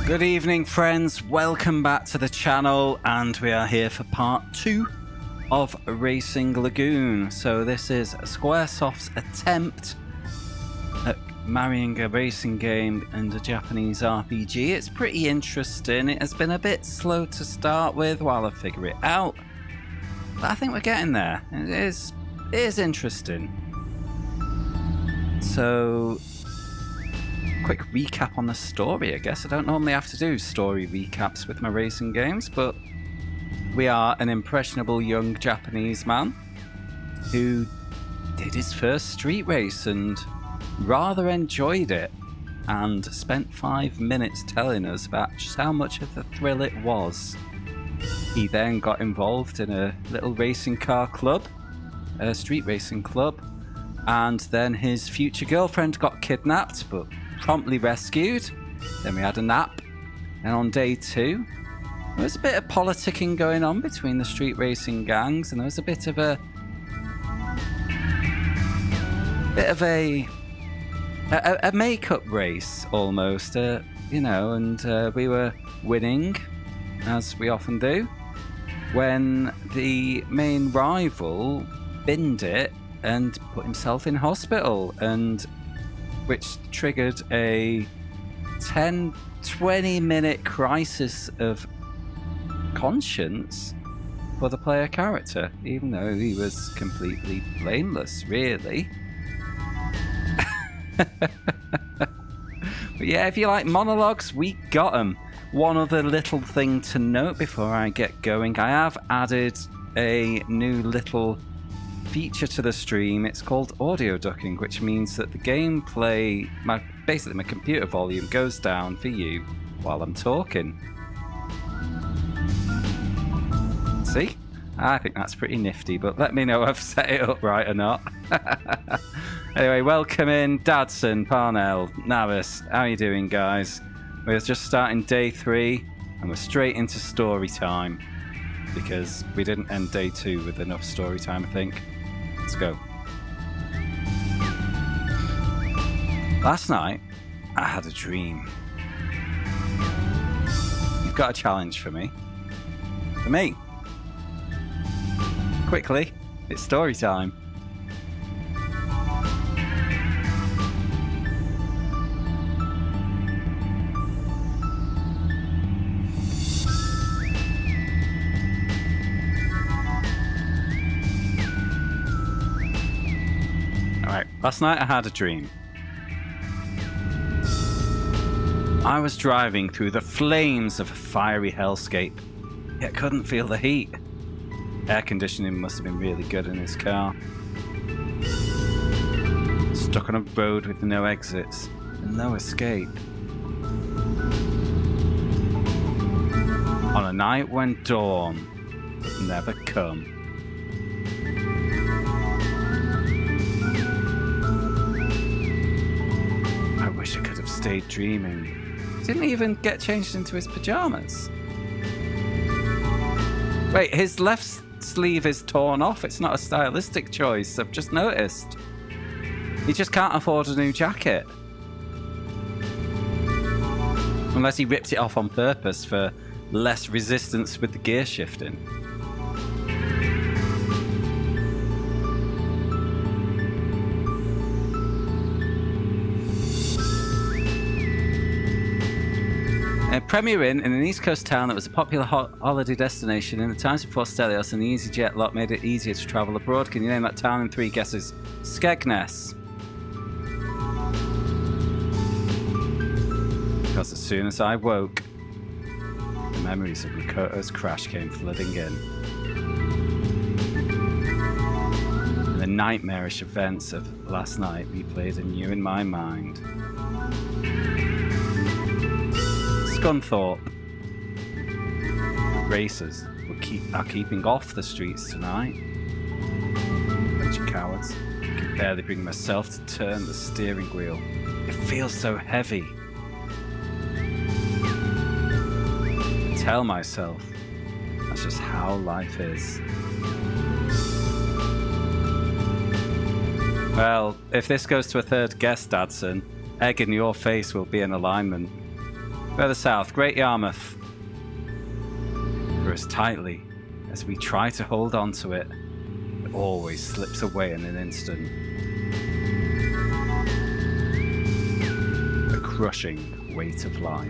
Good evening, friends. Welcome back to the channel, and we are here for part 2 of Racing Lagoon. So this is Squaresoft's attempt at marrying a racing game and a Japanese RPG. It's pretty interesting. It has been a bit slow to start with while I figure it out, but I think we're getting there. It is interesting. So, quick recap on the story, I guess. I don't normally have to do story recaps with my racing games, but we are an impressionable young Japanese man who did his first street race and rather enjoyed it, and spent 5 minutes telling us about just how much of the thrill it was. He then got involved in a little racing car club, a street racing club, and then his future girlfriend got kidnapped but promptly rescued. Then we had a nap, and on day 2 there was a bit of politicking going on between the street racing gangs, and there was a bit of a makeup race almost, you know, and we were winning, as we often do, when the main rival binned it and put himself in hospital, and which triggered a 10-20 minute crisis of conscience for the player character, even though he was completely blameless, really. But yeah, if you like monologues, we got them. One other little thing to note before I get going: I have added a new little feature to the stream. It's called audio ducking, which means that the gameplay, basically my computer volume, goes down for you while I'm talking. See? I think that's pretty nifty, but let me know if I've set it up right or not. Anyway, welcome in Dadson, Parnell, Navis. How are you doing, guys? We're just starting day 3, and we're straight into story time, because we didn't end day 2 with enough story time, I think. Let's go. Last night, I had a dream. You've got a challenge for me. For me. Quickly, it's story time. Alright, last night I had a dream. I was driving through the flames of a fiery hellscape, yet couldn't feel the heat. Air conditioning must have been really good in his car. Stuck on a road with no exits and no escape. On a night when dawn would never come. I wish I could have stayed dreaming. Didn't even get changed into his pajamas. Wait, his left sleeve is torn off. It's not a stylistic choice, I've just noticed. He just can't afford a new jacket. Unless he ripped it off on purpose for less resistance with the gear shifting. Premiering in an East Coast town that was a popular holiday destination in the times before Stelios and the EasyJet lot made it easier to travel abroad. Can you name that town in 3 guesses? Skegness. Because as soon as I woke, the memories of Makoto's crash came flooding in. And the nightmarish events of last night replayed anew in my mind. Scunthorpe. The racers are keeping off the streets tonight. Bunch of cowards. I can barely bring myself to turn the steering wheel. It feels so heavy. I tell myself that's just how life is. Well, if this goes to a third guest, Dadson, egg in your face will be in alignment. Further south, Great Yarmouth. For as tightly as we try to hold on to it, it always slips away in an instant. The crushing weight of life.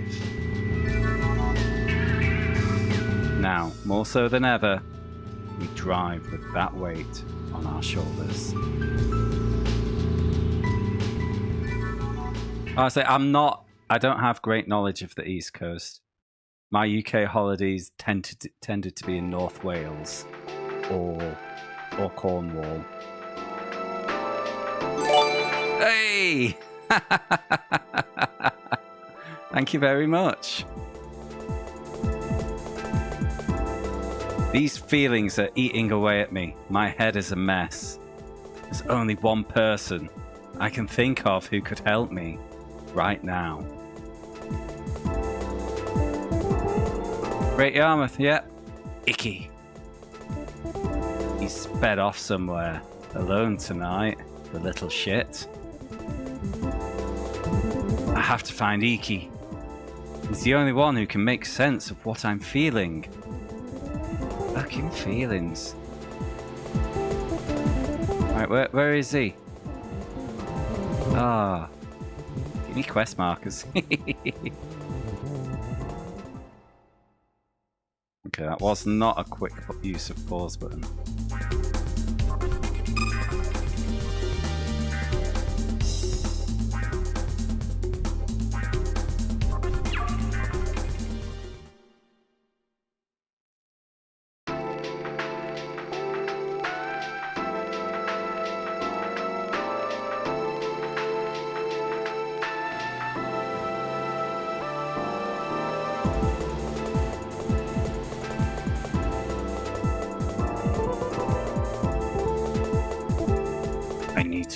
Now, more so than ever, we drive with that weight on our shoulders. Honestly, I don't have great knowledge of the East Coast. My UK holidays tended to be in North Wales or Cornwall. Hey! Thank you very much. These feelings are eating away at me. My head is a mess. There's only one person I can think of who could help me right now. Great Yarmouth, yep. Icky. He's sped off somewhere, alone tonight, the little shit. I have to find Iki. He's the only one who can make sense of what I'm feeling. Fucking feelings. Right, where is he? Ah. Give me quest markers. Okay, that was not a quick use of pause button.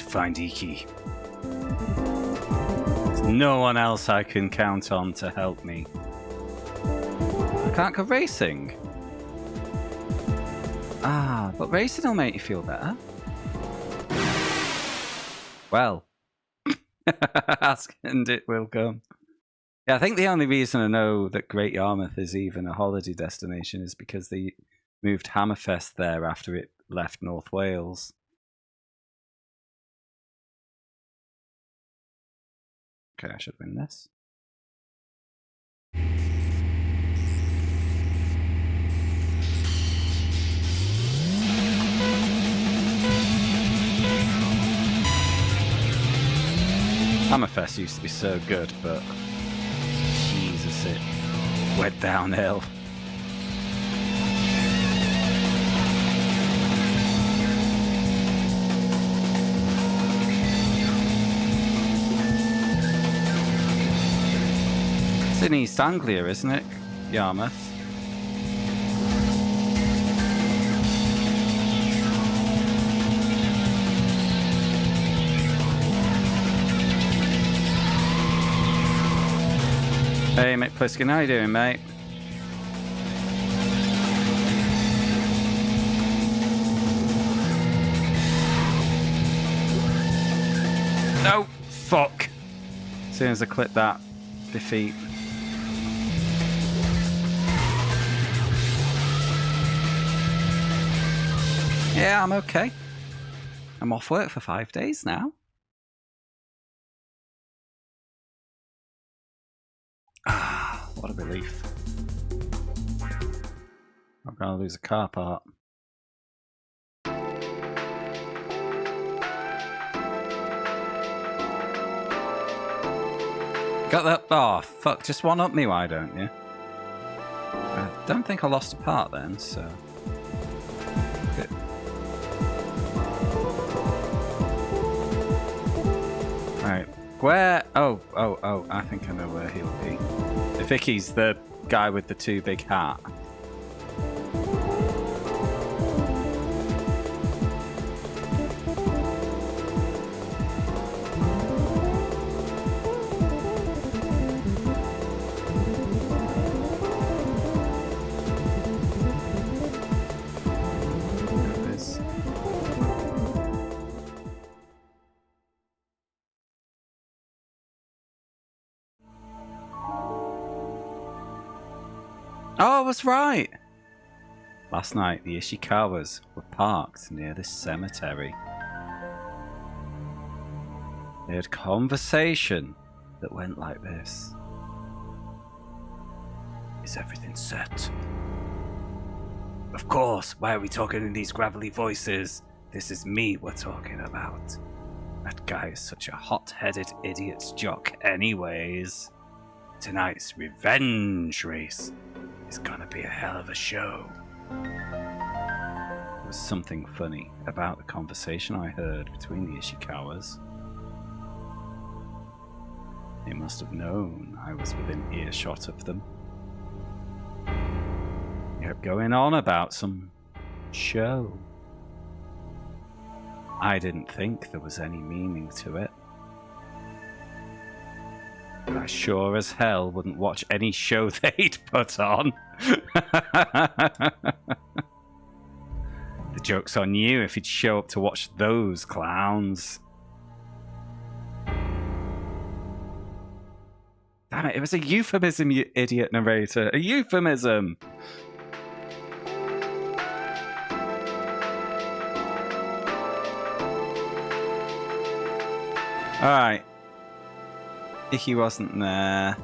Find Iki. There's no one else I can count on to help me. I can't go racing. Ah, but racing will make you feel better. Well, ask and it will come. Yeah, I think the only reason I know that Great Yarmouth is even a holiday destination is because they moved Hammerfest there after it left North Wales. Okay, I should win this. Hammerfest used to be so good, but Jesus, it went downhill. It's in East Anglia, isn't it? Yarmouth. Hey, Mick Pliskin, how you doing, mate? No! Fuck! As soon as I click that, defeat. Yeah, I'm okay. I'm off work for 5 days now. Ah, what a relief. I'm gonna lose a car part. Got that? Oh, fuck. Just one up me, why don't you? I don't think I lost a part then, so... Good. Right. Where? Oh, I think I know where he'll be. I think he's the guy with the too big hat. Oh, I was right! Last night, the Ishikawas were parked near this cemetery. They had conversation that went like this. Is everything set? Of course, why are we talking in these gravelly voices? This is me we're talking about. That guy is such a hot-headed idiot's jock anyways. Tonight's revenge race is gonna be a hell of a show. There was something funny about the conversation I heard between the Ishikawas. They must have known I was within earshot of them. They kept going on about some show. I didn't think there was any meaning to it. But I sure as hell wouldn't watch any show they'd put on. The joke's on you if you'd show up to watch those clowns. Damn it, it was a euphemism, you idiot narrator. A euphemism! Alright. Icky wasn't there.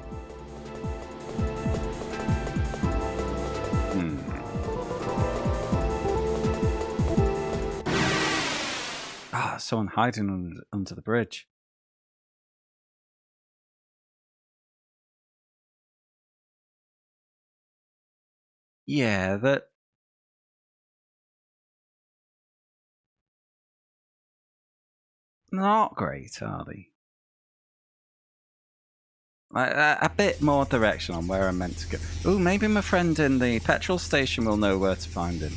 Ah, someone hiding under the bridge. Yeah, that... Not great, are they? A bit more direction on where I'm meant to go. Ooh, maybe my friend in the petrol station will know where to find him.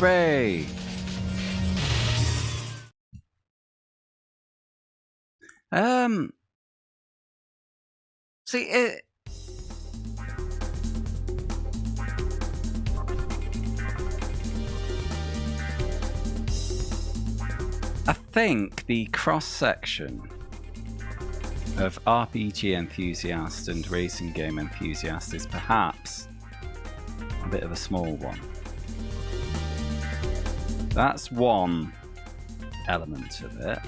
Hooray! See, I think the cross-section of RPG enthusiast and racing game enthusiast is perhaps a bit of a small one. That's one element of it.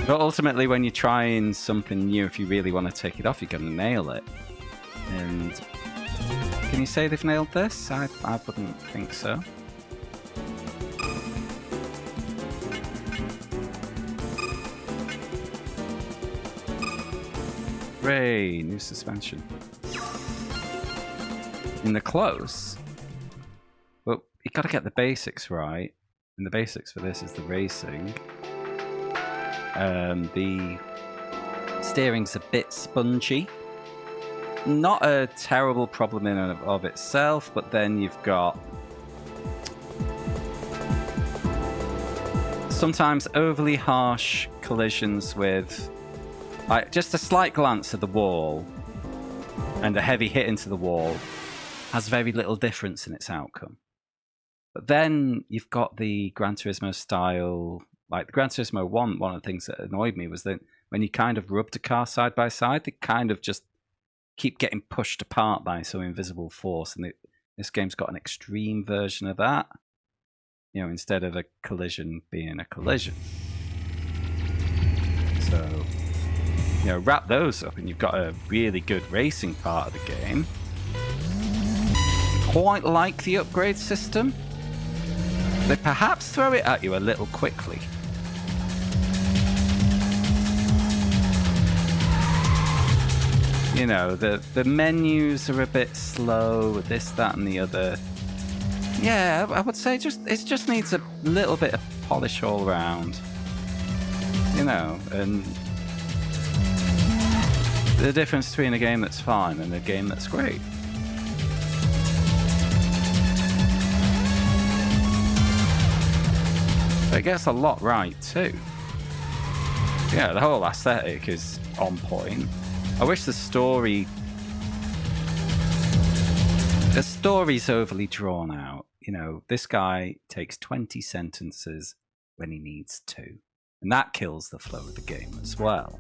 But ultimately, when you're trying something new, if you really want to take it off, you're going to nail it. And can you say they've nailed this? I wouldn't think so. Hooray, new suspension. In the close, well, you got to get the basics right. And the basics for this is the racing. The steering's a bit spongy. Not a terrible problem in and of itself, but then you've got sometimes overly harsh collisions with like just a slight glance at the wall and a heavy hit into the wall has very little difference in its outcome. But then you've got the Gran Turismo style. Like the Gran Turismo 1, one of the things that annoyed me was that when you kind of rubbed a car side by side, they kind of just keep getting pushed apart by some invisible force. And this game's got an extreme version of that. You know, instead of a collision being a collision. So, you know, wrap those up and you've got a really good racing part of the game. quite like the upgrade system. They perhaps throw it at you a little quickly. You know, the menus are a bit slow, this, that, and the other. Yeah, I would say it just needs a little bit of polish all around. You know, and the difference between a game that's fine and a game that's great. But it gets a lot right too. Yeah, the whole aesthetic is on point. I wish the story's overly drawn out. You know, this guy takes 20 sentences when he needs to. And that kills the flow of the game as well.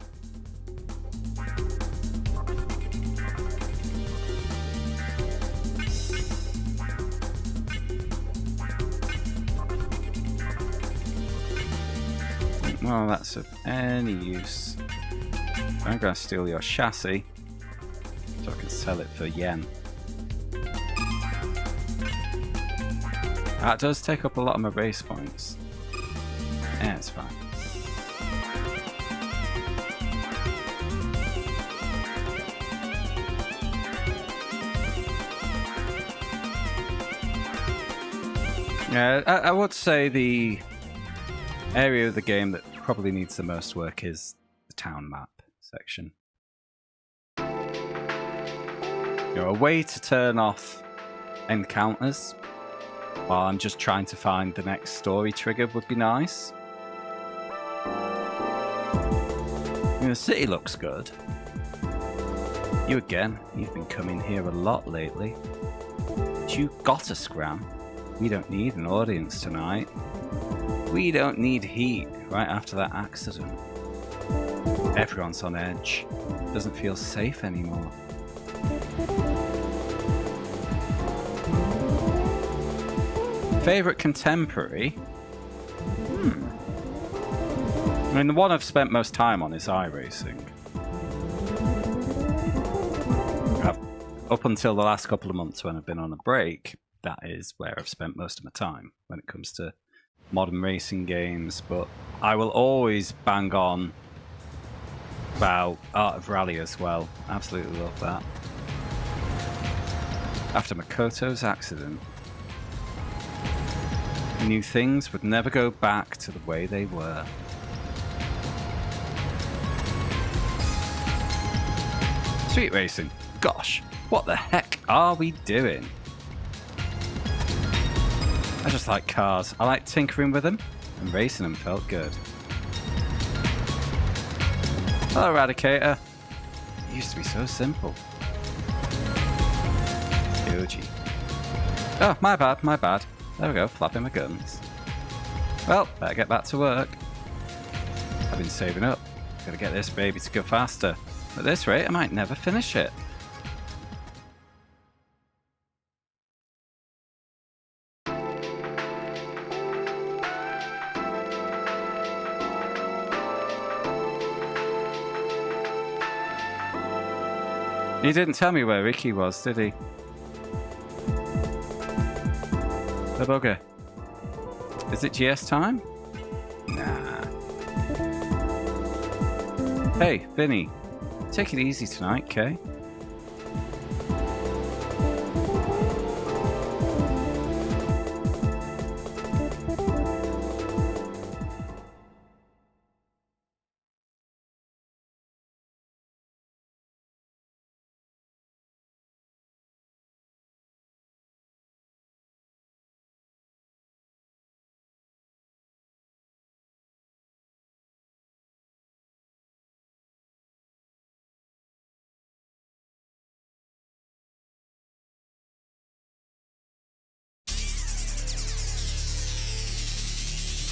Well, that's of any use. I'm going to steal your chassis so I can sell it for yen. That does take up a lot of my race points. Yeah, it's fine. Yeah, I would say the area of the game that probably needs the most work is the town map section. You know, a way to turn off encounters while I'm just trying to find the next story trigger would be nice. You know, the city looks good. You again, you've been coming here a lot lately. But you got a scram. We don't need an audience tonight. We don't need heat right after that accident. Everyone's on edge. Doesn't feel safe anymore. Favorite contemporary? I mean, the one I've spent most time on is iRacing. Up until the last couple of months when I've been on a break, that is where I've spent most of my time when it comes to modern racing games. But I will always bang on about Art of Rally as well. Absolutely love that. After Makoto's accident, I knew things would never go back to the way they were. Street racing. Gosh, what the heck are we doing? I just like cars. I like tinkering with them, and racing them felt good. Hello, Eradicator. It used to be so simple. Yoji. Oh, my bad, my bad. There we go, flapping my guns. Well, better get back to work. I've been saving up. Gotta get this baby to go faster. At this rate, I might never finish it. He didn't tell me where Ricky was, did he? The bugger. Is it GS time? Nah. Hey, Vinny. Take it easy tonight, Kay.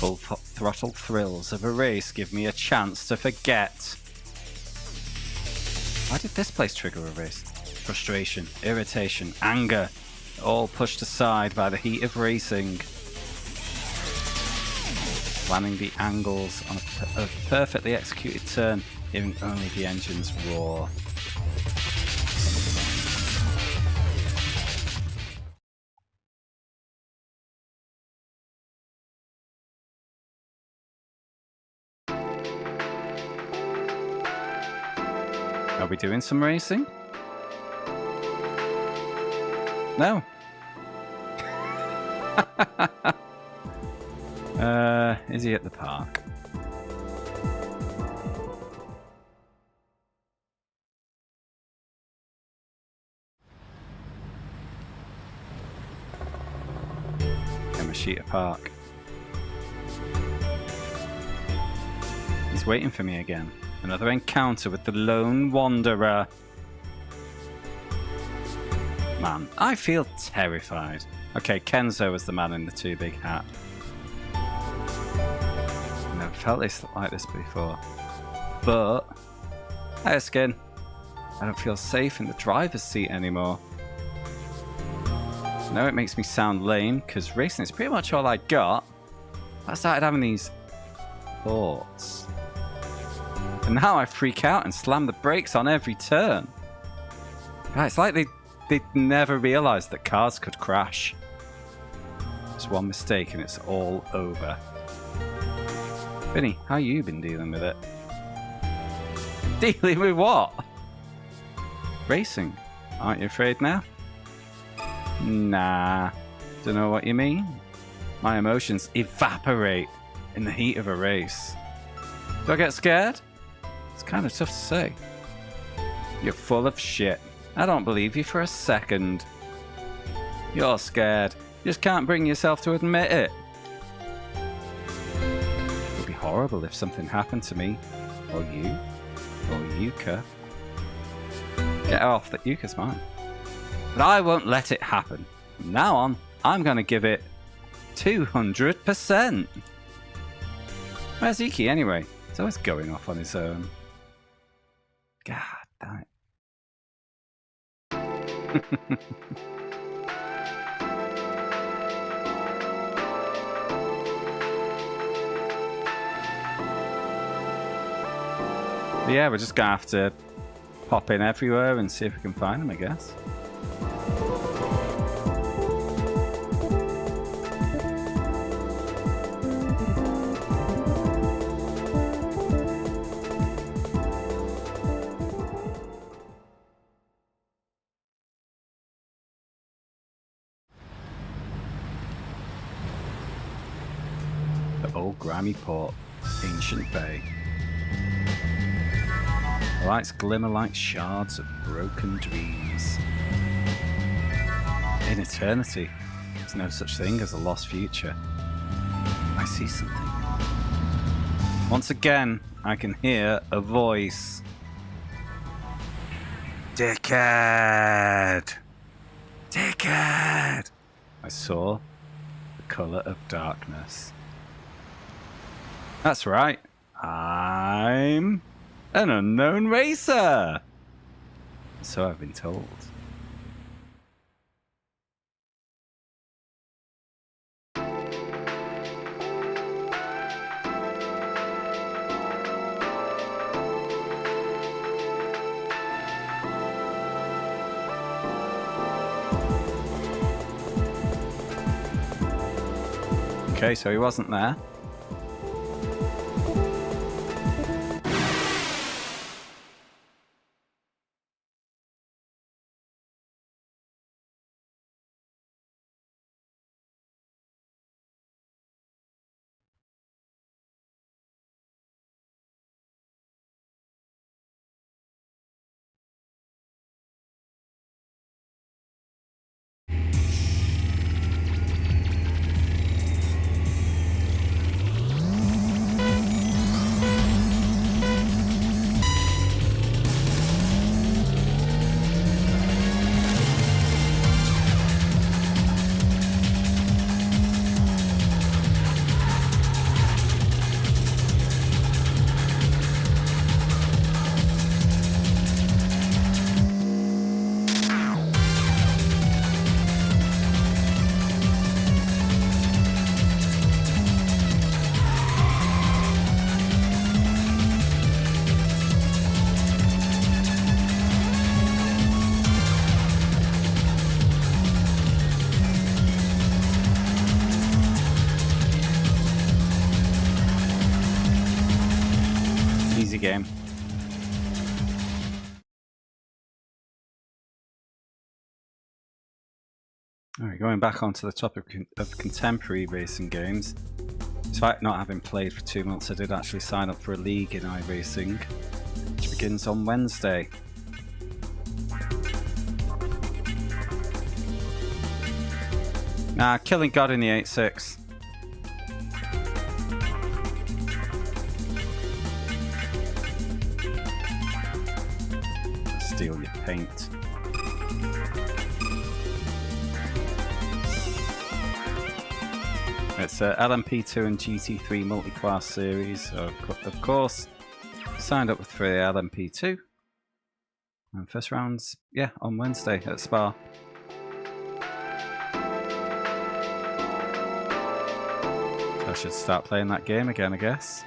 Full throttle thrills of a race give me a chance to forget. Why did this place trigger a race? Frustration, irritation, anger, all pushed aside by the heat of racing. Planning the angles on a perfectly executed turn, hearing only the engines roar. Are we doing some racing? No. Is he at the park? Yamashita Park. He's waiting for me again. Another encounter with the lone wanderer. Man, I feel terrified. Okay, Kenzo was the man in the too big hat. I've never felt like this before. But, hey Skin, I don't feel safe in the driver's seat anymore. I know it makes me sound lame, because racing is pretty much all I got. I started having these thoughts. And now I freak out and slam the brakes on every turn. God, it's like they never realised that cars could crash. Just one mistake and it's all over. Vinny, how you been dealing with it? Dealing with what? Racing. Aren't you afraid now? Nah. Don't know what you mean. My emotions evaporate in the heat of a race. Do I get scared? It's kind of tough to say. You're full of shit. I don't believe you for a second. You're scared. You just can't bring yourself to admit it. It would be horrible if something happened to me. Or you. Or Yuka. Get off, that Yuka's mine. But I won't let it happen. From now on, I'm going to give it 200%. Where's Iki anyway? He's always going off on his own. God damn it. Yeah, we're just going to have to pop in everywhere and see if we can find them, I guess. The old grimy port, ancient bay. The lights glimmer like shards of broken dreams. In eternity, there's no such thing as a lost future. I see something. Once again, I can hear a voice. Dickhead! Dickhead! I saw the colour of darkness. That's right. I'm an unknown racer. So I've been told. Okay, so he wasn't there. Easy game. Alright, going back onto the topic of contemporary racing games. Despite not having played for 2 months, I did actually sign up for a league in iRacing, which begins on Wednesday. Nah, killing God in the 8.6. Steal your paint. It's a LMP2 and GT3 multi-class series, so of course, signed up for the LMP2. And first round's, yeah, on Wednesday at Spa. I should start playing that game again, I guess.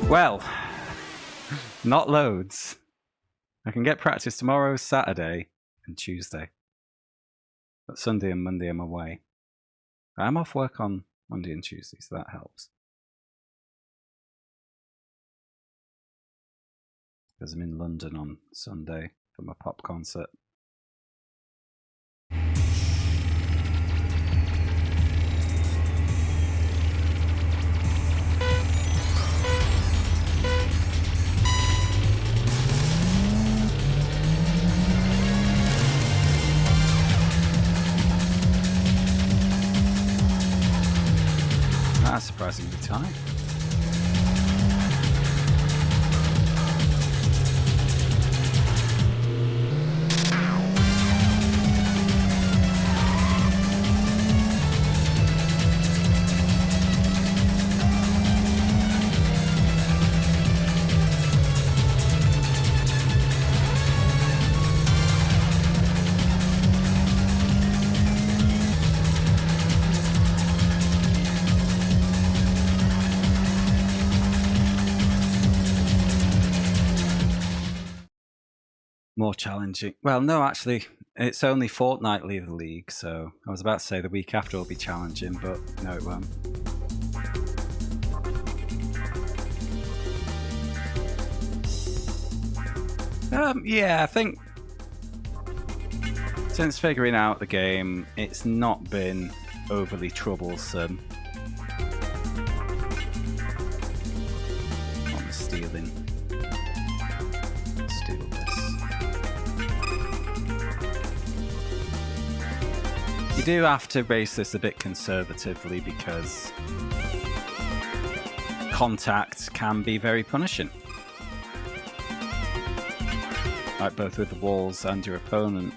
Well, not loads. I can get practice tomorrow, Saturday, and Tuesday. But Sunday and Monday I'm away. I'm off work on Monday and Tuesday, so that helps. Because I'm in London on Sunday for my pop concert. That's surprisingly tight. More challenging. Well, no, actually, it's only fortnightly the league, so I was about to say the week after will be challenging, but no, it won't. Yeah, I think since figuring out the game, it's not been overly troublesome. I'm stealing. Steal this. You do have to race this a bit conservatively because contact can be very punishing. Like both with the walls and your opponent.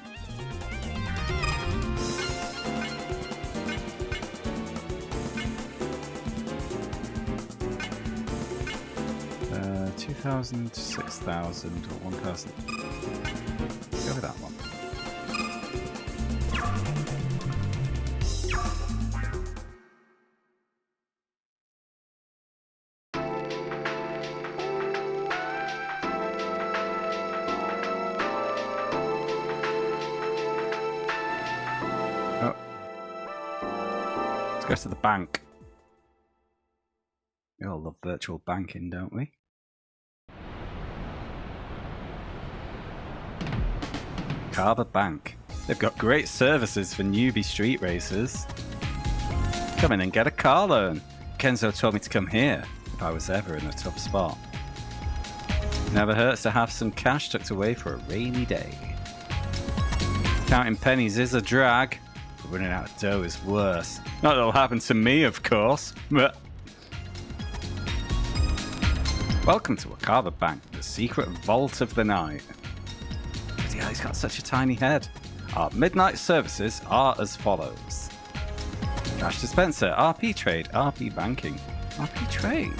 Uh, 2,000, 6,000 or 1,000. Go with that one. Go to the bank. We all love virtual banking, don't we? Carver Bank. They've got great services for newbie street racers. Come in and get a car loan. Kenzo told me to come here if I was ever in a tough spot. Never hurts to have some cash tucked away for a rainy day. Counting pennies is a drag. Running out of dough is worse. Not that it'll happen to me, of course, but... Welcome to Akava Bank, the secret vault of the night. But yeah, he's got such a tiny head. Our midnight services are as follows. Cash dispenser, RP trade, RP banking, RP trade.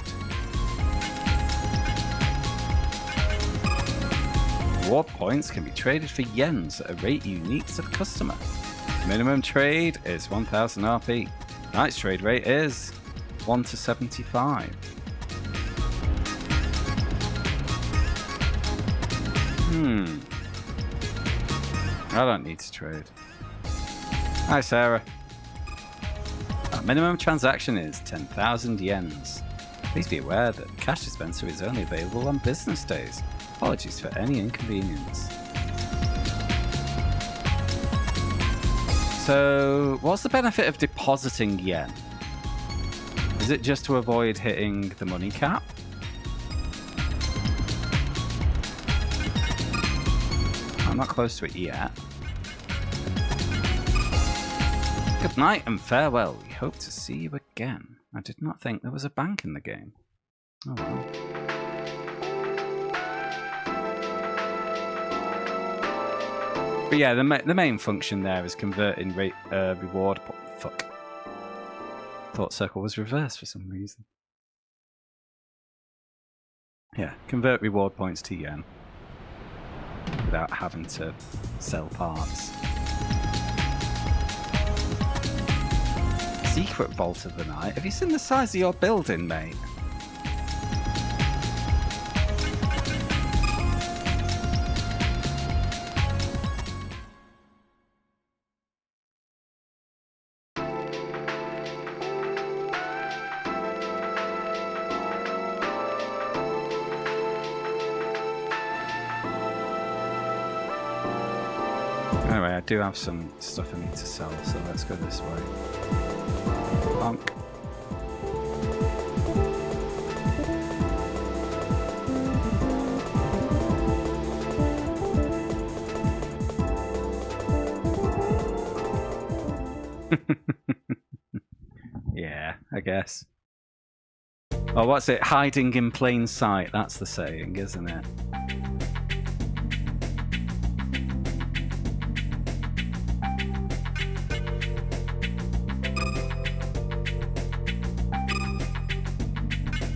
Reward points can be traded for yens at a rate unique to the customer. Minimum trade is 1,000 RP. Night's trade rate is 1 to 75. I don't need to trade. Hi, Sarah. Our minimum transaction is 10,000 yens. Please be aware that cash dispenser is only available on business days. Apologies for any inconvenience. So, what's the benefit of depositing yen? Is it just to avoid hitting the money cap? I'm not close to it yet. Good night and farewell. We hope to see you again. I did not think there was a bank in the game. Oh well. But yeah, the main function there is converting reward. Fuck. Thought circle was reversed for some reason. Yeah, convert reward points to yen without having to sell parts. Secret vault of the night. Have you seen the size of your building, mate? Anyway, I do have some stuff I need to sell, so let's go this way. Yeah, I guess. Oh, what's it? Hiding in plain sight. That's the saying, isn't it?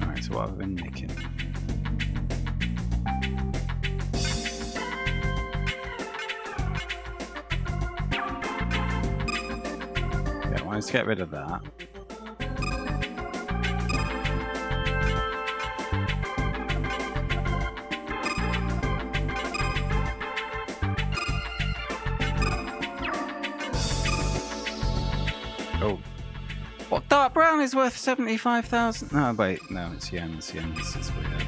Alright, so what have I been nicking? Yeah, well, let's get rid of that. Oh. What? Dark brown is worth 75,000? No, wait. No, it's yen. It's yen. This is weird.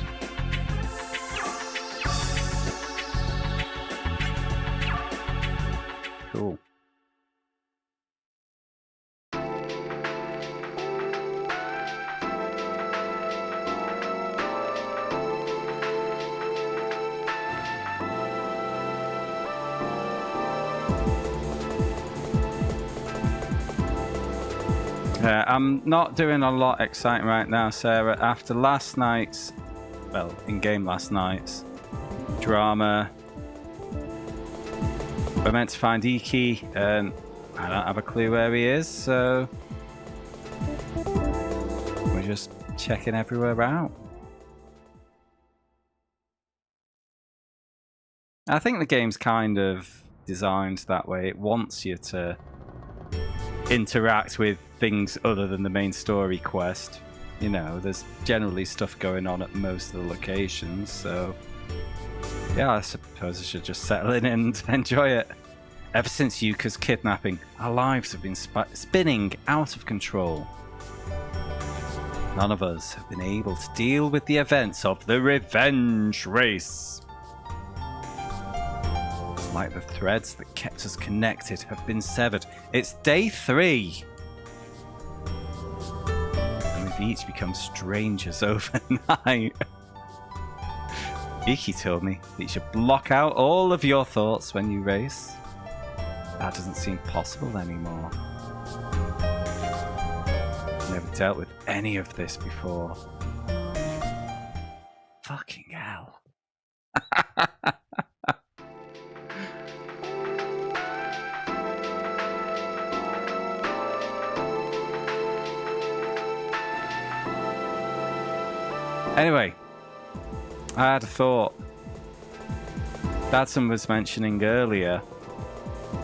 Cool. I'm not doing a lot exciting right now, Sarah. After last night's, well, in-game last night's drama, we're meant to find Iki, and I don't have a clue where he is, so we're just checking everywhere out. I think the game's kind of designed that way. It wants you to interact with things other than the main story quest. You know, there's generally stuff going on at most of the locations, so yeah, I suppose I should just settle in and enjoy it. Ever since Yuka's kidnapping, our lives have been spinning out of control. None of us have been able to deal with the events of the revenge race. Like the threads that kept us connected have been severed. It's day 3. And we've each become strangers overnight. Iki told me that you should block out all of your thoughts when you race. That doesn't seem possible anymore. I've never dealt with any of this before. Fucking hell. Anyway, I had a thought. Dadson was mentioning earlier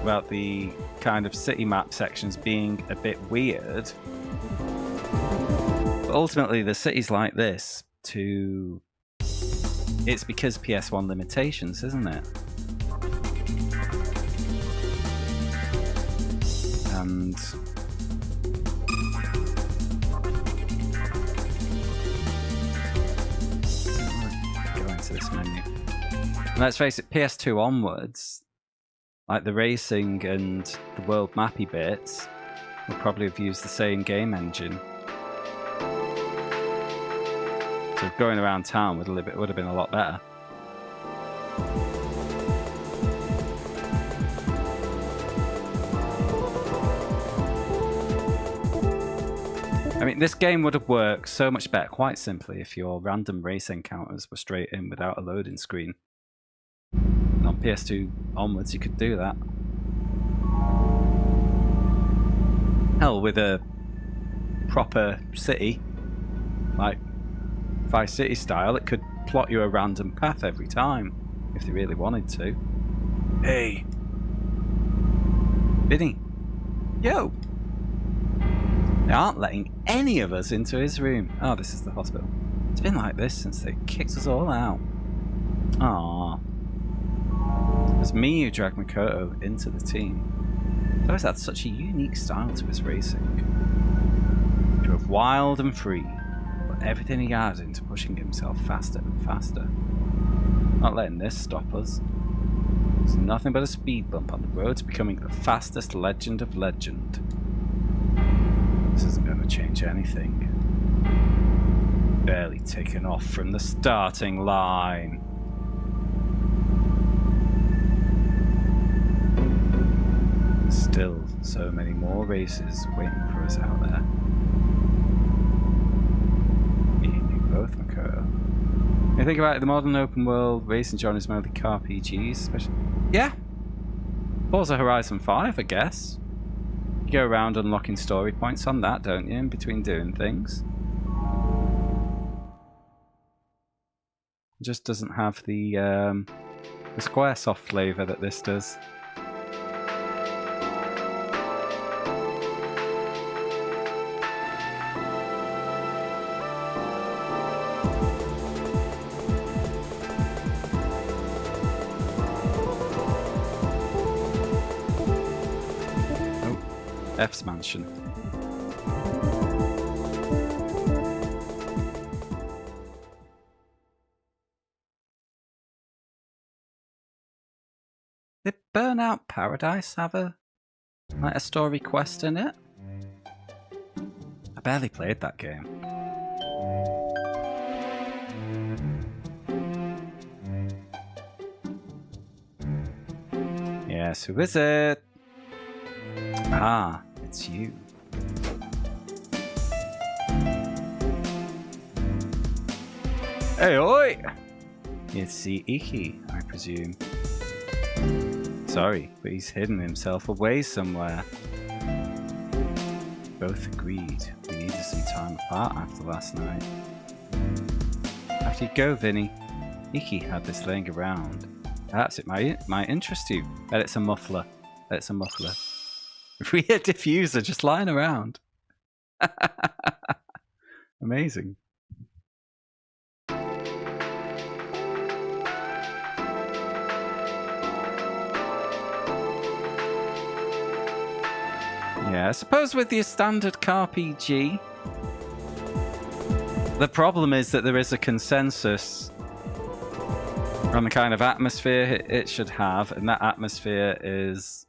about the kind of city map sections being a bit weird. But ultimately, the city's like this to... It's because PS1 limitations, isn't it? And... go into this menu. And let's face it, PS2 onwards, Like the racing and the world mappy bits will probably have used the same game engine. So going around town would have been a lot better. I mean, this game would have worked so much better, quite simply, if your random race encounters were straight in without a loading screen. And on PS2 onwards, you could do that. Hell, with a proper city, like Vice City style, it could plot you a random path every time, if they really wanted to. Hey! Vinny! Yo! They aren't letting any of us into his room. Oh, this is the hospital. It's been like this since they kicked us all out. Aww. It was me who dragged Makoto into the team. He's always had such a unique style to his racing. He drove wild and free, put everything he had into pushing himself faster and faster. Not letting this stop us. There's nothing but a speed bump on the road to becoming the fastest legend of legend. This isn't going to change anything. Barely taken off from the starting line. Still so many more races waiting for us out there. Me and you both, Makoto. You think about it, the modern open world racing genre is mostly car PGs, especially. Yeah! Forza Horizon 5, I guess. You go around unlocking story points on that, don't you, in between doing things? It just doesn't have the Squaresoft flavour that this does. F's mansion. Did Burnout Paradise have a story quest in it? I barely played that game. Yes, who is it? Ah, it's you. Hey, oi! It's the Iki, I presume. Sorry, but he's hidden himself away somewhere. Both agreed we needed some time apart after last night. After you go, Vinny, Iki had this laying around. Perhaps it might interest you. Bet it's a muffler. Bet it's a muffler. Weird diffuser just lying around. Amazing. Yeah, I suppose with your standard car PG, the problem is that there is a consensus on the kind of atmosphere it should have, and that atmosphere is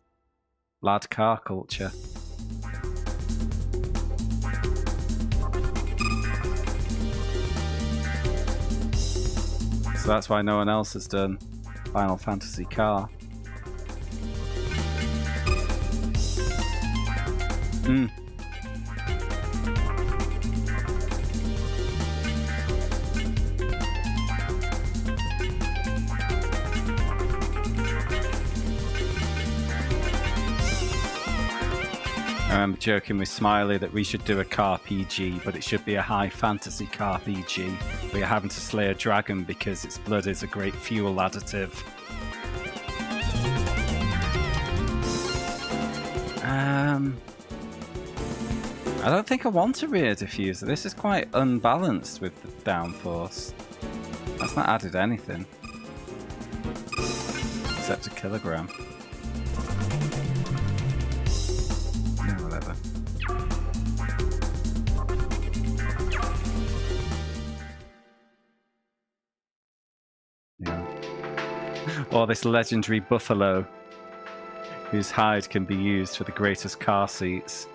lad car culture. So that's why no one else has done Final Fantasy Car. I remember joking with Smiley that we should do a car PG, but it should be a high fantasy car PG where you're having to slay a dragon because its blood is a great fuel additive. I don't think I want a rear diffuser. This is quite unbalanced with the downforce. That's not added anything. Except a kilogram. Yeah, whatever. Yeah. Or this legendary buffalo whose hide can be used for the greatest car seats.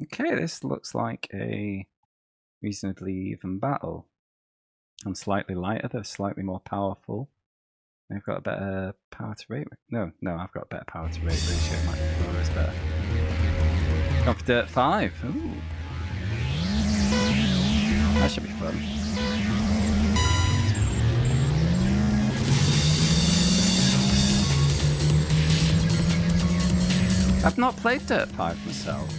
Okay, this looks like a reasonably even battle. I'm slightly lighter, they're slightly more powerful. They've got a better power to rate. No, I've got a better power to rate ratio. My controller is better. Gone for Dirt 5. Ooh. That should be fun. I've not played Dirt 5 myself.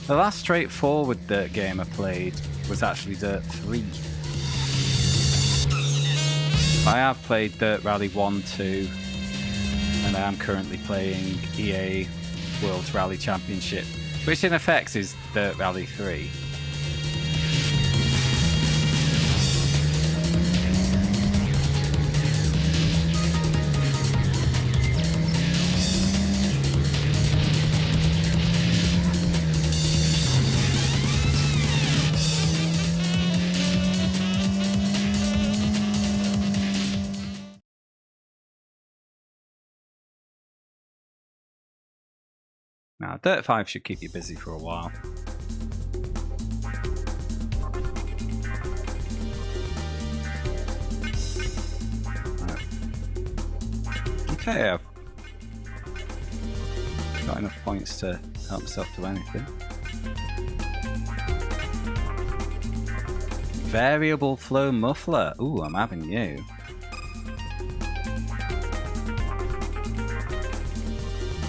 The last straightforward Dirt game I played was actually Dirt 3. I have played Dirt Rally 1, 2, and I am currently playing EA World Rally Championship, which in effect is Dirt Rally 3. Now, Dirt 5 should keep you busy for a while. Right. Okay, I've got enough points to help myself do anything. Variable flow muffler. Ooh, I'm having you.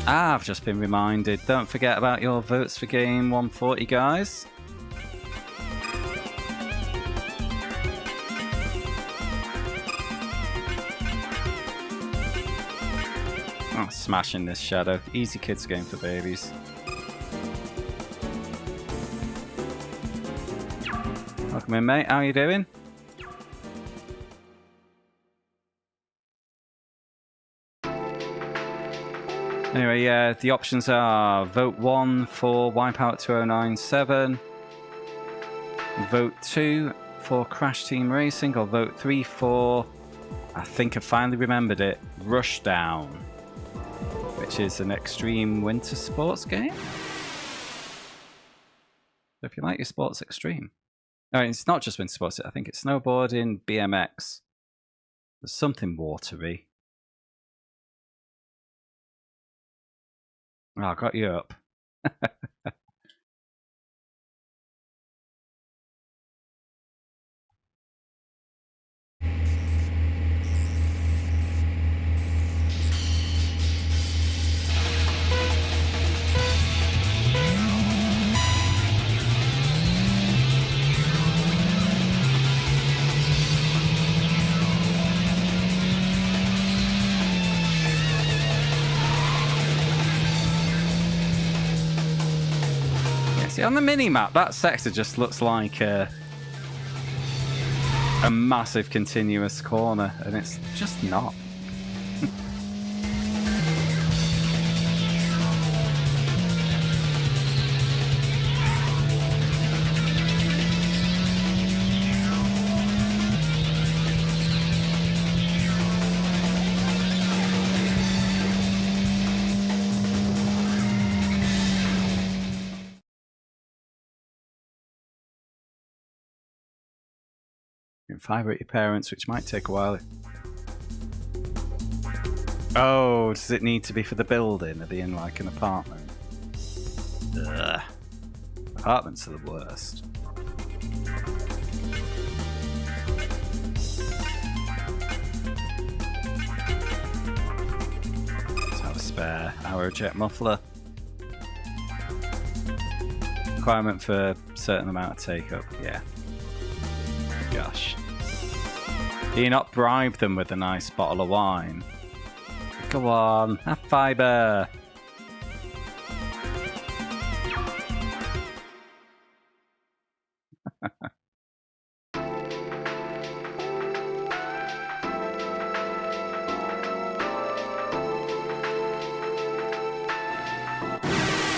Ah, I've just been reminded. Don't forget about your votes for game 140, guys. Oh, smashing this Shadow. Easy kids game for babies. Welcome in, mate. How you doing? Anyway, yeah, the options are vote 1 for Wipeout 2097, vote 2 for Crash Team Racing, or vote 3 for, I think I finally remembered it, Rushdown, which is an extreme winter sports game. So if you like your sports extreme. No, it's not just winter sports, I think it's snowboarding, BMX. There's something watery. Oh, I got you up. See, on the mini-map, that sector just looks like a massive continuous corner, and it's just not. You can fibre at your parents, which might take a while. Oh, does it need to be for the building? Are they in like an apartment? Ugh. Apartments are the worst. Let's have a spare Aerojet muffler. Requirement for a certain amount of take-up, yeah. Gosh. Do you not bribe them with a nice bottle of wine? Go on, have fibre.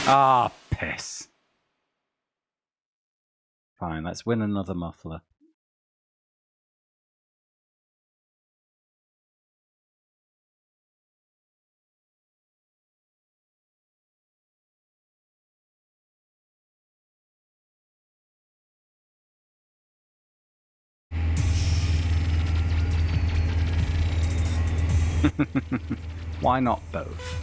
Ah, piss. Fine, let's win another muffler. Why not both?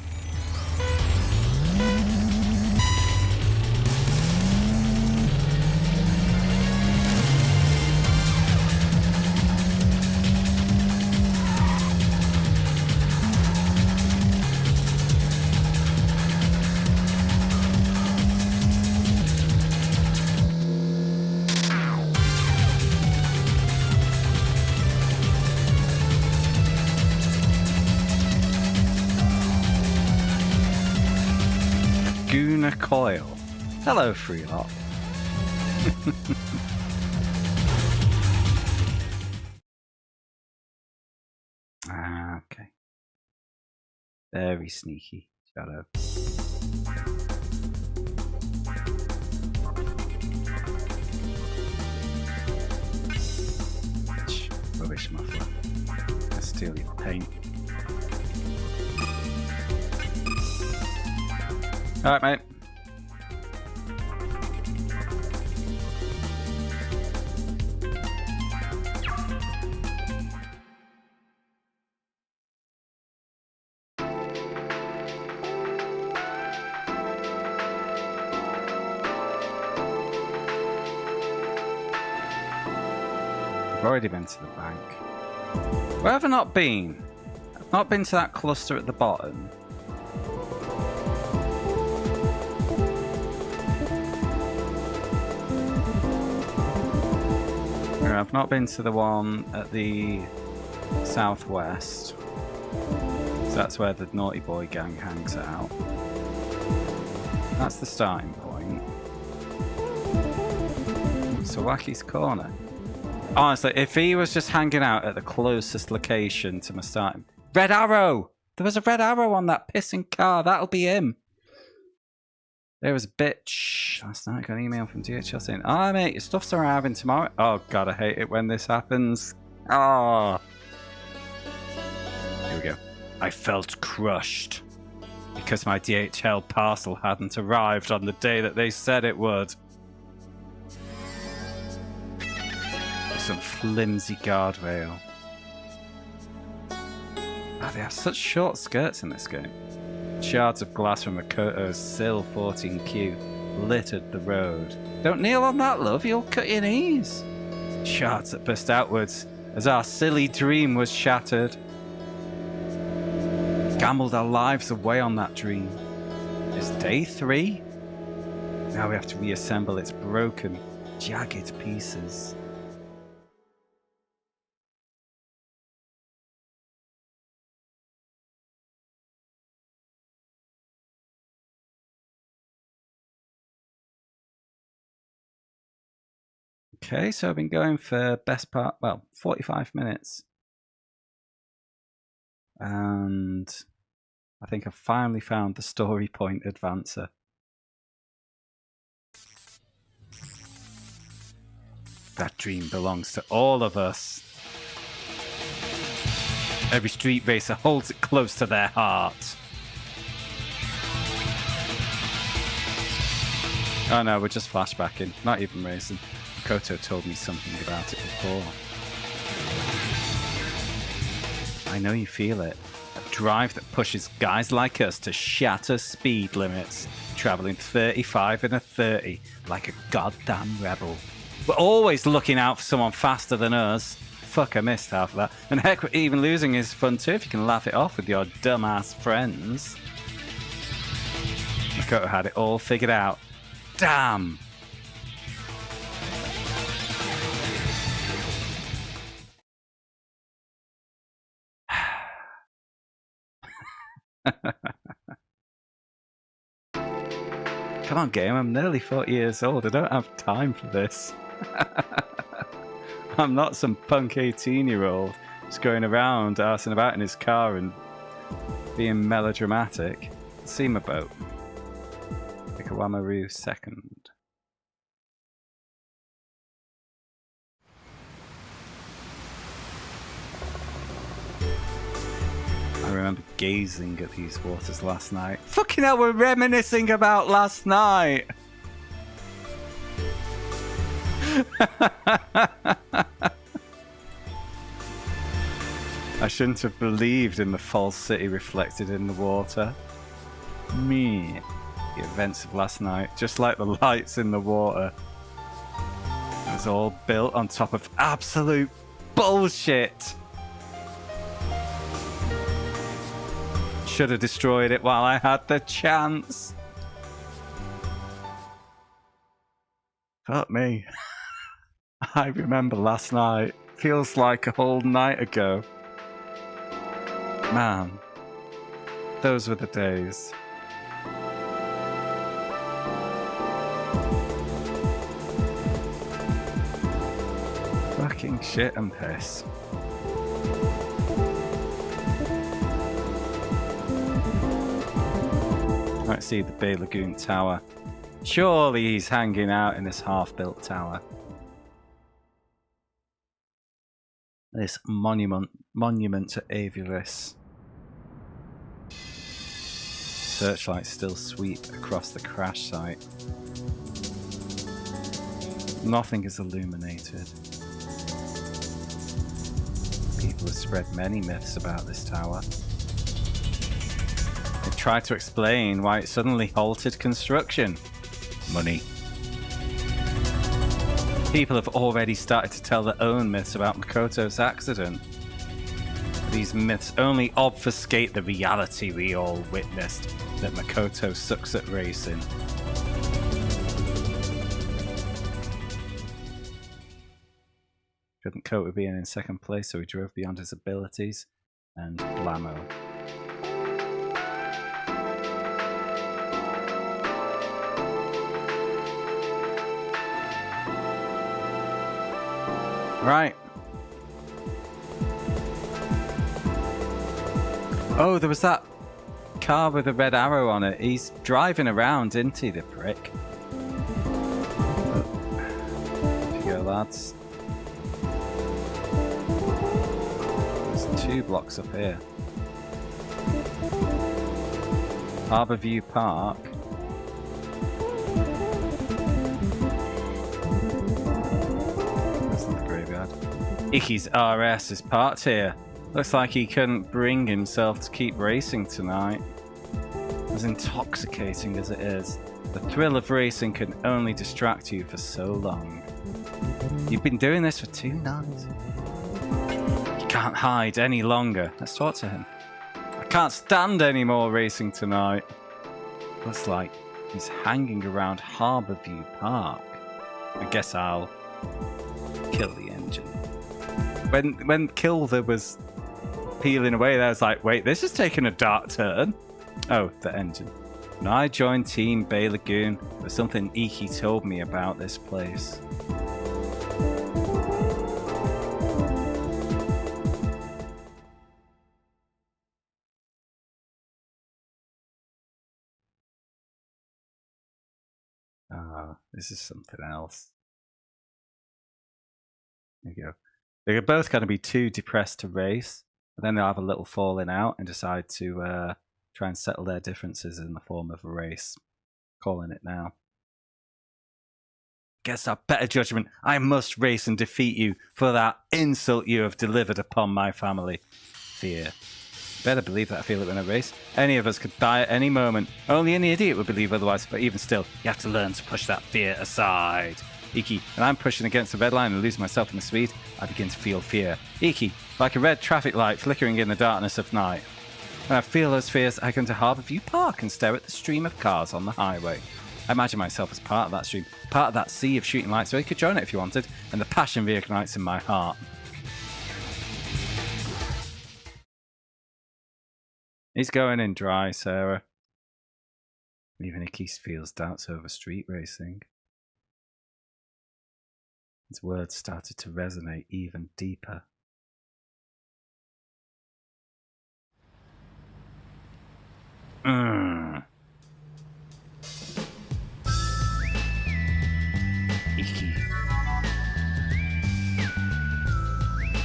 Lagoon coil. Hello, Freelot. Okay. Very sneaky, Shadow. Rubbish muffler. I'll steal your paint. Alright, mate. I've already been to the bank. Where have I not been? I've not been to that cluster at the bottom. I've not been to the one at the southwest. So that's where the naughty boy gang hangs out. That's the starting point. Sawaki's Corner. Honestly, if he was just hanging out at the closest location to my starting... Red arrow! There was a red arrow on that pissing car. That'll be him. There was a bitch last night. I got an email from DHL saying, "Ah, mate, your stuff's arriving tomorrow." Oh god, I hate it when this happens. Oh. Here we go. I felt crushed because my DHL parcel hadn't arrived on the day that they said it would. Some flimsy guardrail. Oh, they have such short skirts in this game. Shards of glass from Makoto's Sill 14Q littered the road. Don't kneel on that, love, you'll cut your knees. Shards that burst outwards as our silly dream was shattered. Gambled our lives away on that dream. It's day 3. Now we have to reassemble its broken, jagged pieces. Okay, so I've been going for best part, well, 45 minutes. And I think I've finally found the story point advancer. That dream belongs to all of us. Every street racer holds it close to their heart. Oh no, we're just flashbacking, not even racing. Koto told me something about it before. I know you feel it. A drive that pushes guys like us to shatter speed limits, traveling 35 in a 30 like a goddamn rebel. We're always looking out for someone faster than us. Fuck, I missed half of that. And heck, even losing is fun too if you can laugh it off with your dumbass friends. Makoto had it all figured out. Damn! Come on, game. I'm nearly 40 years old. I don't have time for this. I'm not some punk 18-year-old just going around arsing about in his car and being melodramatic. See my boat. Kawamaru second. I remember gazing at these waters last night. Fucking hell, we're reminiscing about last night! I shouldn't have believed in the false city reflected in the water. Me. The events of last night, just like the lights in the water. It was all built on top of absolute bullshit. Should have destroyed it while I had the chance. Fuck me. I remember last night. Feels like a whole night ago. Man, those were the days. Fucking shit and piss. Let's see the Bay Lagoon Tower. Surely he's hanging out in this half-built tower. This monument to Avilis. Searchlights still sweep across the crash site. Nothing is illuminated. People have spread many myths about this tower. They tried to explain why it suddenly halted construction. Money. People have already started to tell their own myths about Makoto's accident. These myths only obfuscate the reality we all witnessed, that Makoto sucks at racing. Couldn't cope with being in second place, so he drove beyond his abilities, and blammo. Right. Oh, there was that car with a red arrow on it. He's driving around, isn't he, the prick? Off you go, lads. There's 2 blocks up here. Harbourview Park. That's not the graveyard. Icky's RS is parked here. Looks like he couldn't bring himself to keep racing tonight. As intoxicating as it is, the thrill of racing can only distract you for so long. You've been doing this for 2 nights. You can't hide any longer. Let's talk to him. I can't stand any more racing tonight. Looks like he's hanging around Harbourview Park. I guess I'll kill the engine. When Kilda was peeling away there, I was like, wait, this is taking a dark turn. Oh, the engine. When I joined Team Bay Lagoon, there was something Iki told me about this place. This is something else. There you go. They're both going to be too depressed to race, but then they'll have a little falling out and decide to try and settle their differences in the form of a race. Calling it now. Guess our better judgment. I must race and defeat you for that insult you have delivered upon my family. Fear. Better believe that I feel it when I race. Any of us could die at any moment. Only an idiot would believe otherwise, but even still, you have to learn to push that fear aside. Iki, when I'm pushing against the red line and losing myself in the speed, I begin to feel fear. Iki, like a red traffic light flickering in the darkness of night. When I feel those fears, I go to Harbourview Park and stare at the stream of cars on the highway. I imagine myself as part of that stream, part of that sea of shooting lights, so you could join it if you wanted, and the passion reignites in my heart. He's going in dry, Sarah. Even Iki feels doubts over street racing. His words started to resonate even deeper.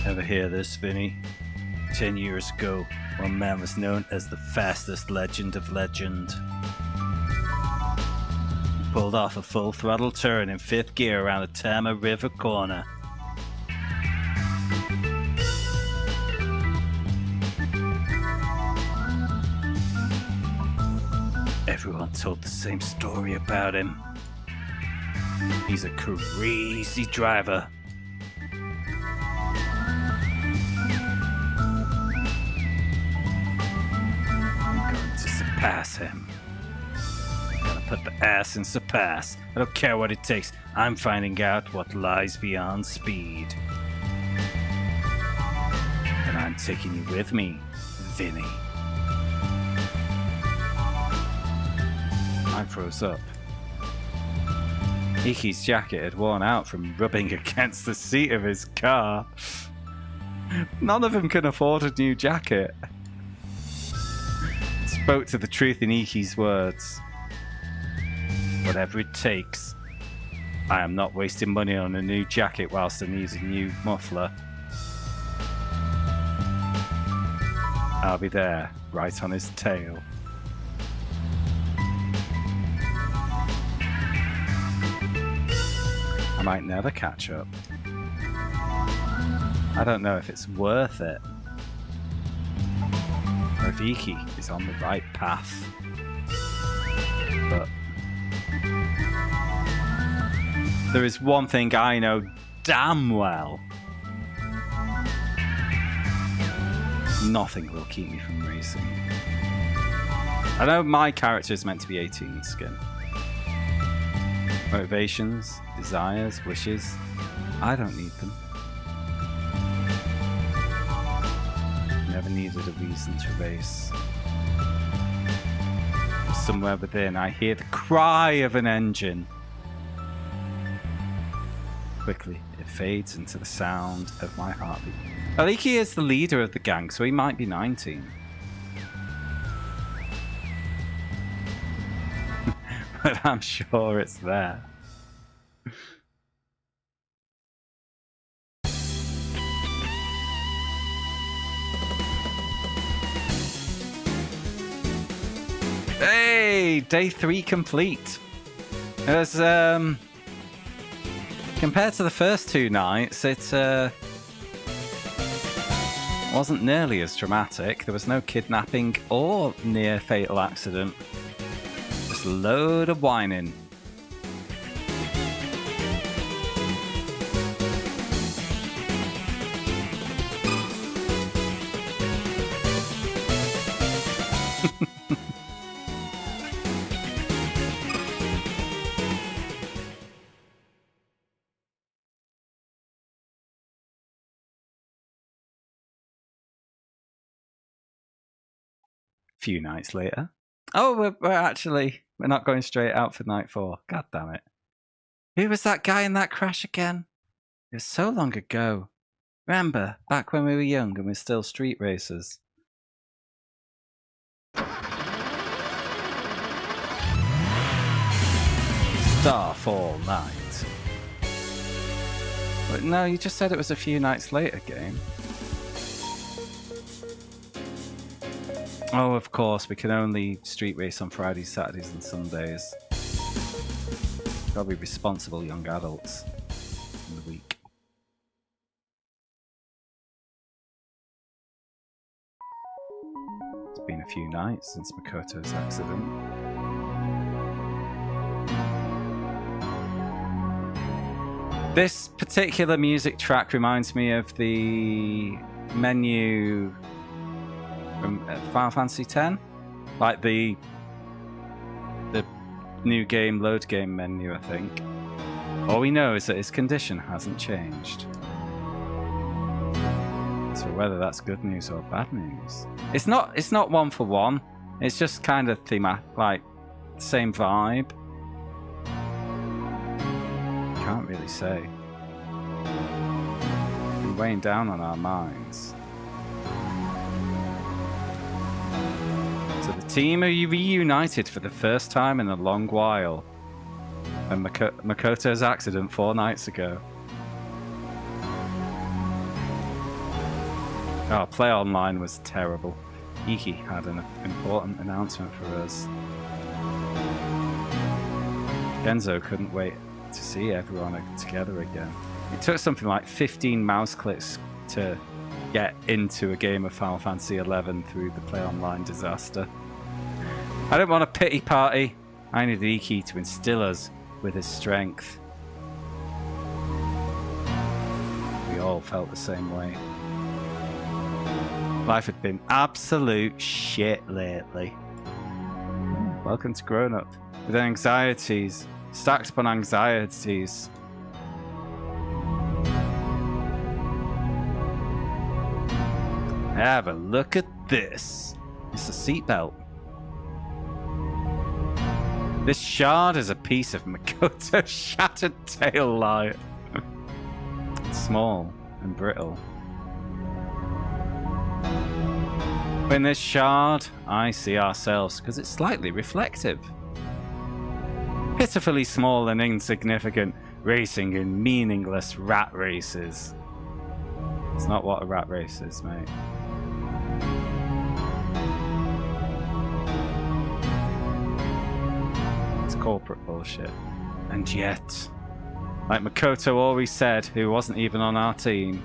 Ever hear this, Vinny? 10 years ago, one man was known as the fastest legend of legend. He pulled off a full throttle turn in 5th gear around the Tama River corner. Everyone told the same story about him. He's a crazy driver. I'm going to surpass him. I'm gonna put the ass in surpass. I don't care what it takes. I'm finding out what lies beyond speed. And I'm taking you with me, Vinny. I froze up. Iki's jacket had worn out from rubbing against the seat of his car. None of them can afford a new jacket. Spoke to the truth in Iki's words. Whatever it takes. I am not wasting money on a new jacket whilst I need a new muffler. I'll be there, right on his tail. I might never catch up. I don't know if it's worth it. Or if Iki is on the right path. But there is one thing I know damn well. Nothing will keep me from racing. I know my character is meant to be 18 skin. Motivations, desires, wishes, I don't need them. Never needed a reason to race. Somewhere within, I hear the cry of an engine. Quickly, it fades into the sound of my heartbeat. Aliki is the leader of the gang, so he might be 19. But I'm sure it's there. Hey, day 3 complete. It was, compared to the first 2 nights, it wasn't nearly as dramatic. There was no kidnapping or near fatal accident. Just a load of whining. Few nights later. Oh, we're not going straight out for night 4. God damn it. Who was that guy in that crash again? It was so long ago. Remember, back when we were young and we're still street racers. Starfall night. But no, you just said it was a few nights later game. Oh, of course, we can only street race on Fridays, Saturdays and Sundays. Gotta be responsible young adults in the week. It's been a few nights since Makoto's accident. This particular music track reminds me of the menu from Final Fantasy X, like the new game load game menu, I think. All we know is that his condition hasn't changed. So whether that's good news or bad news, it's not one for one. It's just kind of thematic, like same vibe. Can't really say. Been weighing down on our minds. So the team are reunited for the first time in a long while. And Makoto's accident 4 nights ago. Oh, Play Online was terrible. Iki had an important announcement for us. Genzo couldn't wait to see everyone together again. It took something like 15 mouse clicks to get into a game of Final Fantasy XI through the Play Online disaster. I didn't want a pity party. I needed Iki to instill us with his strength. We all felt the same way. Life had been absolute shit lately. Welcome to Grown Up. With anxieties, stacked upon anxieties. Have a look at this. It's a seatbelt. This shard is a piece of Makoto's shattered tail light. It's small and brittle. In this shard, I see ourselves because it's slightly reflective. Pitifully small and insignificant, racing in meaningless rat races. It's not what a rat race is, mate. It's corporate bullshit. And yet, like Makoto always said, who wasn't even on our team,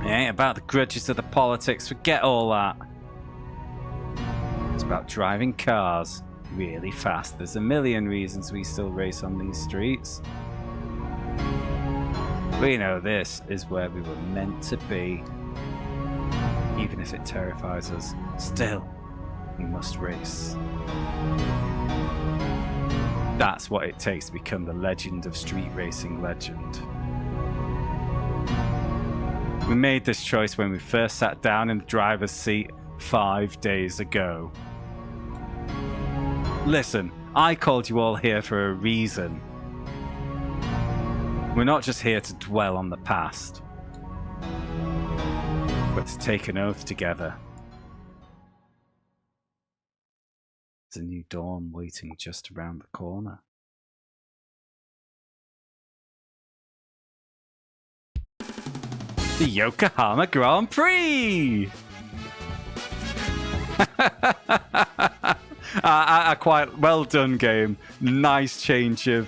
it ain't about the grudges of the politics, forget all that. It's about driving cars really fast. There's a million reasons we still race on these streets. We know this is where we were meant to be. Even if it terrifies us, still, we must race. That's what it takes to become the legend of street racing legend. We made this choice when we first sat down in the driver's seat 5 days ago. Listen, I called you all here for a reason. We're not just here to dwell on the past, but to take an oath together. There's a new dawn waiting just around the corner. The Yokohama Grand Prix! Quite well done, game. Nice change of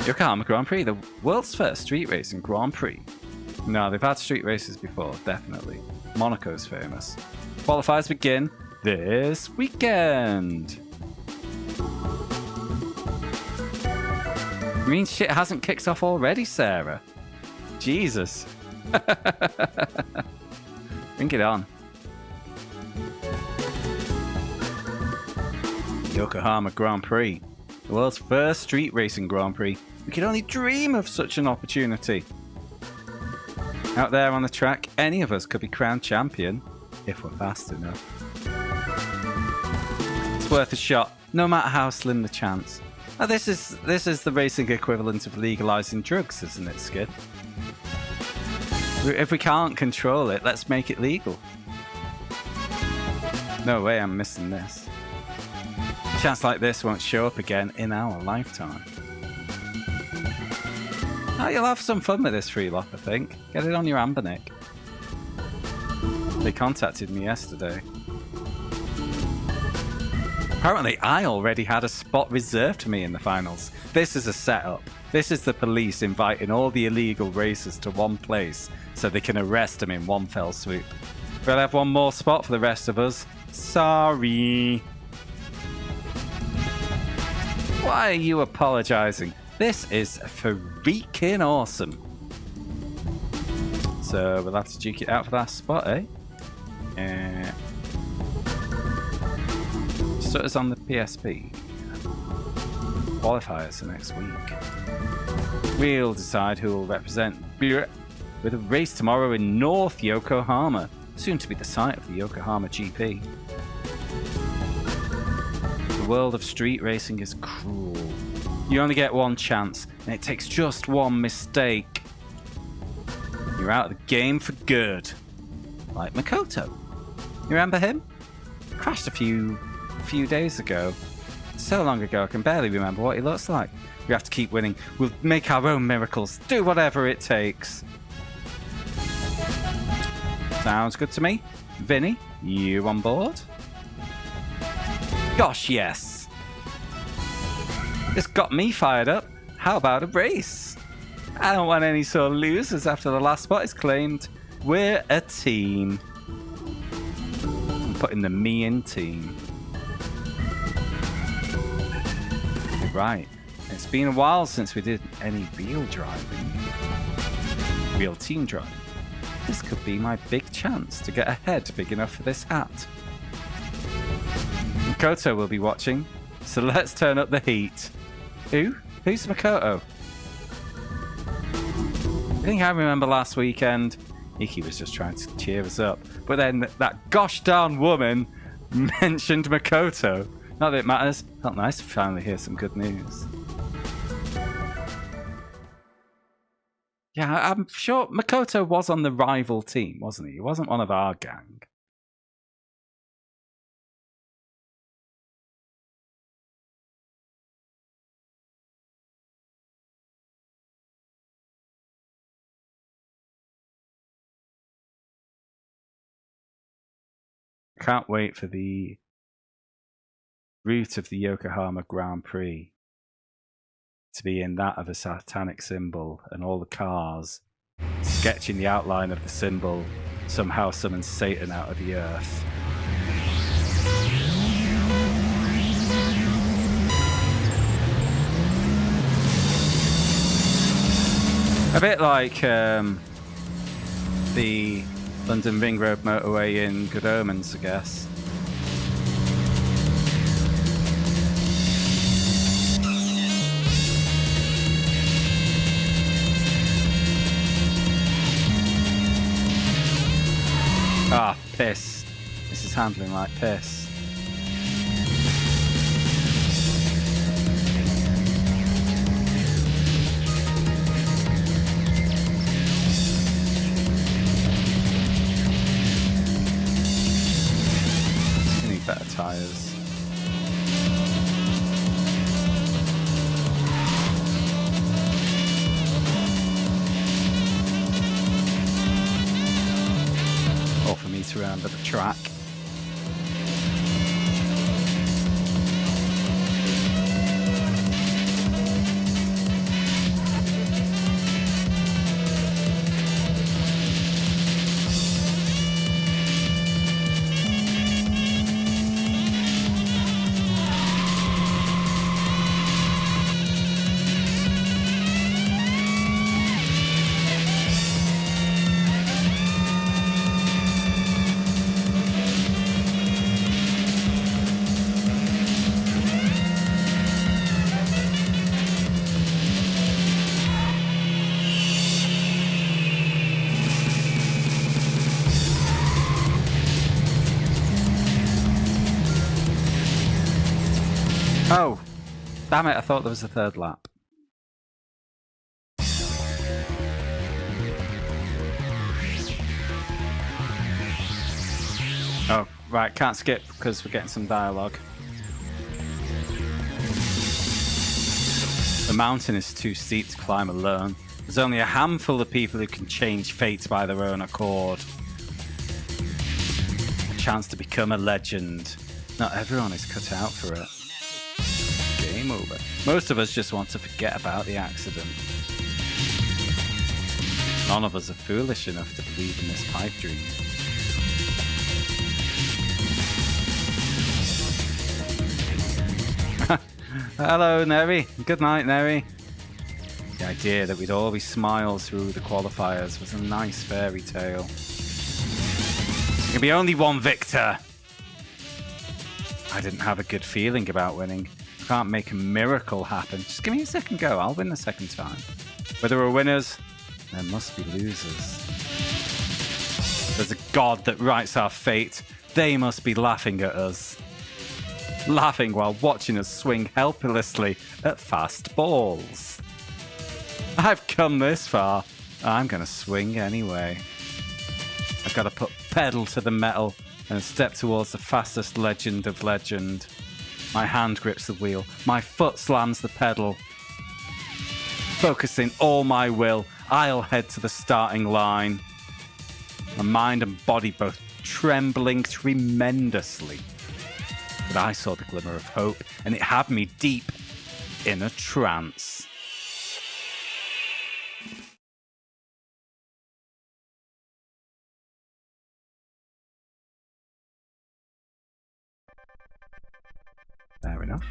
Yokohama Grand Prix, the world's first street racing Grand Prix. No, they've had street races before, definitely. Monaco's famous. Qualifiers begin this weekend. You mean shit hasn't kicked off already, Sarah? Jesus. Bring it on. Yokohama Grand Prix. The world's first street racing Grand Prix. We could only dream of such an opportunity. Out there on the track, any of us could be crowned champion, if we're fast enough. It's worth a shot, no matter how slim the chance. Now, this is the racing equivalent of legalizing drugs, isn't it, Skid? If we can't control it, let's make it legal. No way I'm missing this. A chance like this won't show up again in our lifetime. Oh, you'll have some fun with this free lop, I think. Get it on your Ambernick. They contacted me yesterday. Apparently, I already had a spot reserved for me in the finals. This is a setup. This is the police inviting all the illegal racers to one place so they can arrest them in one fell swoop. We'll have one more spot for the rest of us. Sorry. Why are you apologizing? This is freaking awesome. So we'll have to duke it out for that spot, eh? Stutters on the PSP. Qualifiers for next week. We'll decide who will represent with a race tomorrow in North Yokohama, soon to be the site of the Yokohama GP. The world of street racing is cruel. You only get one chance, and it takes just one mistake. You're out of the game for good. Like Makoto. You remember him? Crashed a few days ago. So long ago, I can barely remember what he looks like. We have to keep winning. We'll make our own miracles. Do whatever it takes. Sounds good to me. Vinny, you on board? Gosh, yes. This got me fired up. How about a race? I don't want any sore losers after the last spot is claimed. We're a team. I'm putting the me in team. Right. It's been a while since we did any real driving. Real team driving. This could be my big chance to get a head big enough for this hat. Makoto will be watching, so let's turn up the heat. Who? Who's Makoto? I think I remember last weekend, Iki was just trying to cheer us up, but then that gosh darn woman mentioned Makoto. Not that it matters. Felt nice to finally hear some good news. Yeah, I'm sure Makoto was on the rival team, wasn't he? He wasn't one of our gang. Can't wait for the route of the Yokohama Grand Prix to be in that of a satanic symbol, and all the cars sketching the outline of the symbol somehow summons Satan out of the earth. A bit like the London Ring Road motorway in Good Omens, I guess. Ah, piss. This is handling like piss. We need better tires. Around the track. Oh, damn it, I thought there was a third lap. Oh, right, can't skip because we're getting some dialogue. The mountain is too steep to climb alone. There's only a handful of people who can change fate by their own accord. A chance to become a legend. Not everyone is cut out for it. Game over. Most of us just want to forget about the accident. None of us are foolish enough to believe in this pipe dream. Hello, Neri. Good night, Neri. The idea that we'd all be smiles through the qualifiers was a nice fairy tale. There can be only one victor. I didn't have a good feeling about winning. I can't make a miracle happen. Just give me a second go. I'll win the second time. Whether we're winners, there must be losers. There's a God that writes our fate. They must be laughing at us. Laughing while watching us swing helplessly at fast balls. I've come this far. I'm going to swing anyway. I've got to put pedal to the metal and step towards the fastest legend of legend. My hand grips the wheel. My foot slams the pedal. Focusing all my will, I'll head to the starting line. My mind and body both trembling tremendously. But I saw the glimmer of hope, and it had me deep in a trance. Fair enough.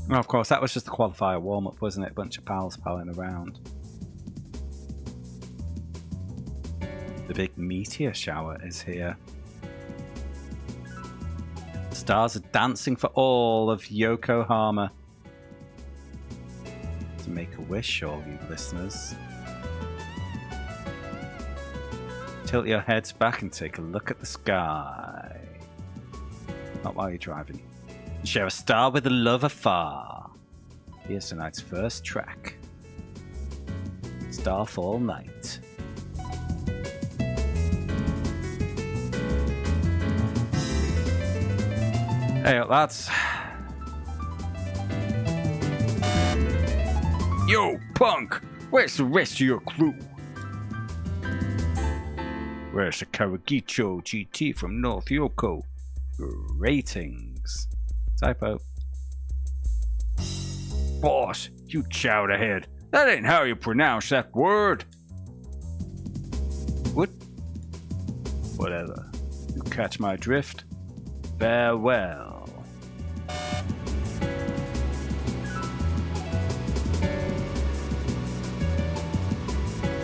Well, of course, that was just the qualifier warm-up, wasn't it? A bunch of pals palling around. The big meteor shower is here. The stars are dancing for all of Yokohama. To make a wish, all you listeners. Tilt your heads back and take a look at the sky. Not while you're driving. Share a star with a love afar. Here's tonight's first track. Starfall Night. Hey up, lads. Yo, punk! Where's the rest of your crew? Where's the Karagicho GT from North Yoko? Ratings. Typo. Boss, you chowed ahead. That ain't how you pronounce that word. What? Whatever. You catch my drift? Farewell.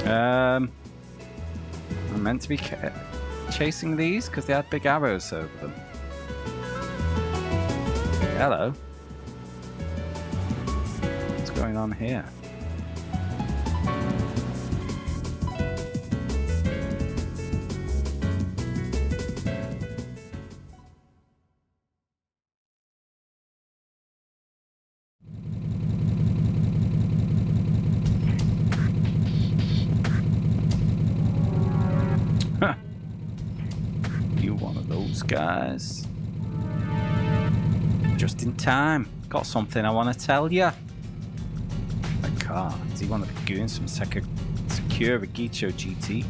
I'm meant to be chasing these because they had big arrows over them. Hello. What's going on here? Huh. You one of those guys? Just in time. Got something I want to tell you. My car. Is he one of the goons from Secure Gicho GT?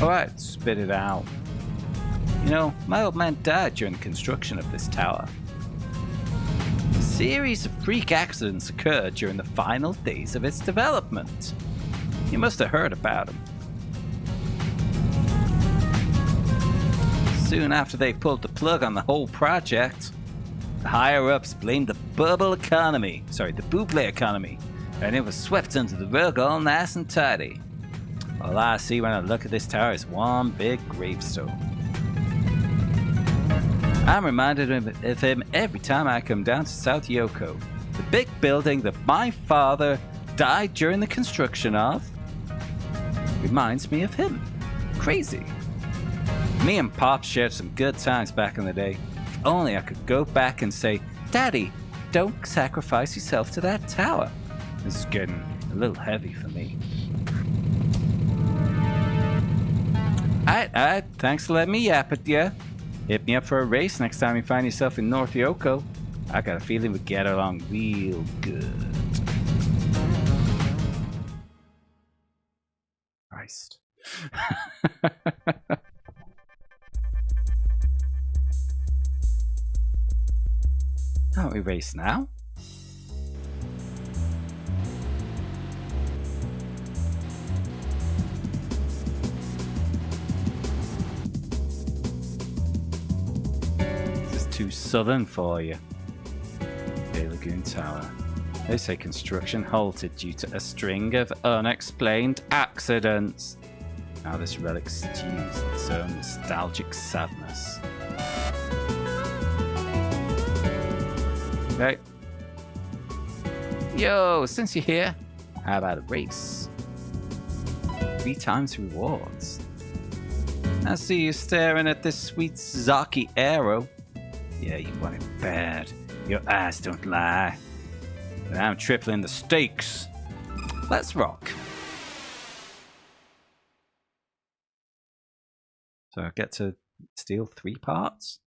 Alright, spit it out. You know, my old man died during the construction of this tower. A series of freak accidents occurred during the final days of its development. You must have heard about them. Soon after they pulled the plug on the whole project, the higher-ups blamed the bubble economy, the buble economy, and it was swept under the rug all nice and tidy. All I see when I look at this tower is one big gravestone. I'm reminded of him every time I come down to South Yoko. The big building that my father died during the construction of reminds me of him. Crazy. Me and Pop shared some good times back in the day. If only I could go back and say, Daddy, don't sacrifice yourself to that tower. This is getting a little heavy for me. Alright, thanks for letting me yap at you. Hit me up for a race next time you find yourself in North Yoko. I got a feeling we get along real good. Christ. Can't we race now? This is too southern for you. Okay, Lagoon Tower. They say construction halted due to a string of unexplained accidents. Now this relic stews in its own nostalgic sadness. Okay. Yo, since you're here, how about a race? 3 times rewards. I see you staring at this sweet Zaki arrow. Yeah, you want it bad. Your eyes don't lie. But I'm tripling the stakes. Let's rock. So I get to steal 3 parts?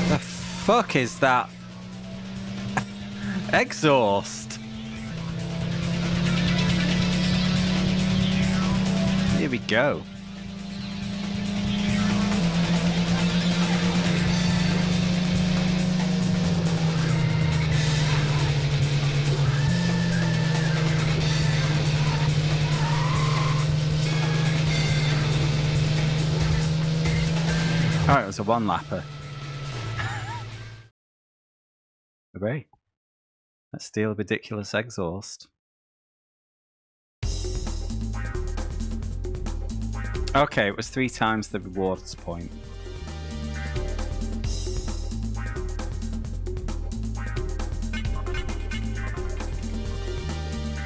The fuck is that? Exhaust. Here we go. Oh, it was a one-lapper. Hooray. Let's steal a ridiculous exhaust. Okay, it was 3 times the rewards point.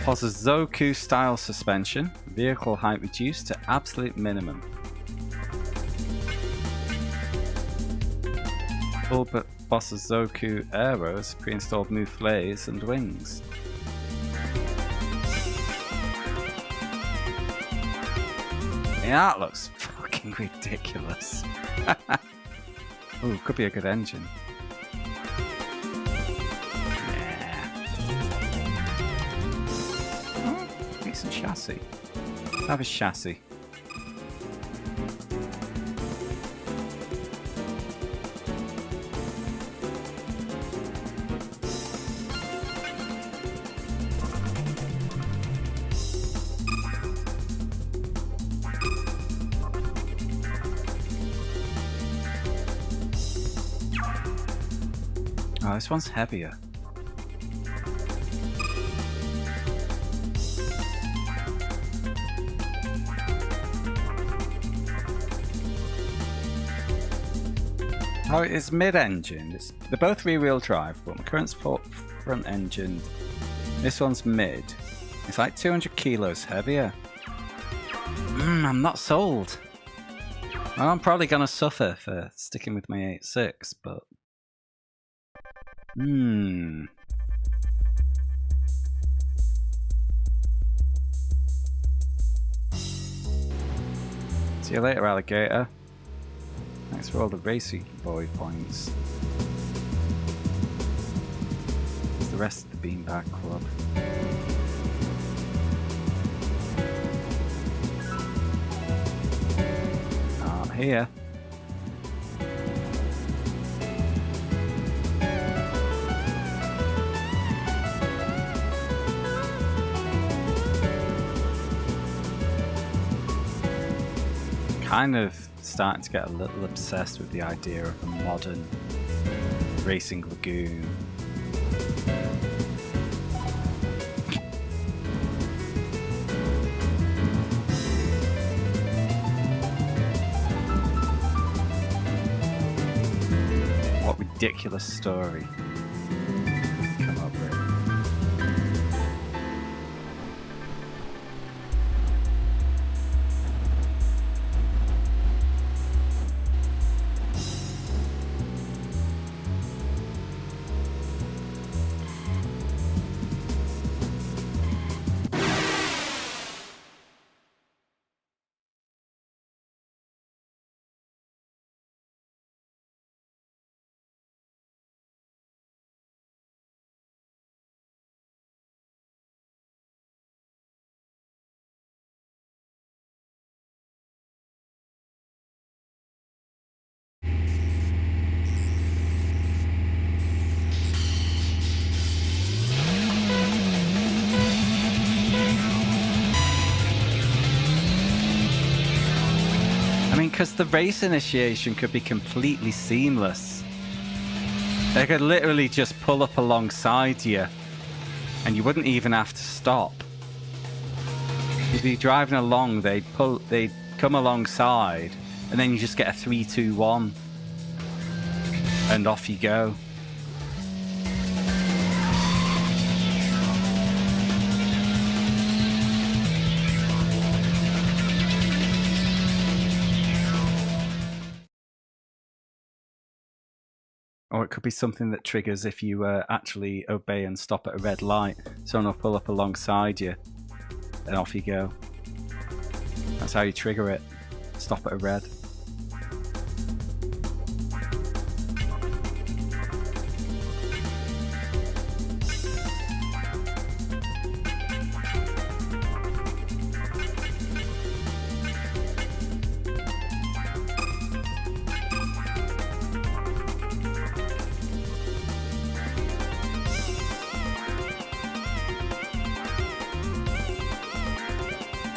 Zoku style suspension. Vehicle height reduced to absolute minimum. Full Zoku arrows, pre-installed mouflets and wings. Yeah, that looks fucking ridiculous. Ooh, could be a good engine. Oh, decent chassis. Have a chassis. Oh, this one's heavier. Oh, it's mid-engine. They're both rear-wheel drive, but my current's front-engine. This one's mid. It's like 200 kilos heavier. I'm not sold. Well, I'm probably gonna suffer for sticking with my 8.6, but... See you later, alligator. Thanks for all the Racy Boy points. It's the rest of the Beanbag Club. Not here. Kind of starting to get a little obsessed with the idea of a modern racing lagoon. What ridiculous story. because the race initiation could be completely seamless. They could literally just pull up alongside you, and you wouldn't even have to stop. You'd be driving along, they'd come alongside, and then you just get a 3, 2, 1, and off you go. Or it could be something that triggers if you actually obey and stop at a red light. Someone will pull up alongside you, and off you go. That's how you trigger it. Stop at a red.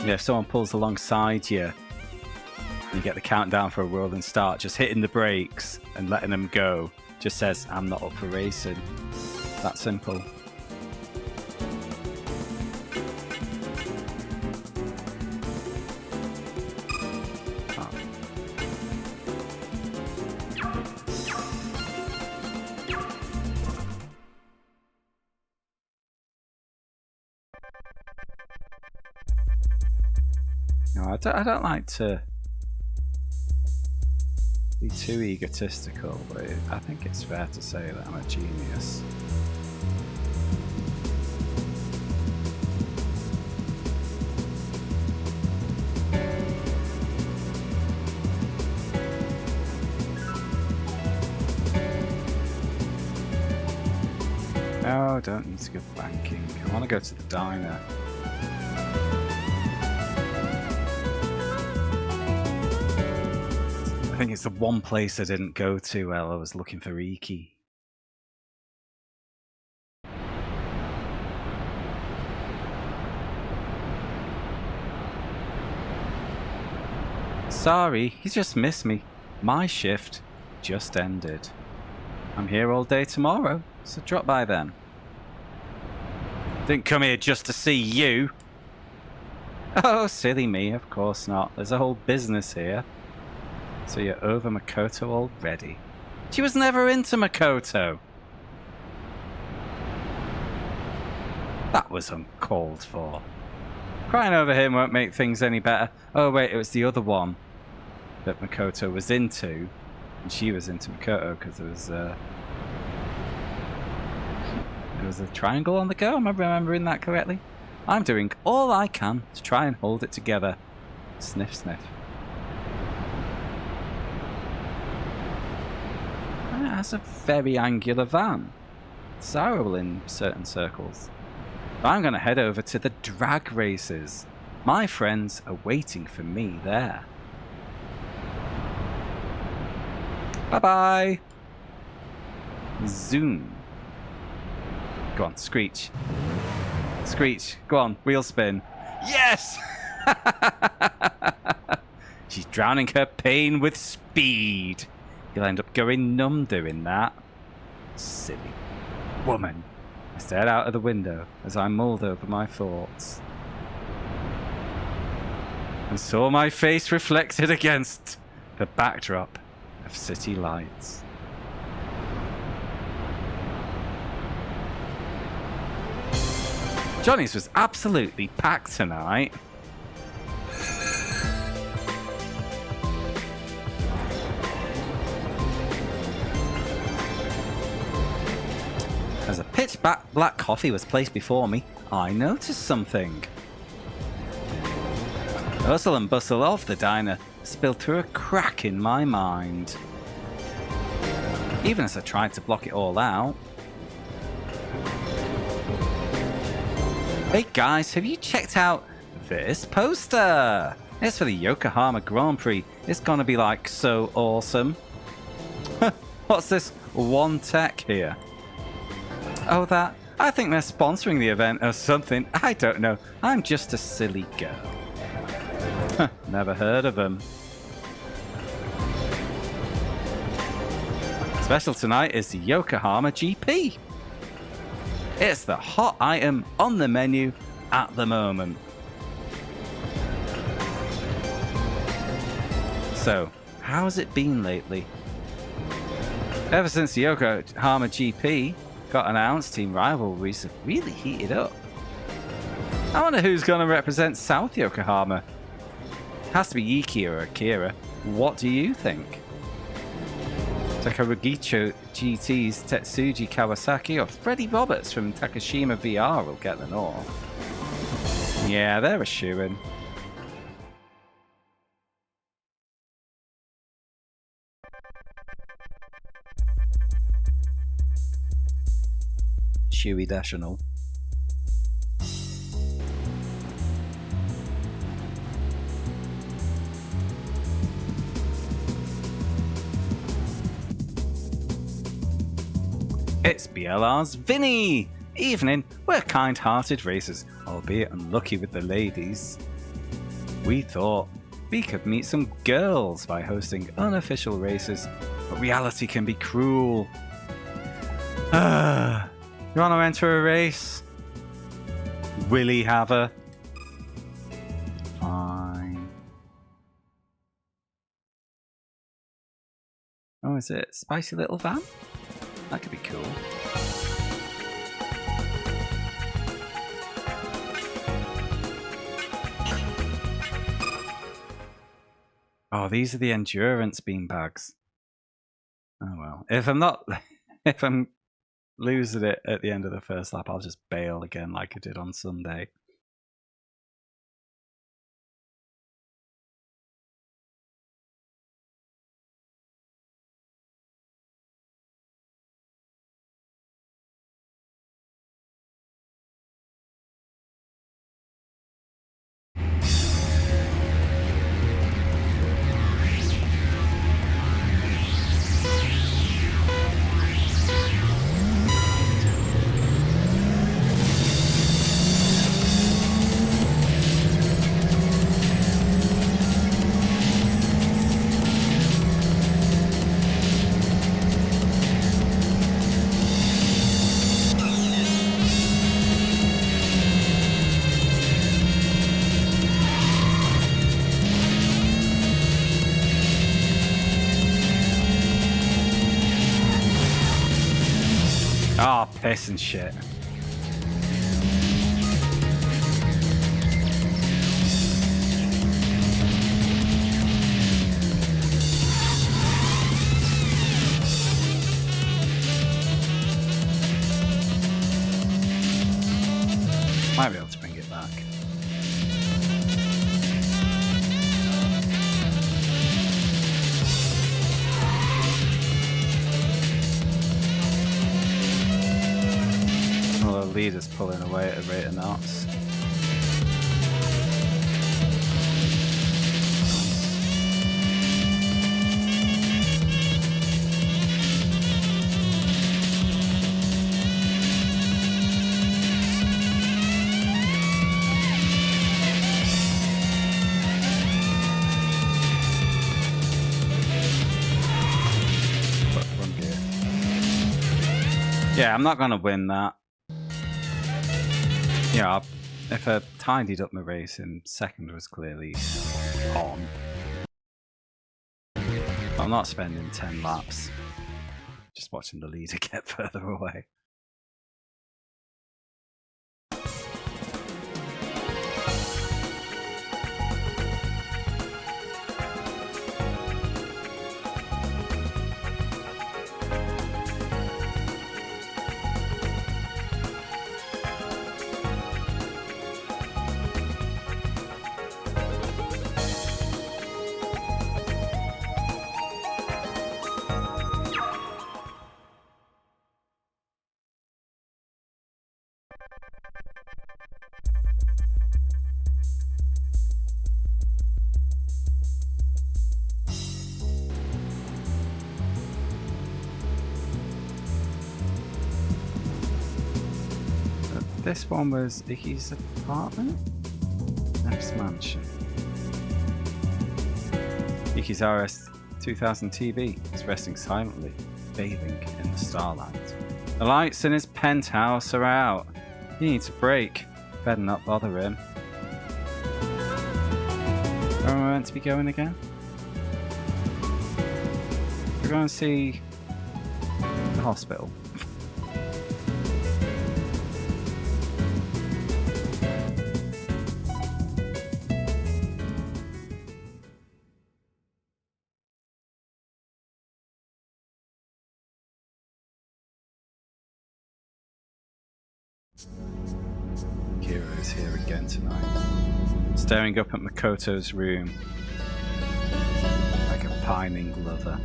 Yeah, if someone pulls alongside you, you get the countdown for a rolling start, just hitting the brakes and letting them go just says, I'm not up for racing. That simple. No, I don't like to be too egotistical, but I think it's fair to say that I'm a genius. No, I don't need to go banking. I want to go to the diner. I think it's the one place I didn't go to while I was looking for Iki. Sorry, you just missed me. My shift just ended. I'm here all day tomorrow, so drop by then. Didn't come here just to see you. Oh, silly me, of course not. There's a whole business here. So you're over Makoto already? She was never into Makoto. That was uncalled for. Crying over him won't make things any better. Oh wait, it was the other one that Makoto was into. And she was into Makoto because there was a triangle on the go. Am I remembering that correctly? I'm doing all I can to try and hold it together. Sniff, sniff. It has a very angular van. Desirable in certain circles. But I'm going to head over to the drag races. My friends are waiting for me there. Bye-bye. Zoom. Go on, Screech. Screech, go on, wheel spin. Yes! She's drowning her pain with speed. You'll end up going numb doing that. Silly woman. I stared out of the window as I mulled over my thoughts. And saw my face reflected against the backdrop of city lights. Johnny's was absolutely packed tonight. As a pitch black coffee was placed before me, I noticed something. The hustle and bustle of the diner spilled through a crack in my mind. Even as I tried to block it all out. Hey guys, have you checked out this poster? It's for the Yokohama Grand Prix. It's gonna be like so awesome. What's this one tech here? Oh, that. I think they're sponsoring the event or something. I don't know. I'm just a silly girl. Never heard of them. Special tonight is the Yokohama GP. It's the hot item on the menu at the moment. So, how's it been lately? Ever since the Yokohama GP got announced, team rivalries have really heated up. I wonder who's going to represent South Yokohama. It has to be Iki or Akira. What do you think? Takaragicho GT's Tetsuji Kawasaki or Freddie Roberts from Takashima VR will get the north. Yeah, they're a shoo-in. Shoey-dational. It's BLR's Vinny! Evening, we're kind-hearted racers, albeit unlucky with the ladies. We thought we could meet some girls by hosting unofficial races, but reality can be cruel. You want to enter a race? Willie have her? Fine. Oh, is it Spicy Little Van? That could be cool. Oh, these are the endurance beanbags. Oh well. If I'm losing it at the end of the first lap, I'll just bail again like I did on Sunday. Oh, piss and shit. Might be able to bring it back. Well, the leader's pulling away at a rate of knots. Yeah, I'm not going to win that. Yeah, if I tidied up my race and second was clearly on, I'm not spending 10 laps just watching the leader get further away. This one was Icky's apartment? Next mansion. Icky's RS 2000 TV is resting silently bathing in the starlight. The lights in his penthouse are out. He needs a break. Better not bother him. Where am I meant to be going again? We're going to see the hospital. Kira is here again tonight, staring up at Makoto's room like a pining lover.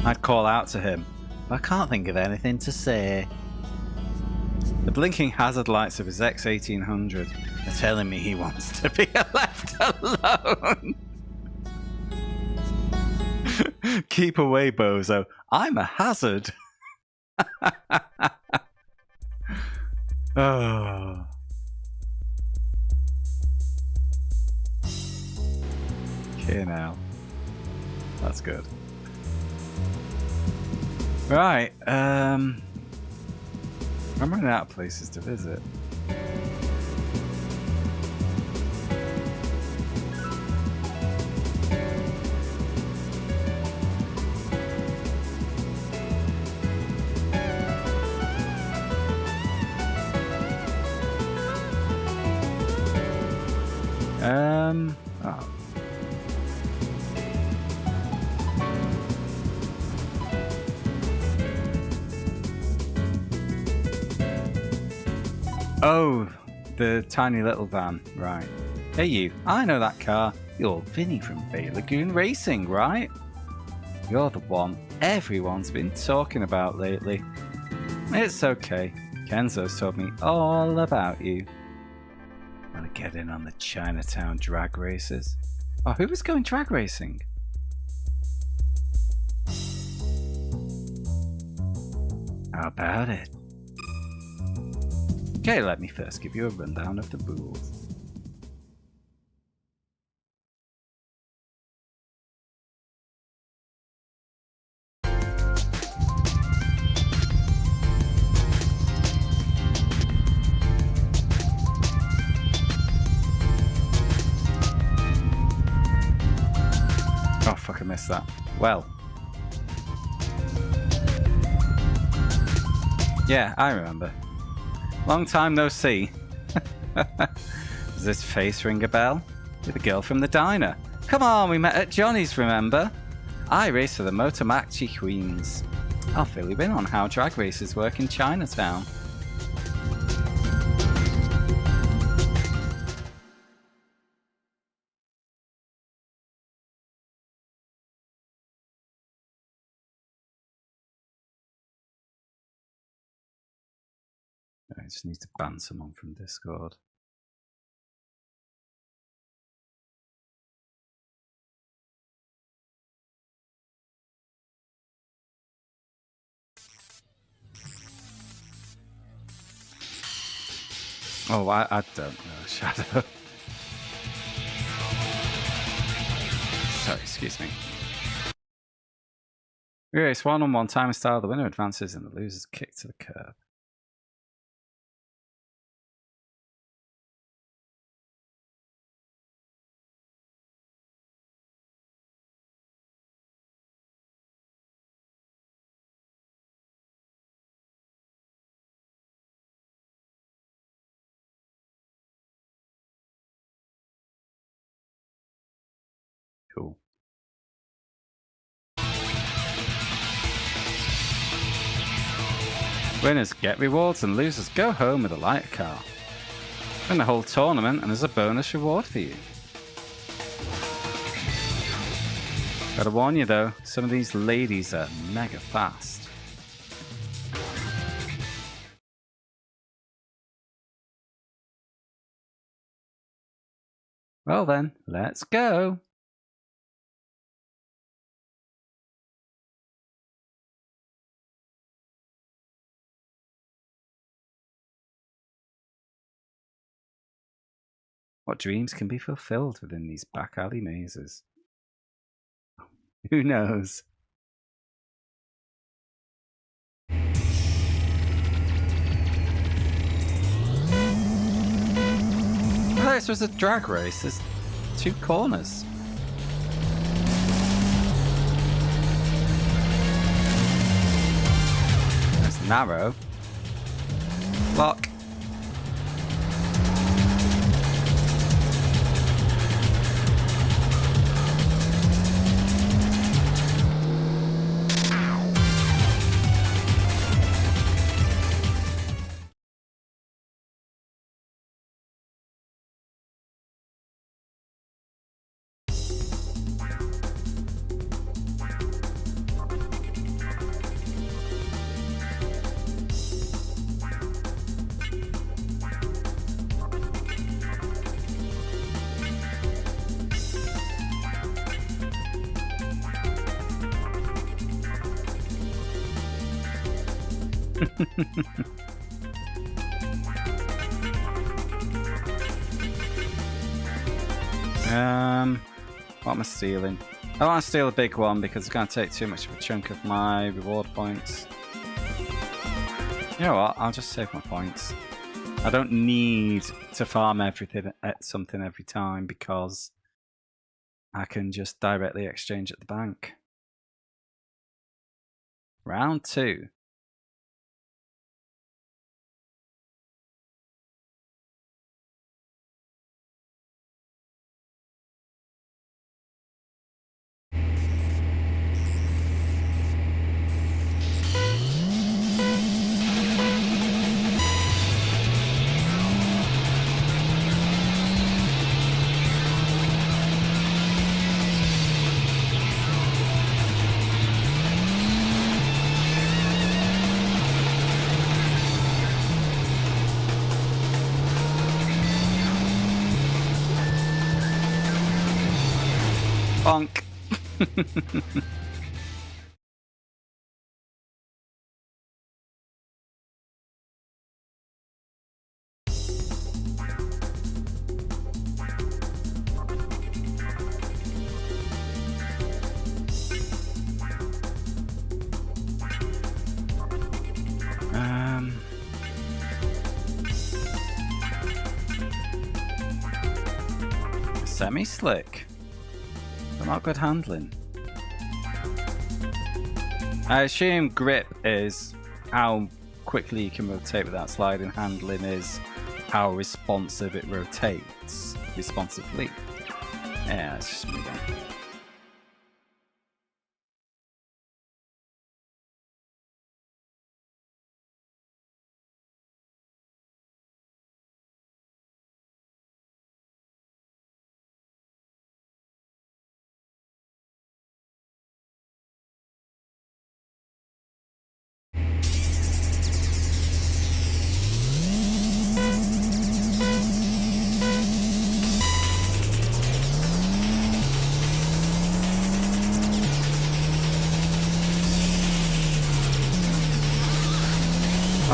I'd call out to him, but I can't think of anything to say. The blinking hazard lights of his X1800 are telling me he wants to be left alone. Keep away, bozo. I'm a hazard. Oh. Okay, now. That's good. Right, I'm running out of places to visit. Oh, the tiny little van, right. Hey you, I know that car. You're Vinny from Lagoon Racing, right? You're the one everyone's been talking about lately. It's okay. Kenzo's told me all about you. Wanna get in on the Chinatown drag races? Oh, who was going drag racing? How about it? Okay, let me first give you a rundown of the rules. Oh fuck, I missed that. Well. Yeah, I remember. Long time no see. Does this face ring a bell? You're the girl from the diner. Come on, we met at Johnny's, remember? I race for the Motomachi Queens. I'll fill you in on how drag races work in Chinatown. I just need to ban someone from Discord. Oh, I don't know, Shadow. Sorry, excuse me. We race one-on-one time and style. The winner advances and the loser's kicked to the curb. Cool. Winners get rewards and losers go home with a lighter car. Win the whole tournament and there's a bonus reward for you. Gotta warn you though, some of these ladies are mega fast. Well then, let's go! What dreams can be fulfilled within these back alley mazes? Who knows? this was a drag race. There's 2 corners. That's narrow. Lock. What am I stealing? I don't want to steal a big one because it's going to take too much of a chunk of my reward points. You know what? I'll just save my points. I don't need to farm everything at something every time because I can just directly exchange at the bank. Round 2. Bonk. Semi-slick. But not good handling. I assume grip is how quickly you can rotate without sliding. Handling is how responsive it rotates. Responsively. Yeah, let's just move on.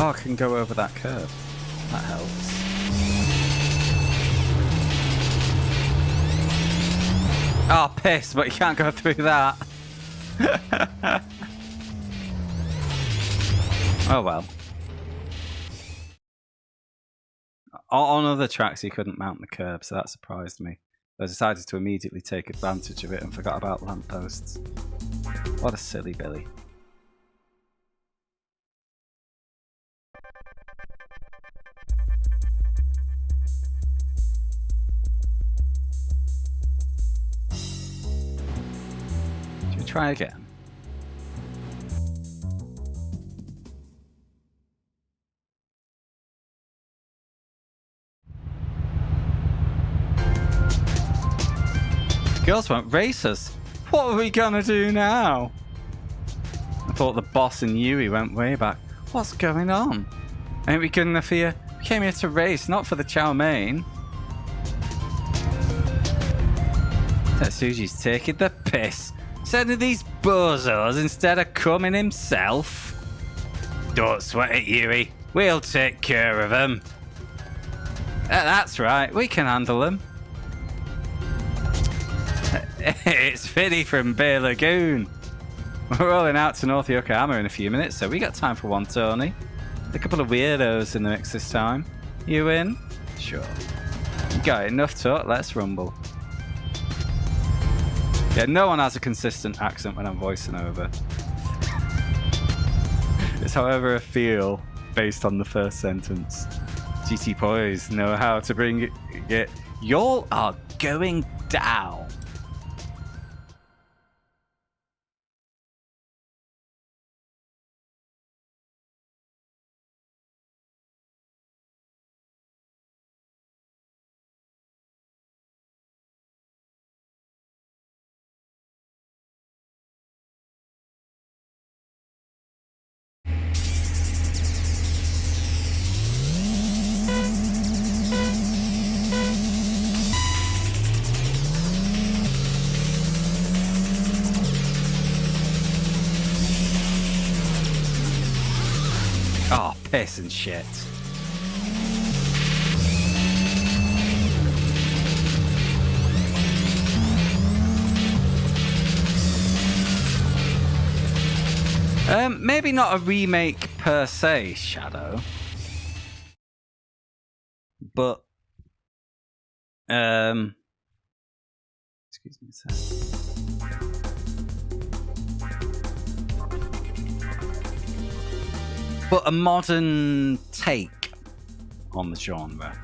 Oh, I can go over that curve. That helps. Oh, piss, but you can't go through that. Oh well. On other tracks you couldn't mount the curb, so that surprised me. I decided to immediately take advantage of it and forgot about lampposts. What a silly Billy. Should we try again? Girls won't race us. What are we gonna do now? I thought the boss and Yui went way back. What's going on? Ain't we good enough here? We came here to race, not for the chow mein. Tetsuji's taking the piss. Sending these bozos instead of coming himself. Don't sweat it, Yui. We'll take care of them. That's right, we can handle them. It's Finny from Bay Lagoon. We're rolling out to North Yokohama in a few minutes, so we got time for one, Tony. A couple of weirdos in the mix this time. You in? Sure. Got enough talk, let's rumble. Yeah, no one has a consistent accent when I'm voicing over. It's however I feel based on the first sentence. GT boys know how to bring it. Y'all are going down. Oh, piss and shit. Maybe not a remake per se, Shadow. But, excuse me a sec. But a modern take on the genre,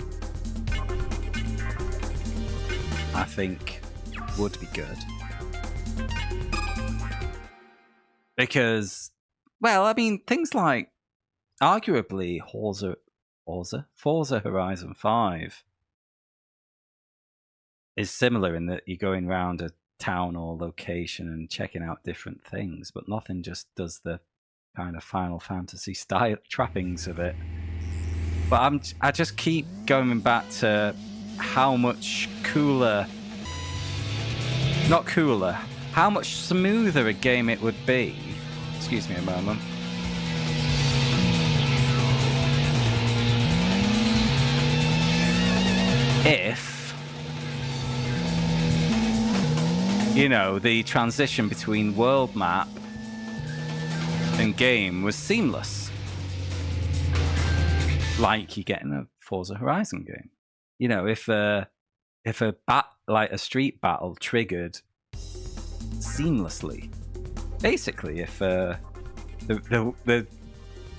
I think, would be good. Because, well, I mean, things like, arguably, Forza Horizon 5 is similar in that you're going around a town or location and checking out different things, but nothing just does the kind of Final Fantasy style trappings of it. But I just keep going back to how much cooler, not cooler, how much smoother a game it would be. Excuse me a moment. If, you know, the transition between world map and game was seamless, like you get in a Forza Horizon game. You know, if a street battle triggered seamlessly, basically, if the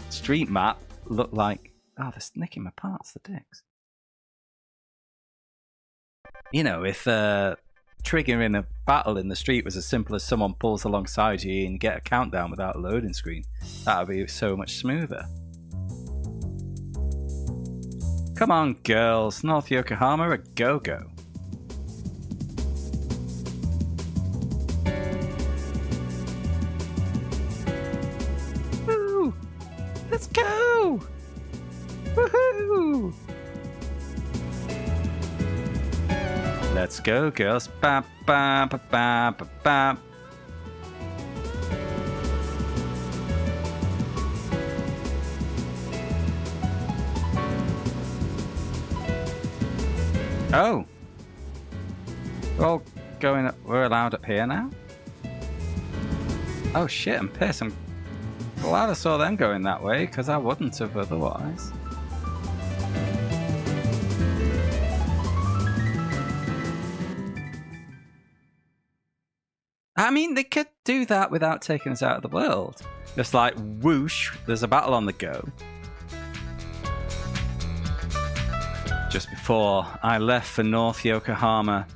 street map looked like, oh, they're nicking my parts, the dicks. You know, if triggering a battle in the street was as simple as someone pulls alongside you and you get a countdown without a loading screen, that would be so much smoother. Come on, girls. North Yokohama, a go-go. Woo! Let's go! Woohoo! Let's go, girls. Ba ba ba ba ba ba. Oh. We're all going up. We're allowed up here now? Oh shit, I'm pissed. I'm glad I saw them going that way, because I wouldn't have otherwise. I mean, they could do that without taking us out of the world. Just like, whoosh, there's a battle on the go. Just before I left for North Yokohama.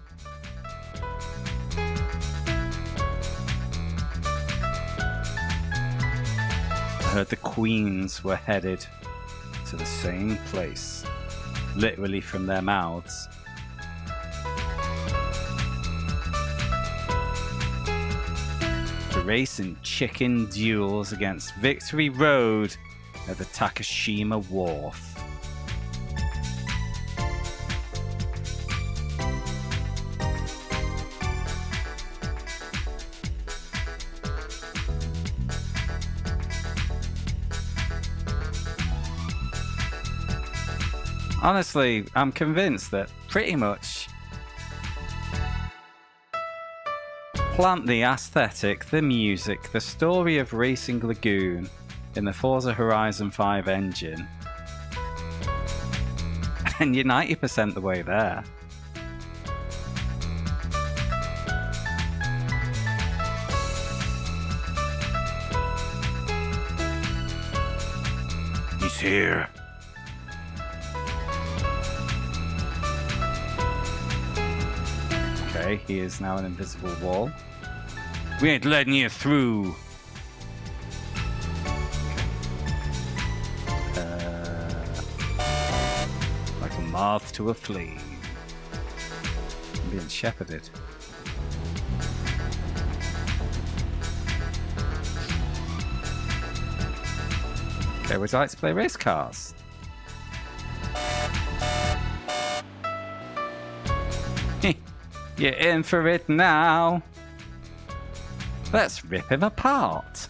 I heard the Queens were headed to the same place. Literally from their mouths. Racing chicken duels against Victory Road at the Takashima Wharf. Honestly, I'm convinced that pretty much plant the aesthetic, the music, the story of Racing Lagoon in the Forza Horizon 5 engine. And you're 90% the way there. He's here. Okay, he is now an invisible wall. We ain't letting you through. Like a moth to a flame. I'm being shepherded. Okay, would you like to play race cars? You're in for it now. Let's rip him apart.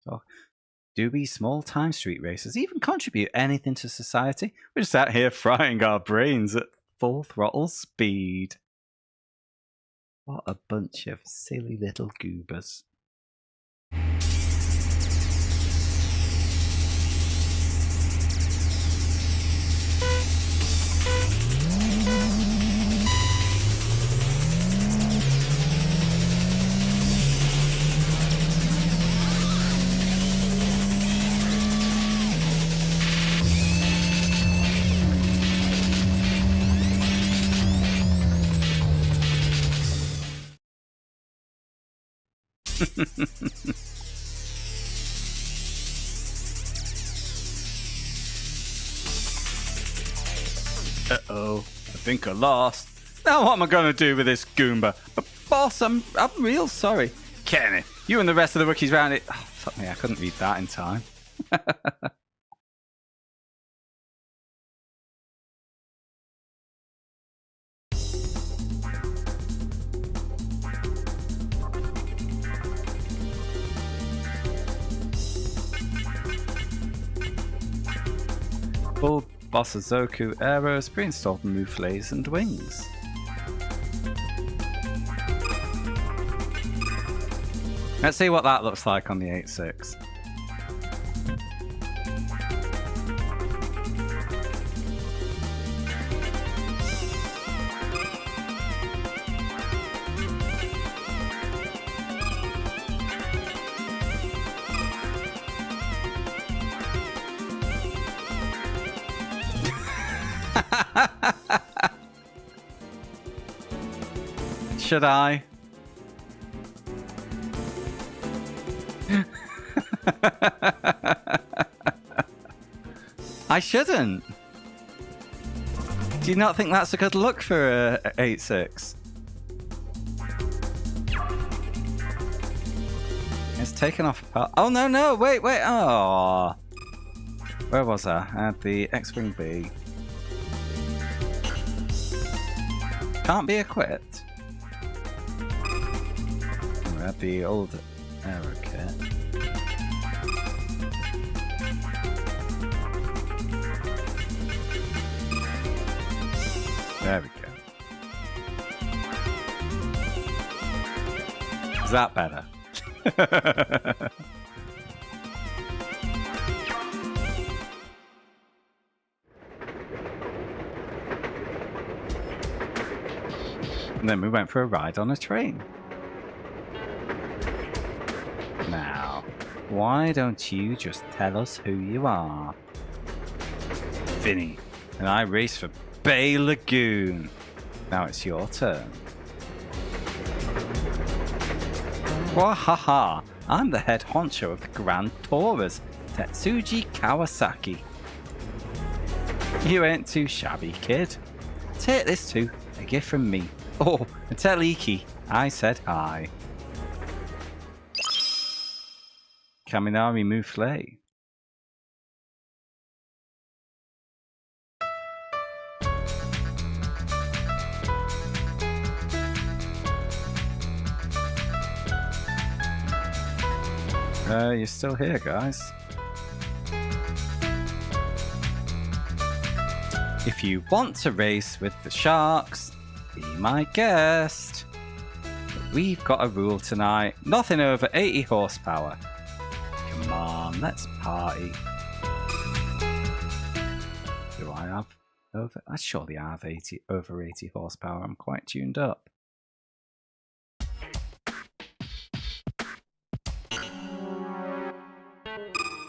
Oh, do we small-time street racers even contribute anything to society? We're just out here frying our brains at full throttle speed. What a bunch of silly little goobers. Uh-oh, I think I lost. Now what am I going to do with this Goomba? But boss, I'm real sorry. Kenny, you and the rest of the rookies round it... Oh, fuck me, I couldn't read that in time. Full Bosazoku arrows, pre-installed moufles and wings. Let's see what that looks like on the 8.6. Should I? I shouldn't. Do you not think that's a good look for a 8.6? It's taken off a part. Oh no, wait. Oh, where was I? I had the X-Wing B. Can't be equipped. We had the old arrow kit. There we go. Is that better? And then we went for a ride on a train. Now, why don't you just tell us who you are? Vinny, and I race for Bay Lagoon. Now it's your turn. Wahaha! I'm the head honcho of the Grand Tourers, Tetsuji Kawasaki. You ain't too shabby, kid. Take this too, a gift from me. Oh, and tell Iki I said hi. Kaminari Moufle. You're still here, guys. If you want to race with the sharks, be my guest. We've got a rule tonight. Nothing over 80 horsepower. Come on, let's party. Do I have over? I surely have over 80 horsepower. I'm quite tuned up.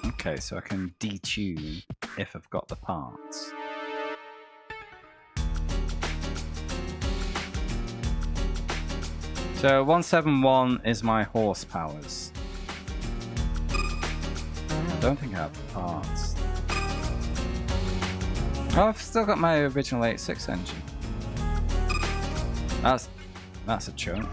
Okay, so I can detune if I've got the parts. So 171 is my horsepowers. I don't think I have the parts. Oh, I've still got my original 86 engine. That's a chunk.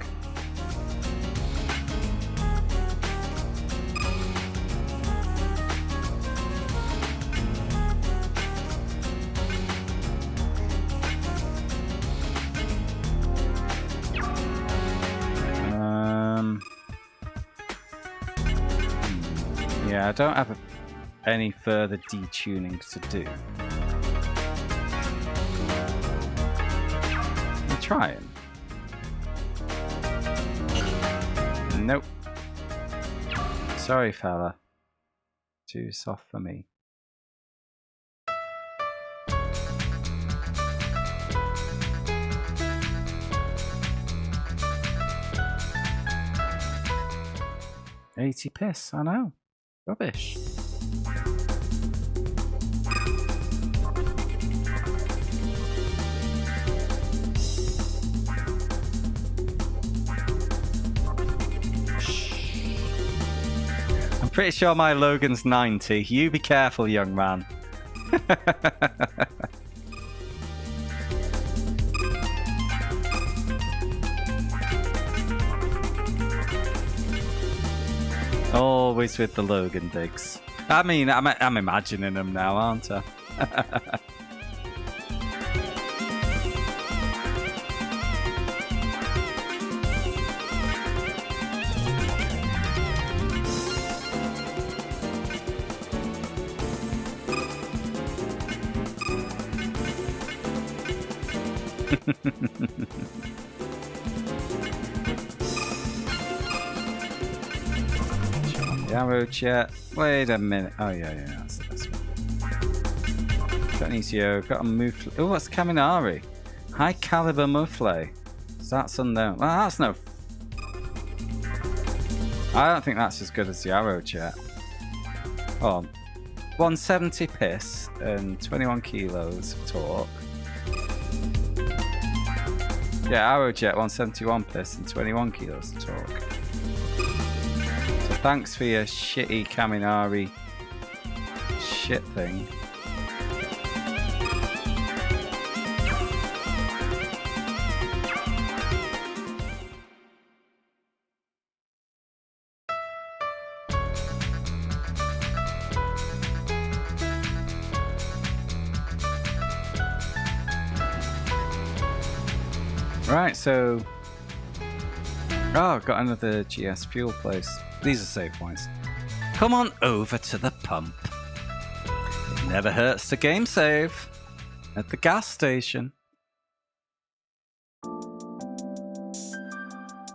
Yeah, I don't have any further detuning to do. I'm trying. Nope. Sorry, fella. Too soft for me. $80 piss, I know. Rubbish. I'm pretty sure my Logan's 90. You be careful, young man. Always with the Logan digs. I mean, I'm imagining them now, aren't I? Arrow chat. Wait a minute. Oh yeah, that's the best one. Got an ECO, got a Mufle. Oh, what's Kaminari? High caliber Mufle. So that's unknown. Well, that's no. I don't think that's as good as the arrow chat. Oh, 170 piss and 21 kilos of torque. Yeah, arrow jet 171 piss and 21 kilos of torque. Thanks for your shitty Kaminari shit thing. Right, so... Oh, got another GS fuel place. These are save points. Come on over to the pump. It never hurts to game save at the gas station.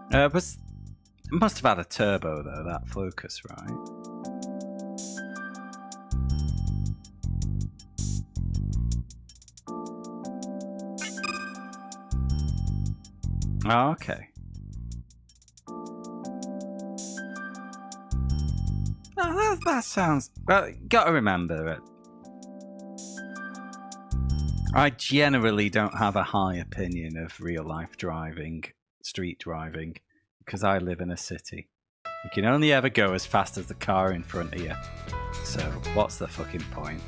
It must have had a turbo though, that Focus, right? Oh, okay. Oh, that sounds... Well, gotta remember it. I generally don't have a high opinion of real-life driving, street driving, because I live in a city. You can only ever go as fast as the car in front of you. So, what's the fucking point?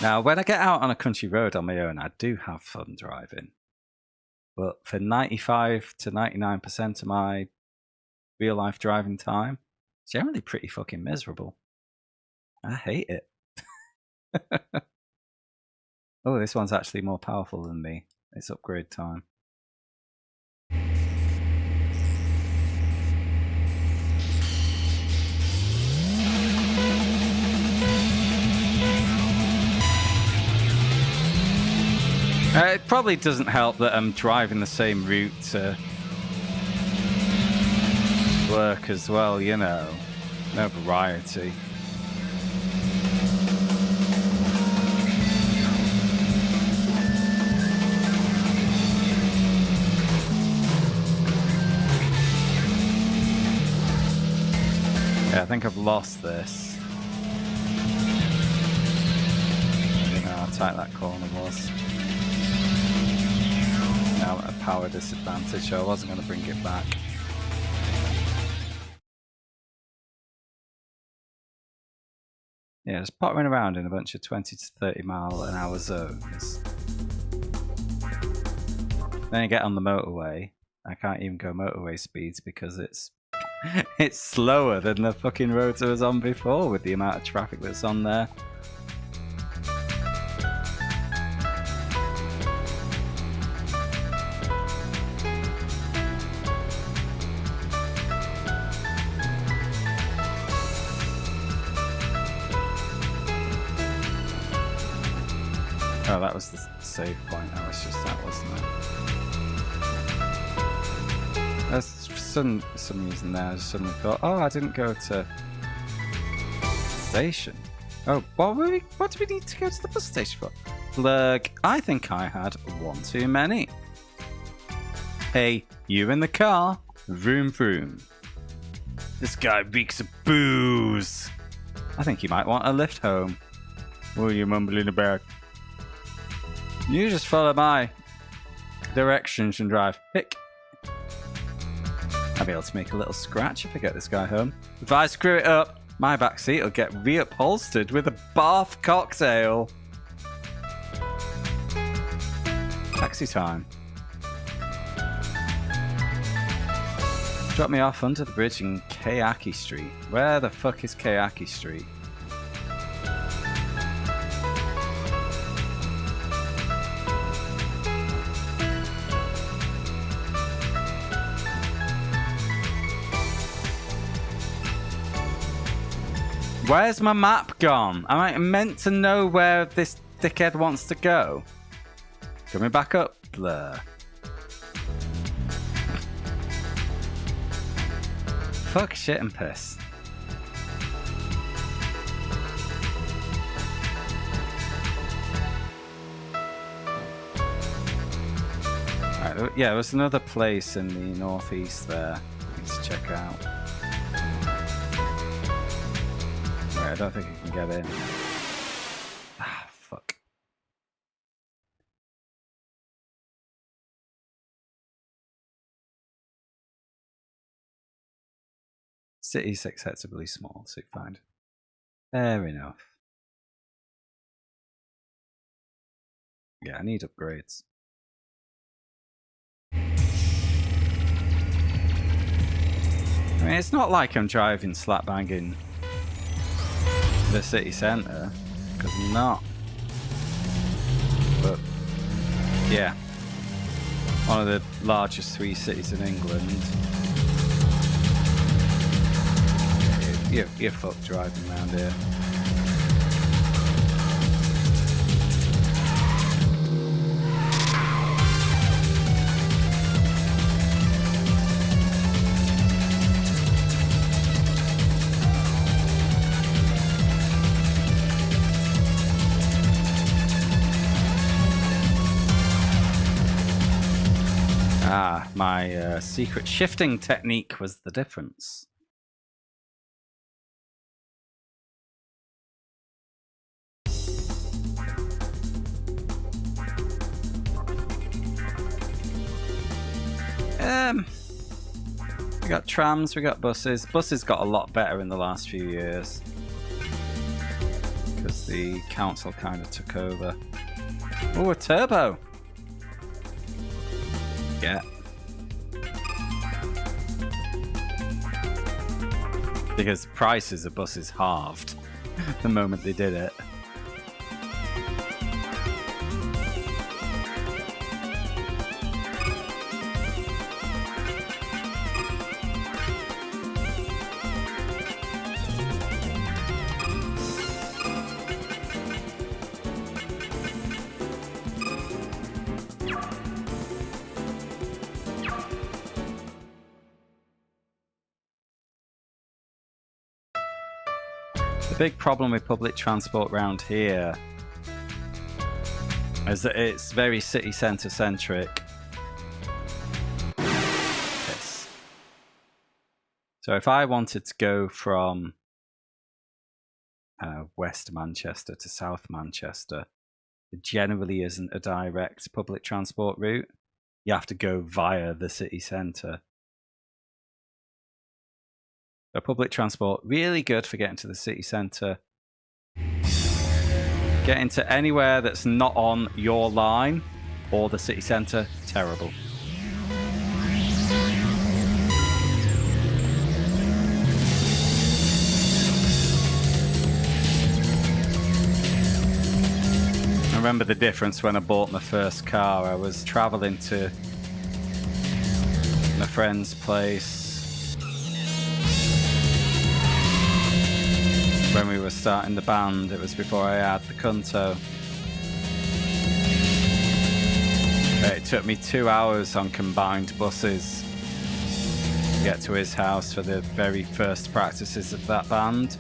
Now, when I get out on a country road on my own, I do have fun driving. But for 95 to 99% of my real-life driving time, it's generally pretty fucking miserable. I hate it. Oh, this one's actually more powerful than me. It's upgrade time. It probably doesn't help that I'm driving the same route to work as well, you know. No variety. Yeah, I think I've lost this. You know how tight that corner was. Now at a power disadvantage, so I wasn't going to bring it back. Yeah, just pottering around in a bunch of 20 to 30 mile an hour zones. Then you get on the motorway. I can't even go motorway speeds because it's it's slower than the fucking roads I was on before with the amount of traffic that's on there. Oh, that was the save point. That was just that, wasn't it? That's for some reason there. I just suddenly thought, oh, I didn't go to station. Oh, what do we need to go to the bus station for? Look, I think I had one too many. Hey, you in the car? Vroom vroom. This guy reeks of booze. I think you might want a lift home. What are you mumbling about? You just follow my directions and drive. Hick. I'll be able to make a little scratch if I get this guy home. If I screw it up, my backseat will get reupholstered with a bath cocktail. Taxi time. Drop me off under the bridge in Kayaki Street. Where the fuck is Kayaki Street? Where's my map gone? Am I meant to know where this dickhead wants to go? Coming back up. Blur. Fuck, shit and piss. Right, yeah, there's another place in the northeast there. Let's check out. I don't think I can get in. Ah, fuck. City's acceptably small, so find. Fair enough. Yeah, I need upgrades. I mean, it's not like I'm driving slap banging the city centre, because I'm not. But yeah, one of the largest 3 cities in England. You're fucked driving around here. Ah, my secret shifting technique was the difference. We got trams, we got buses. Buses got a lot better in the last few years because the council kind of took over. Oh, a turbo! Yeah. Because prices of buses halved the moment they did it. The big problem with public transport around here is that it's very city centre centric. Yes. So if I wanted to go from West Manchester to South Manchester, there generally isn't a direct public transport route. You have to go via the city centre. So public transport, really good for getting to the city centre. Getting to anywhere that's not on your line or the city centre, terrible. I remember the difference when I bought my first car. I was travelling to my friend's place when we were starting the band. It was before I had the Cunto. It took me 2 hours on combined buses to get to his house for the very first practices of that band.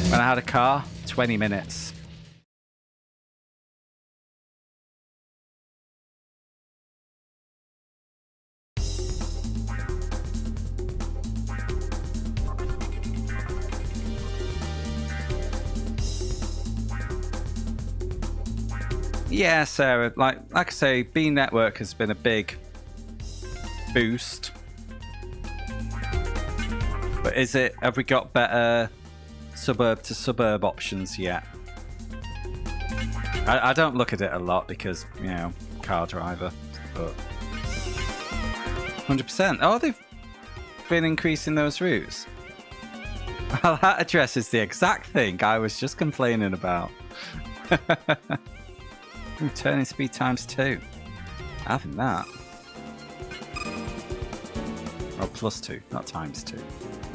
When I had a car, 20 minutes. Yeah, Sarah, like I say, B Network has been a big boost. But have we got better suburb to suburb options yet? I don't look at it a lot because, you know, car driver, but 100%. Oh, they've been increasing those routes. Well, that addresses the exact thing I was just complaining about. Ooh, turning speed ×2. Having that. Oh, +2, not ×2.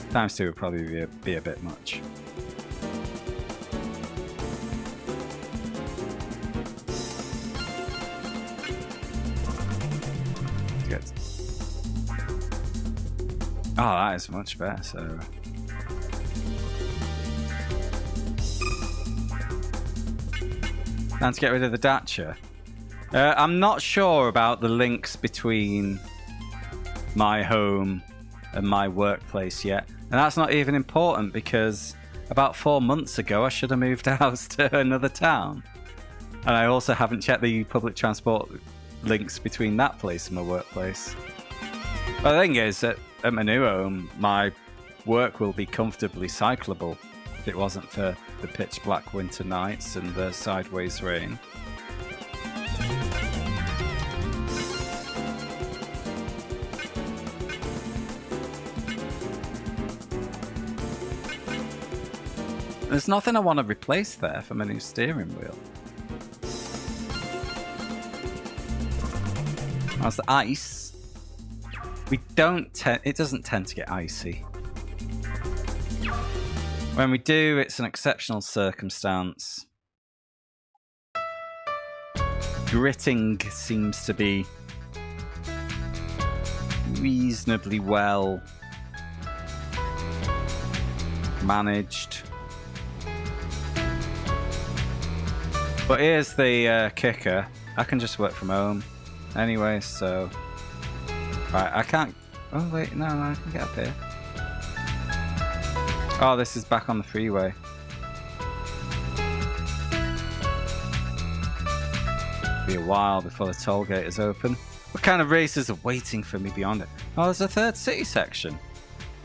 ×2 would probably be a bit much. Good. Oh, that is much better. And to get rid of the Dacia. I'm not sure about the links between my home and my workplace yet. And that's not even important because about 4 months ago I should have moved house to another town. And I also haven't checked the public transport links between that place and my workplace. But the thing is that at my new home, my work will be comfortably cyclable if it wasn't for the pitch black winter nights and the sideways rain. There's nothing I want to replace there for my new steering wheel. As the ice, it doesn't tend to get icy. When we do, it's an exceptional circumstance. Gritting seems to be reasonably well managed. But here's the kicker. I can just work from home anyway, so... Right, I can't... Oh, wait, no, I can get up here. Oh, this is back on the freeway. Be a while before the toll gate is open. What kind of races are waiting for me beyond it? Oh, there's a third city section.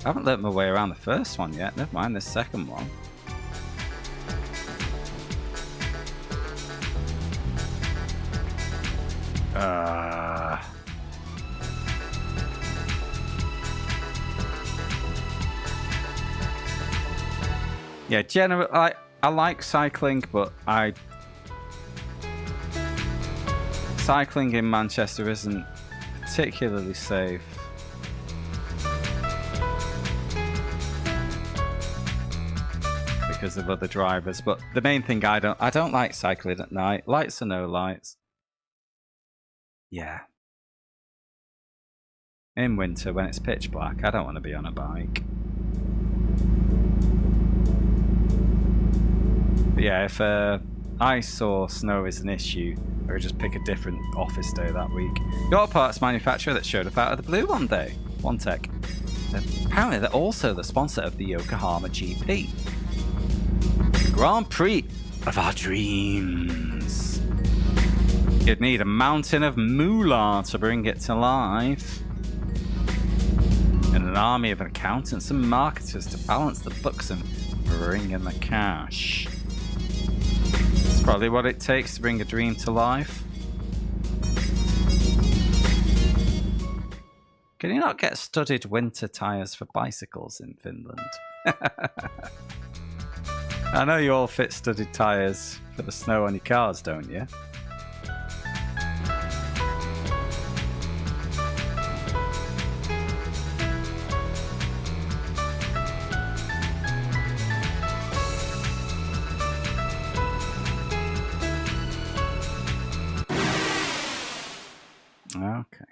I haven't learnt my way around the first one yet. Never mind the second one. Yeah, generally, I like cycling, but cycling in Manchester isn't particularly safe. Because of other drivers, but the main thing I don't like cycling at night. Lights or no lights. Yeah. In winter when it's pitch black, I don't want to be on a bike. But yeah, if ice or snow is an issue, I would just pick a different office day that week. Your parts manufacturer that showed up out of the blue one day, OneTech. Apparently they're also the sponsor of the Yokohama GP. Grand Prix of our dreams. You'd need a mountain of moolah to bring it to life. And an army of accountants and marketers to balance the books and bring in the cash. It's probably what it takes to bring a dream to life. Can you not get studded winter tyres for bicycles in Finland? I know you all fit studded tyres for the snow on your cars, don't you? Okay.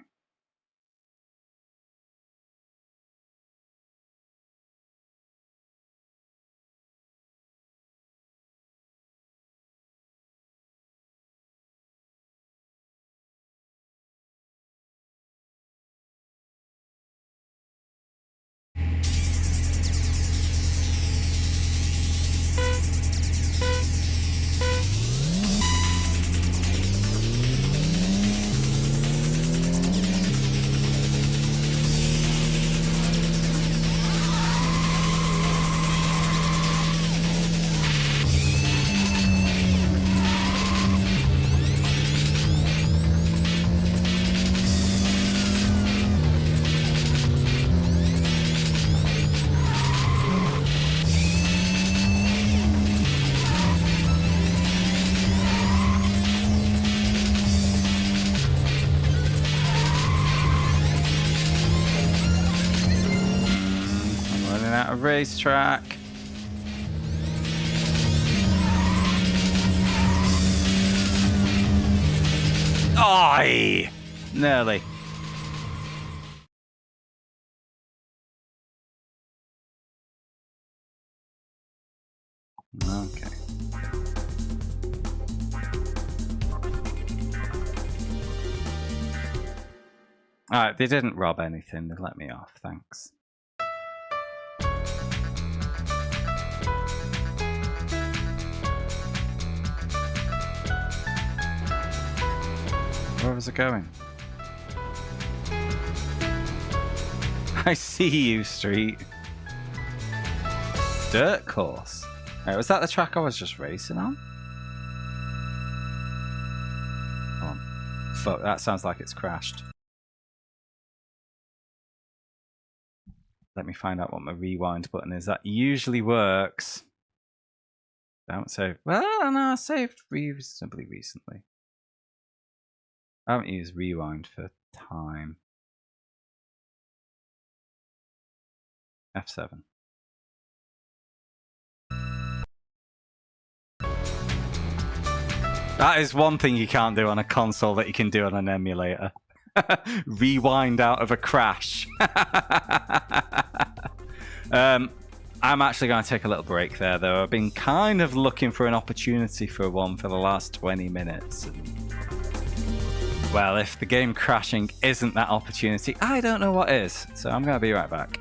Racetrack. Aye! Nearly. Okay. Alright, they didn't rob anything. They let me off. Thanks. Where was it going? I see you, Street. Dirt course. Right, was that the track I was just racing on? Oh, fuck, that sounds like it's crashed. Let me find out what my rewind button is. That usually works. Don't save. Well, no, I saved reasonably recently. I haven't used rewind for time. F7. That is one thing you can't do on a console that you can do on an emulator. Rewind out of a crash. I'm actually going to take a little break there, though. I've been kind of looking for an opportunity for one for the last 20 minutes. And well, if the game crashing isn't that opportunity, I don't know what is. So I'm going to be right back.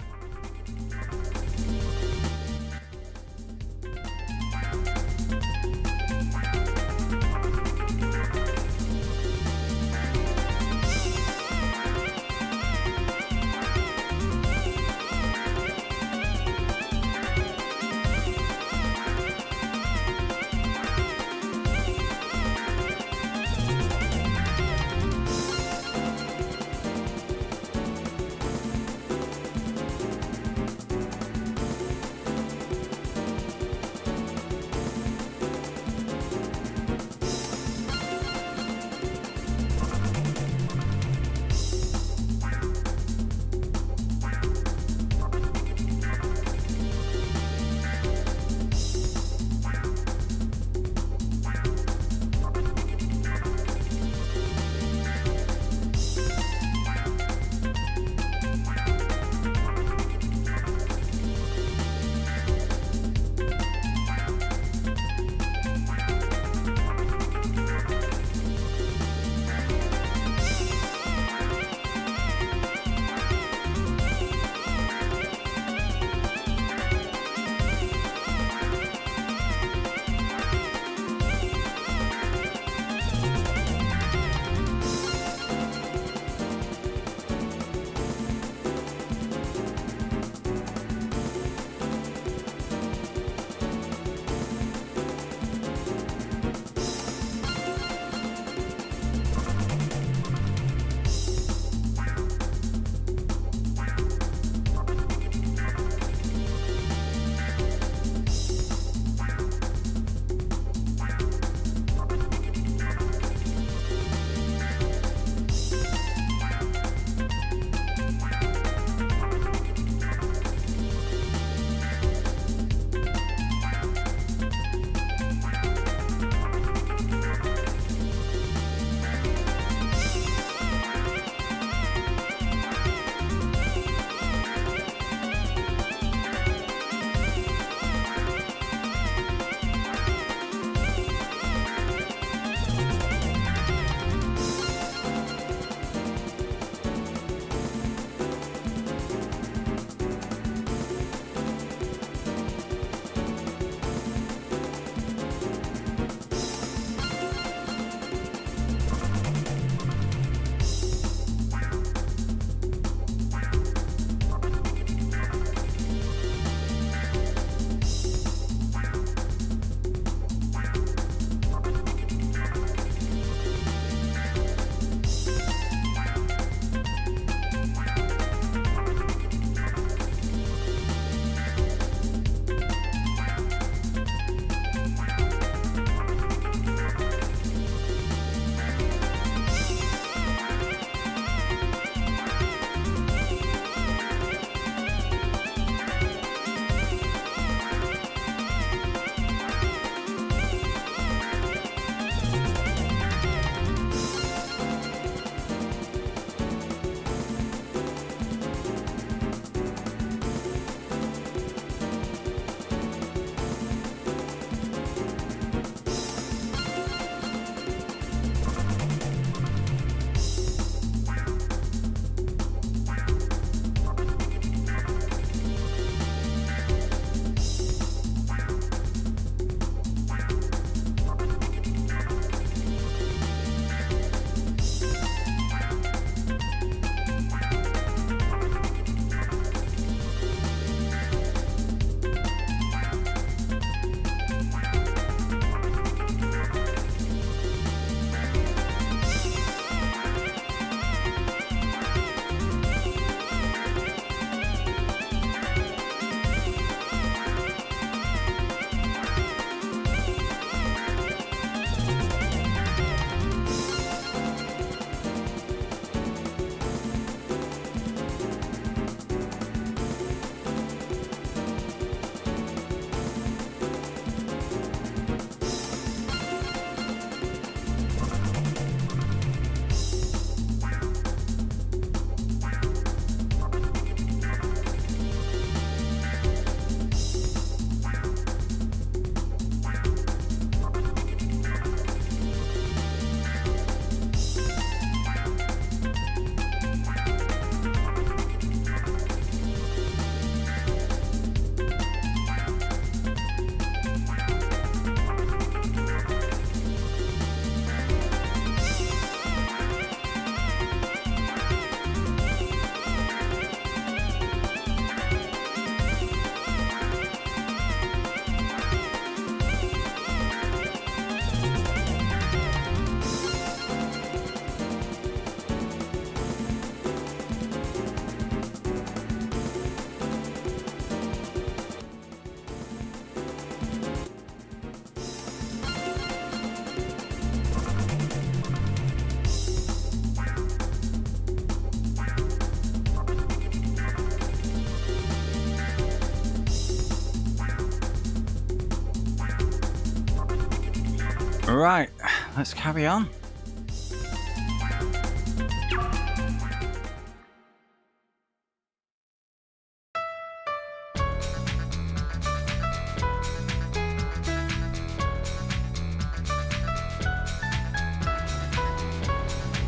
Right, let's carry on.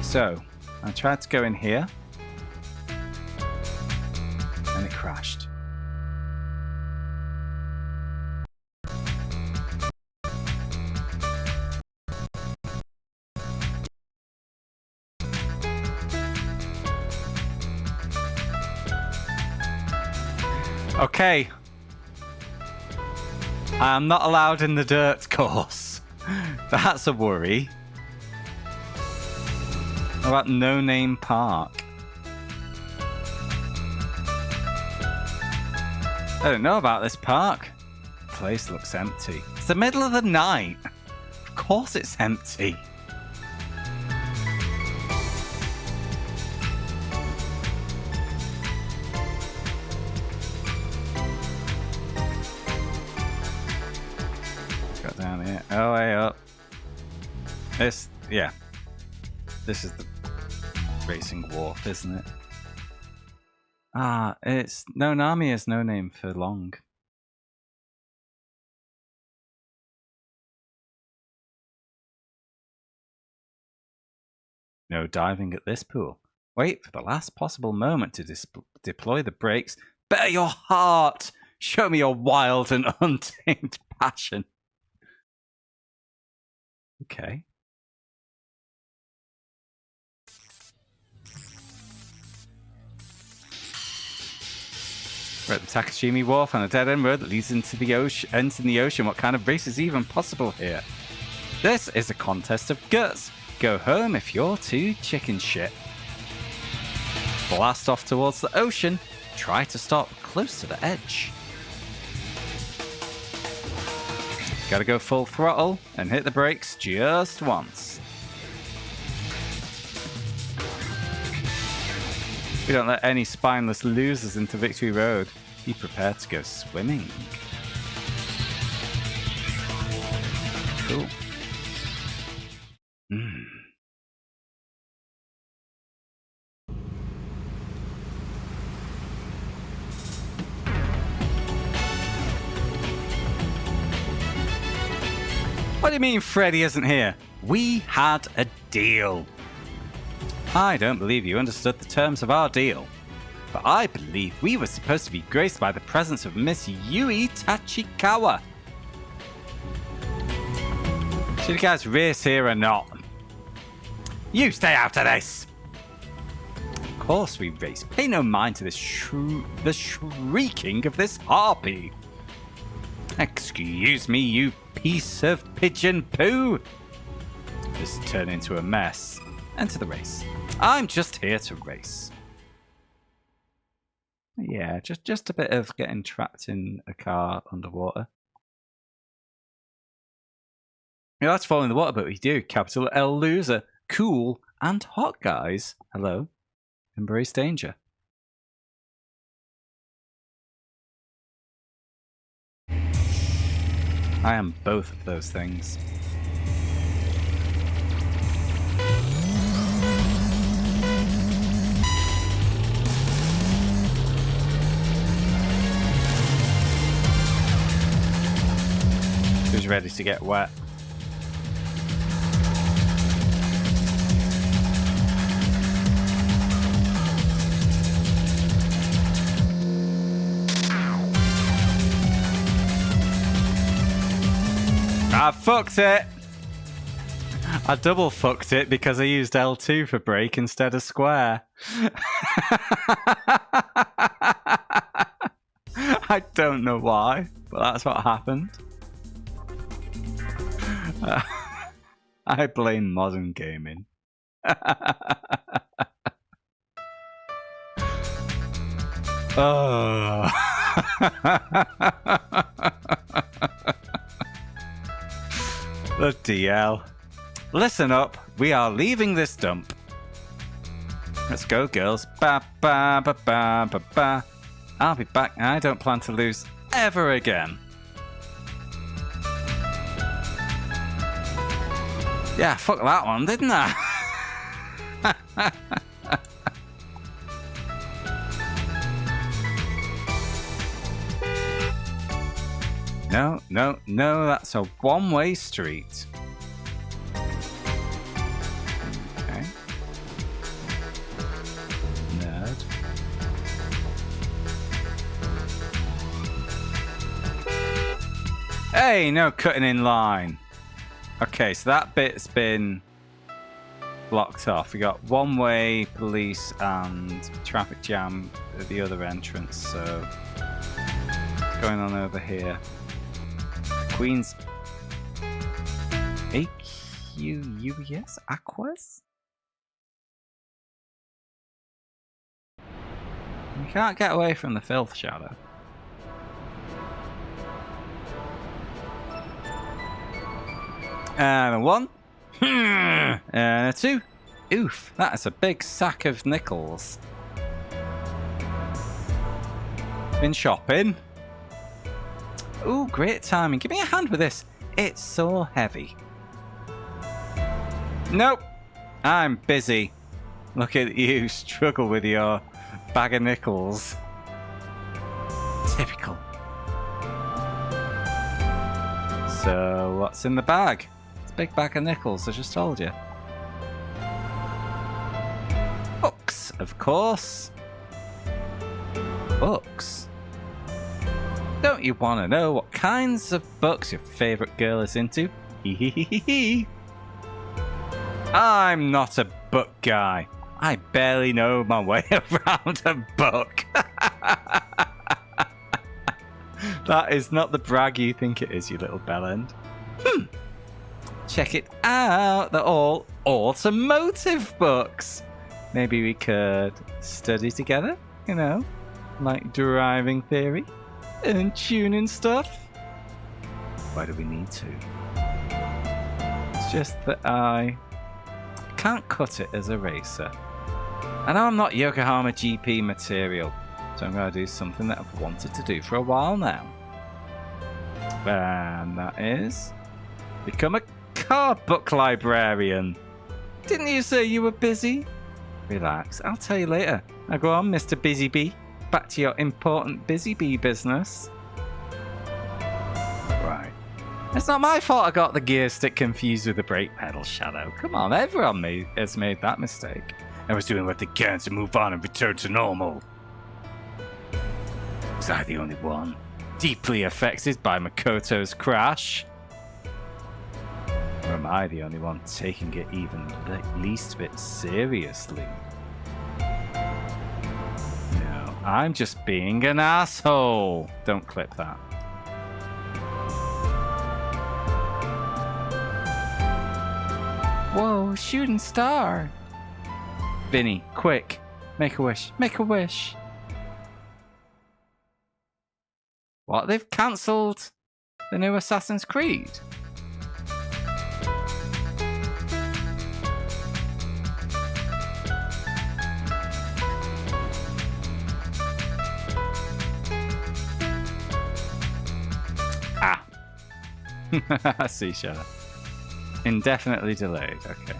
So, I tried to go in here, and it crashed. Okay. I'm not allowed in the dirt course. That's a worry. What about No Name Park? I don't know about this park. The place looks empty. It's the middle of the night. Of course it's empty. Got down here. Oh, way up. This, yeah. This is the racing wharf, isn't it? Ah, it's Nonami is no name for long. No diving at this pool. Wait for the last possible moment to deploy the brakes. Bare your heart! Show me your wild and untamed passion. Okay. We're at the Takashimi Wharf on a dead-end road that leads into the ocean. Ends in the ocean. What kind of race is even possible here? This is a contest of guts. Go home if you're too chicken shit. Blast off towards the ocean. Try to stop close to the edge. Gotta go full throttle and hit the brakes just once. We don't let any spineless losers into Victory Road. Be prepared to go swimming. Cool. What do you mean Freddy isn't here? We had a deal. I don't believe you understood the terms of our deal. But I believe we were supposed to be graced by the presence of Miss Yui Tachikawa. Should you guys race here or not? You stay out of this! Of course we race. Pay no mind to the shrieking of this harpy. Excuse me, you piece of pigeon poo. This has turned into a mess. Enter the race. I'm just here to race. Yeah, just a bit of getting trapped in a car underwater. You like to fall in the water, but we do. Capital L loser. Cool and hot, guys. Hello. Embrace danger. I am both of those things. Who's ready to get wet? I fucked it! I double fucked it because I used L2 for brake instead of square. I don't know why, but that's what happened. I blame modern gaming. Oh. Bloody hell. Listen up, we are leaving this dump. Let's go, girls. Ba ba ba ba ba ba. I'll be back. I don't plan to lose ever again. Yeah, fuck that one, didn't I? No, no, no, that's a one-way street. Okay. Nerd. Hey, no cutting in line. Okay, so that bit's been blocked off. We got one-way, police, and traffic jam at the other entrance, so what's going on over here? Queens AQUS? Aquas? You can't get away from the filth, Shadow. And a 1. And a 2. Oof, that is a big sack of nickels. Been shopping. Ooh, great timing. Give me a hand with this. It's so heavy. Nope. I'm busy. Look at you struggle with your bag of nickels. Typical. So, what's in the bag? It's a big bag of nickels, I just told you. Books, of course. Books. Don't you want to know what kinds of books your favourite girl is into? I'm not a book guy. I barely know my way around a book. That is not the brag you think it is, you little bellend. Check it out. They're all automotive books. Maybe we could study together, you know, like driving theory and tuning stuff. Why do we need to? It's just that I can't cut it as a racer. I know I'm not Yokohama GP material, so I'm going to do something that I've wanted to do for a while now. And that is become a car book librarian. Didn't you say you were busy? Relax, I'll tell you later. Now go on, Mr. Busy Bee. Back to your important Busy Bee business. Right. It's not my fault I got the gear stick confused with the brake pedal, Shadow. Come on, everyone has made that mistake. I was doing what they can to move on and return to normal. Was I the only one deeply affected by Makoto's crash? Or am I the only one taking it even the least bit seriously? No, I'm just being an asshole. Don't clip that. Whoa, shooting star. Vinny, quick. Make a wish. Make a wish. What? They've cancelled the new Assassin's Creed? Ah. I see, Shadow. Indefinitely delayed. Okay.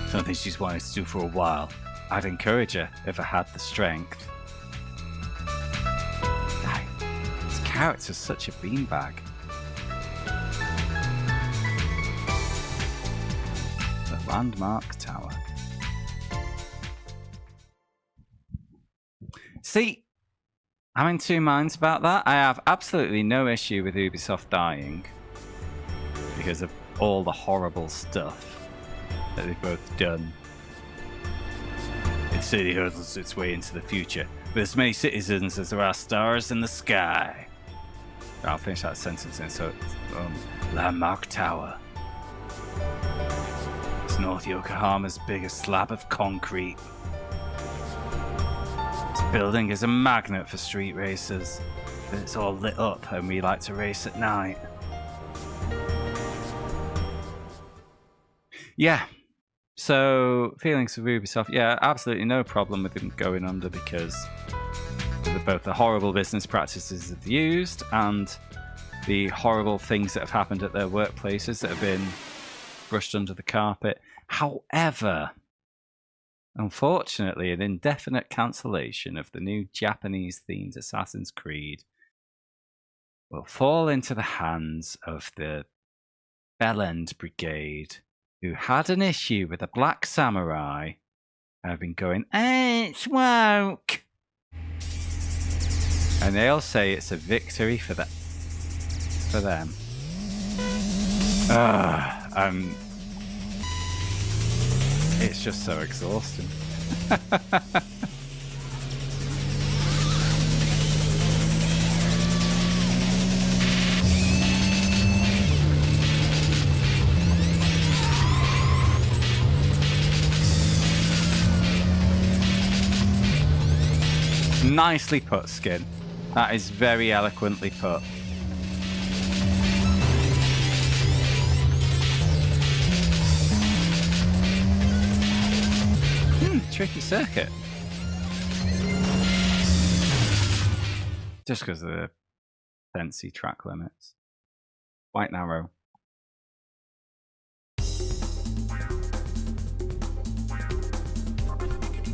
Something she's wanted to do for a while. I'd encourage her if I had the strength. This character's such a beanbag. The landmark tower. See, I'm in two minds about that. I have absolutely no issue with Ubisoft dying because of all the horrible stuff that they've both done. It slowly hurtles its way into the future with as many citizens as there are stars in the sky. I'll finish that sentence then. So, Landmark Tower. It's North Yokohama's biggest slab of concrete. This building is a magnet for street racers, but it's all lit up and we like to race at night. Yeah. So, feelings of Ubisoft, yeah, absolutely no problem with them going under because of both the horrible business practices they've used and the horrible things that have happened at their workplaces that have been brushed under the carpet. However, unfortunately, an indefinite cancellation of the new Japanese-themed Assassin's Creed will fall into the hands of the Bellend Brigade, who had an issue with a black samurai. I've been going, it's woke! And they'll say it's a victory for them. It's just so exhausting. Nicely put, Skin. That is very eloquently put. Tricky circuit. Just because of the fancy track limits. Quite narrow.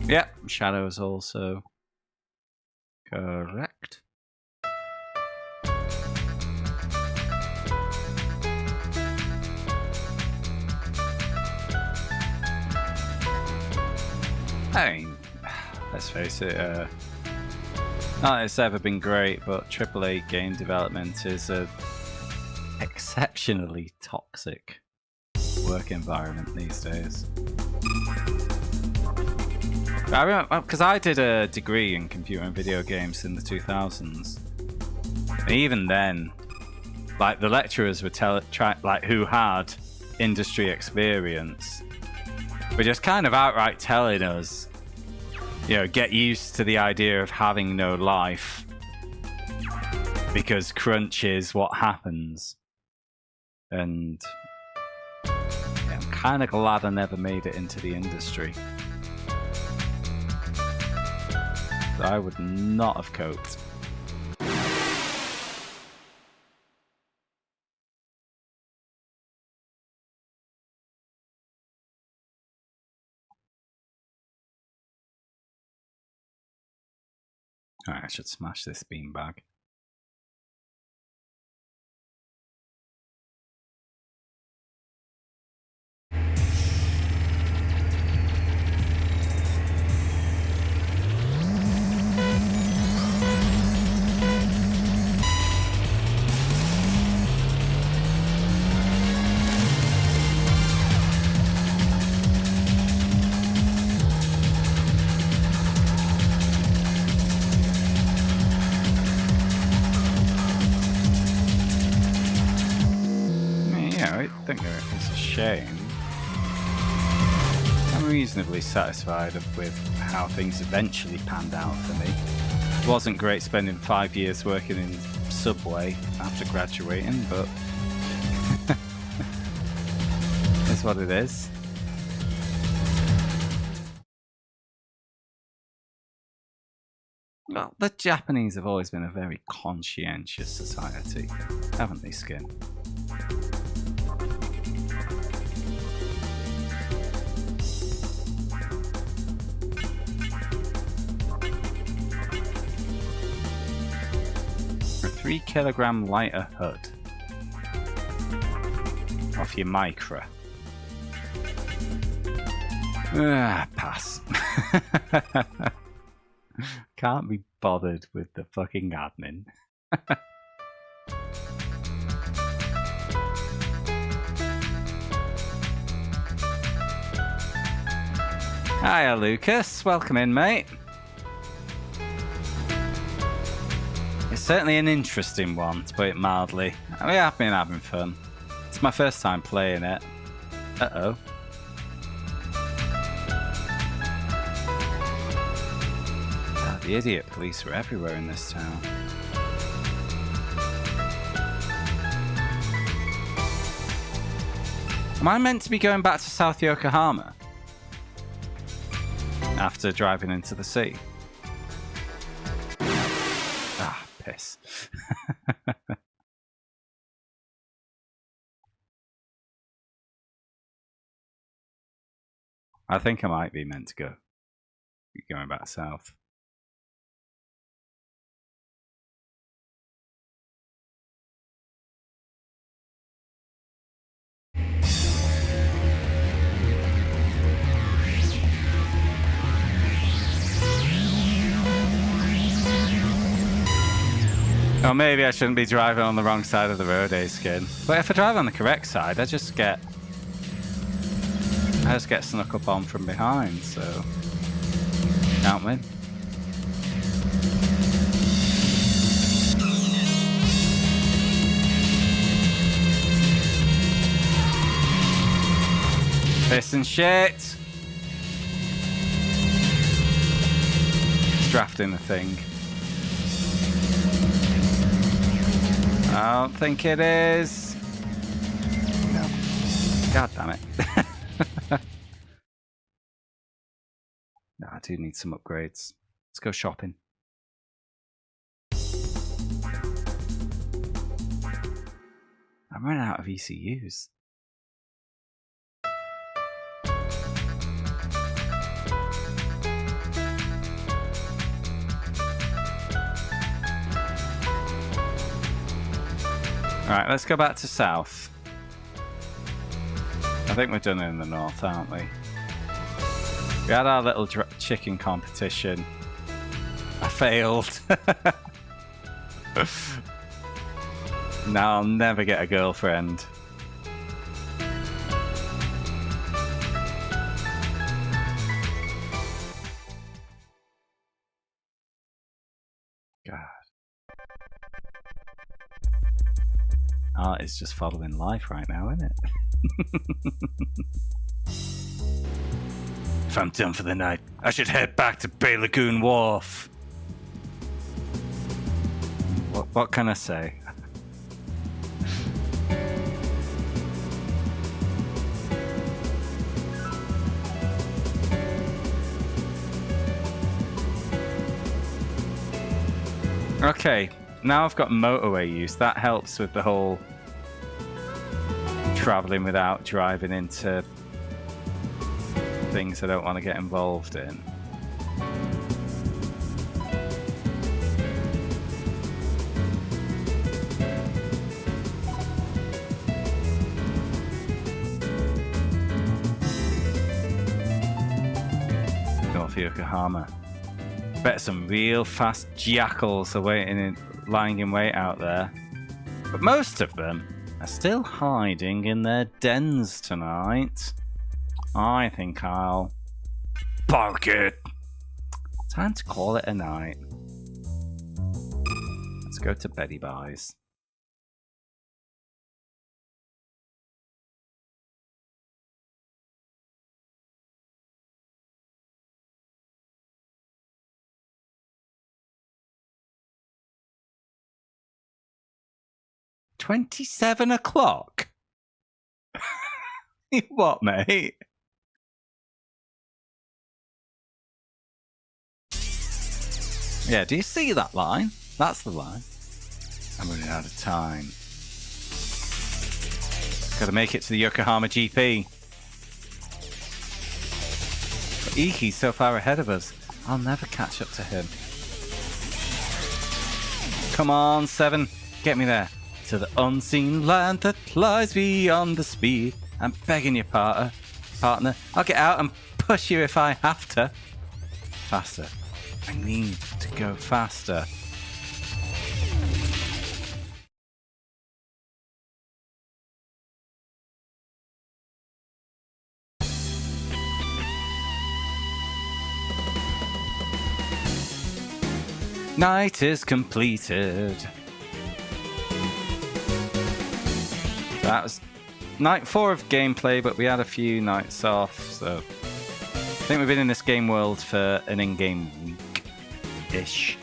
Yep, shadows also correct. I mean, let's face it, not that it's ever been great, but AAA game development is a exceptionally toxic work environment these days. I remember, because I did a degree in computer and video games in the 2000s. And even then, like, the lecturers were who had industry experience were just kind of outright telling us, you know, get used to the idea of having no life because crunch is what happens. And yeah, I'm kind of glad I never made it into the industry. I would not have coped. Alright, I should smash this beanbag. I think it's a shame. I'm reasonably satisfied with how things eventually panned out for me. It wasn't great spending 5 years working in Subway after graduating, but it's what it is. Well, the Japanese have always been a very conscientious society, haven't they, Skin? A 3 kilogram lighter hood off your Micra. Pass. Can't be bothered with the fucking admin. Hiya, Lucas. Welcome in, mate. It's certainly an interesting one, to put it mildly. We have been having fun. It's my first time playing it. Uh-oh. God, the idiot police are everywhere in this town. Am I meant to be going back to South Yokohama after driving into the sea? Ah, piss. I think I might be meant to go. Going back south. Or maybe I shouldn't be driving on the wrong side of the road, skin. But if I drive on the correct side, I just get snuck up on from behind, so can't win. Piss and shit. It's drafting the thing. I don't think it is. No. God damn it. No, I do need some upgrades. Let's go shopping. I'm running out of ECUs. Alright, let's go back to south. I think we're done in the north, aren't we? We had our little chicken competition. I failed. Now I'll never get a girlfriend. God. Art is just following life right now, isn't it? If I'm done for the night, I should head back to Lagoon Wharf. What can I say? Okay, now I've got motorway use. That helps with the whole traveling without driving into things I don't want to get involved in. North Yokohama. Bet some real fast jackals are lying in wait out there. But most of them are still hiding in their dens tonight. I think I'll park it. Time to call it a night. Let's go to Betty Buys. $27? What, mate? Yeah, do you see that line? That's the line. I'm running out of time. Gotta make it to the Yokohama GP. But Iki's so far ahead of us, I'll never catch up to him. Come on, 7. Get me there. To the unseen land that lies beyond the speed. I'm begging you, partner. I'll get out and push you if I have to. Faster. I need to go faster. Night is completed. That was night 4 of gameplay, but we had a few nights off, so I think we've been in this game world for an in-game week-ish.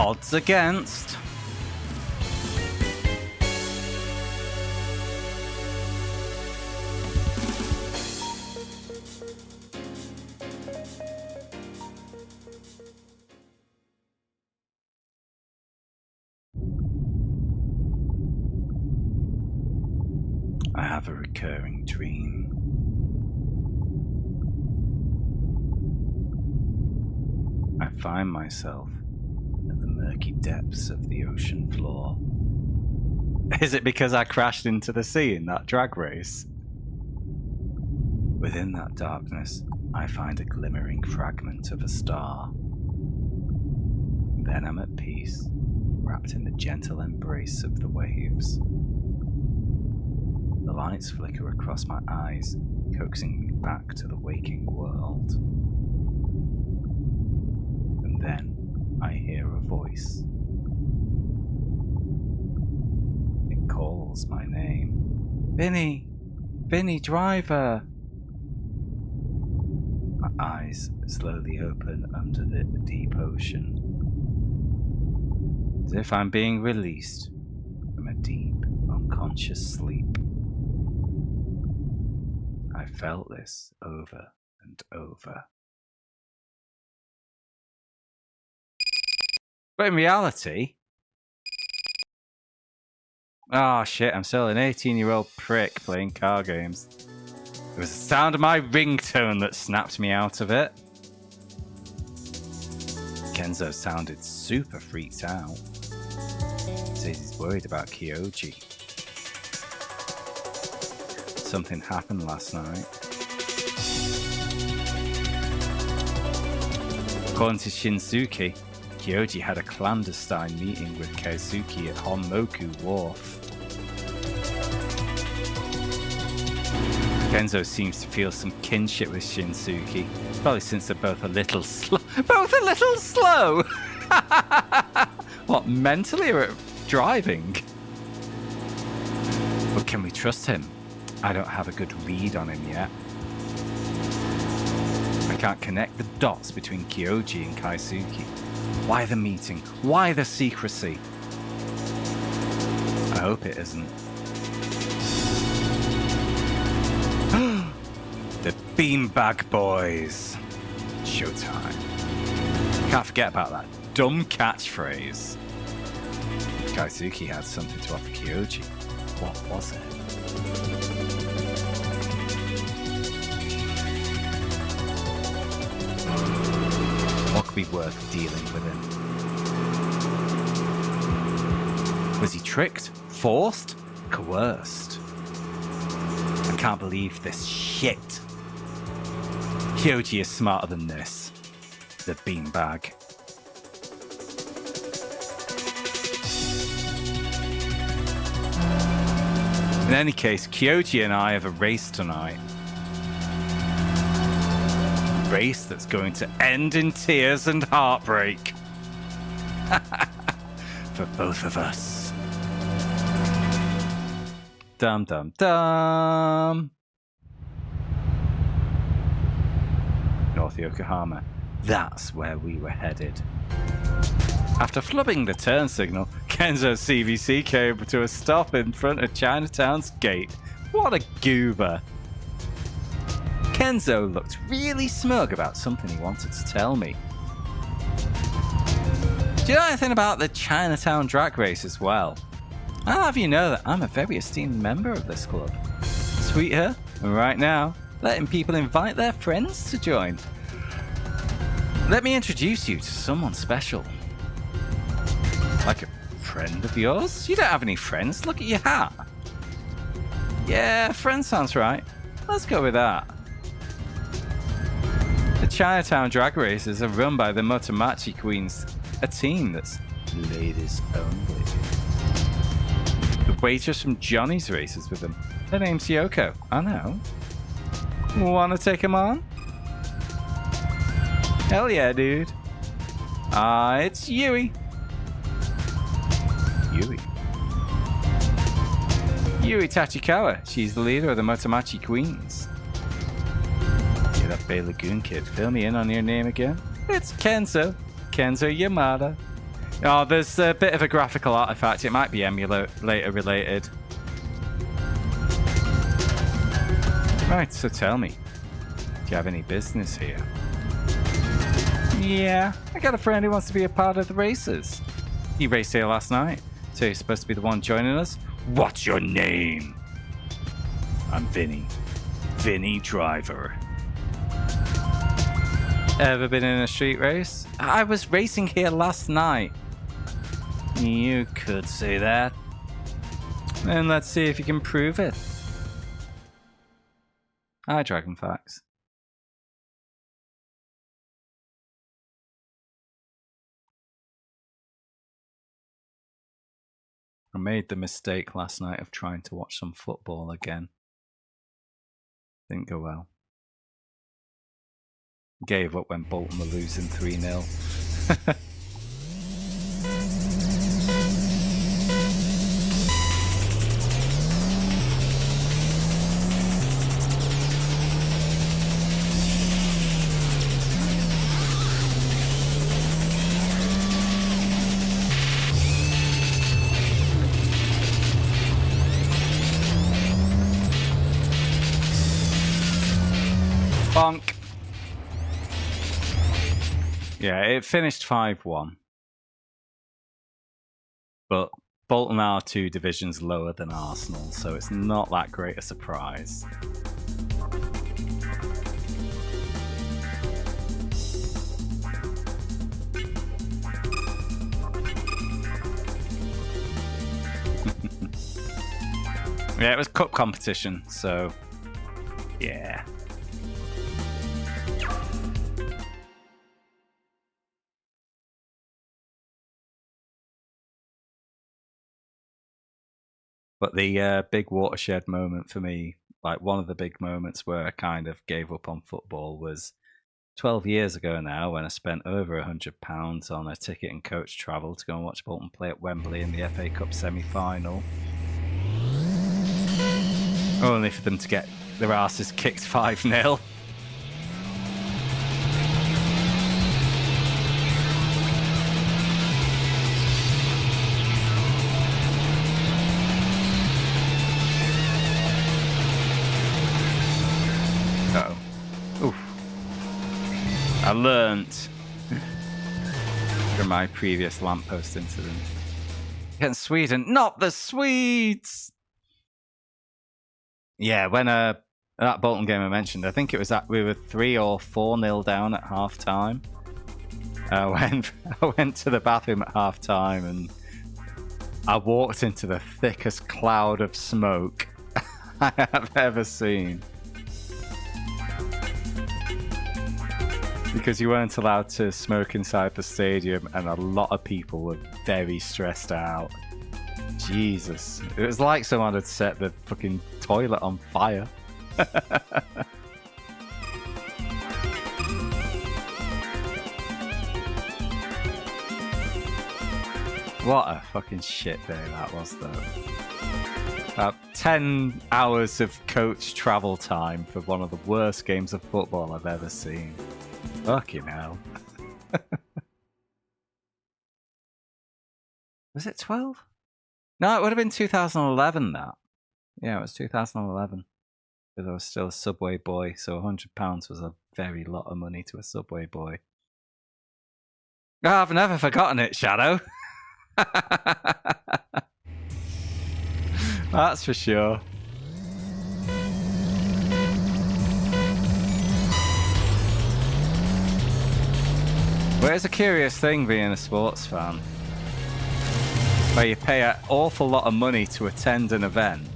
Odds against. I have a recurring dream. I find myself at the murky depths of the ocean floor. Is it because I crashed into the sea in that drag race? Within that darkness, I find a glimmering fragment of a star. Then I'm at peace, wrapped in the gentle embrace of the waves. The lights flicker across my eyes, coaxing me back to the waking world. And then I hear a voice. It calls my name. Vinny! Vinny Driver! My eyes slowly open under the deep ocean, as if I'm being released from a deep, unconscious sleep. I felt this over and over. But in reality... Oh shit, I'm still an 18-year-old prick playing car games. It was the sound of my ringtone that snapped me out of it. Kenzo sounded super freaked out. Says he's worried about Kyoji. Something happened last night. According to Shinsuke, Kyoji had a clandestine meeting with Kaisuke at Honmoku Wharf. Kenzo seems to feel some kinship with Shinsuke, probably since they're both a little slow. Both a little slow? What, mentally or at driving? But can we trust him? I don't have a good read on him yet. I can't connect the dots between Kyoji and Kaisuke. Why the meeting? Why the secrecy? I hope it isn't. The Beanbag Boys. Showtime. Can't forget about that dumb catchphrase. Kaisuke had something to offer Kyoji. What was it? What could be worth dealing with him? Was he tricked? Forced? Coerced? I can't believe this shit. Kyoji is smarter than this. The beanbag. In any case, Kyoji and I have a race tonight. A race that's going to end in tears and heartbreak. For both of us. Dum dum dum. North Yokohama. That's where we were headed. After flubbing the turn signal, Kenzo's CVC came to a stop in front of Chinatown's gate. What a goober. Kenzo looked really smug about something he wanted to tell me. Do you know anything about the Chinatown drag race as well? I'll have you know that I'm a very esteemed member of this club. Sweet her, and right now, letting people invite their friends to join. Let me introduce you to someone special. Like a friend of yours? You don't have any friends? Look at your hat. Yeah, friend sounds right. Let's go with that. The Chinatown drag races are run by the Motomachi Queens, a team that's ladies only. The waitress from Johnny's races with them. Her name's Yoko. I know. Wanna take him on? Hell yeah, dude. It's Yui. Yui Tachikawa. She's the leader of the Motomachi Queens. Yeah, that Bay Lagoon kid. Fill me in on your name again. It's Kenzo. Kenzo Yamada. Oh, there's a bit of a graphical artifact. It might be emulator related. Right, so tell me, do you have any business here? Yeah, I got a friend who wants to be a part of the races. He raced here last night, so he's supposed to be the one joining us. What's your name? I'm Vinny. Vinny Driver. Ever been in a street race? I was racing here last night. You could say that. And let's see if you can prove it. Hi, Dragonfax. I made the mistake last night of trying to watch some football again. Didn't go well. Gave up when Bolton were losing 3-0. Bonk. Yeah, it finished 5-1. But Bolton are 2 divisions lower than Arsenal, so it's not that great a surprise. Yeah, it was cup competition, so yeah. But the big watershed moment for me, like one of the big moments where I kind of gave up on football, was 12 years ago now, when I spent over £100 on a ticket and coach travel to go and watch Bolton play at Wembley in the FA Cup semi-final. Only for them to get their asses kicked 5-0. I learnt from my previous lamppost incident. Against Sweden, not the Swedes! Yeah, when that Bolton game I mentioned, I think it was that we were 3 or 4-0 down at half time. When I went to the bathroom at half time and I walked into the thickest cloud of smoke I have ever seen. Because you weren't allowed to smoke inside the stadium, and a lot of people were very stressed out. Jesus. It was like someone had set the fucking toilet on fire. What a fucking shit day that was, though. About 10 hours of coach travel time for one of the worst games of football I've ever seen. Fucking hell. Was it 12? No, it would have been 2011, that. Yeah, it was 2011. Because I was still a Subway boy, so £100 was a very lot of money to a Subway boy. Oh, I've never forgotten it, Shadow. That's for sure. But it's a curious thing being a sports fan, where you pay an awful lot of money to attend an event,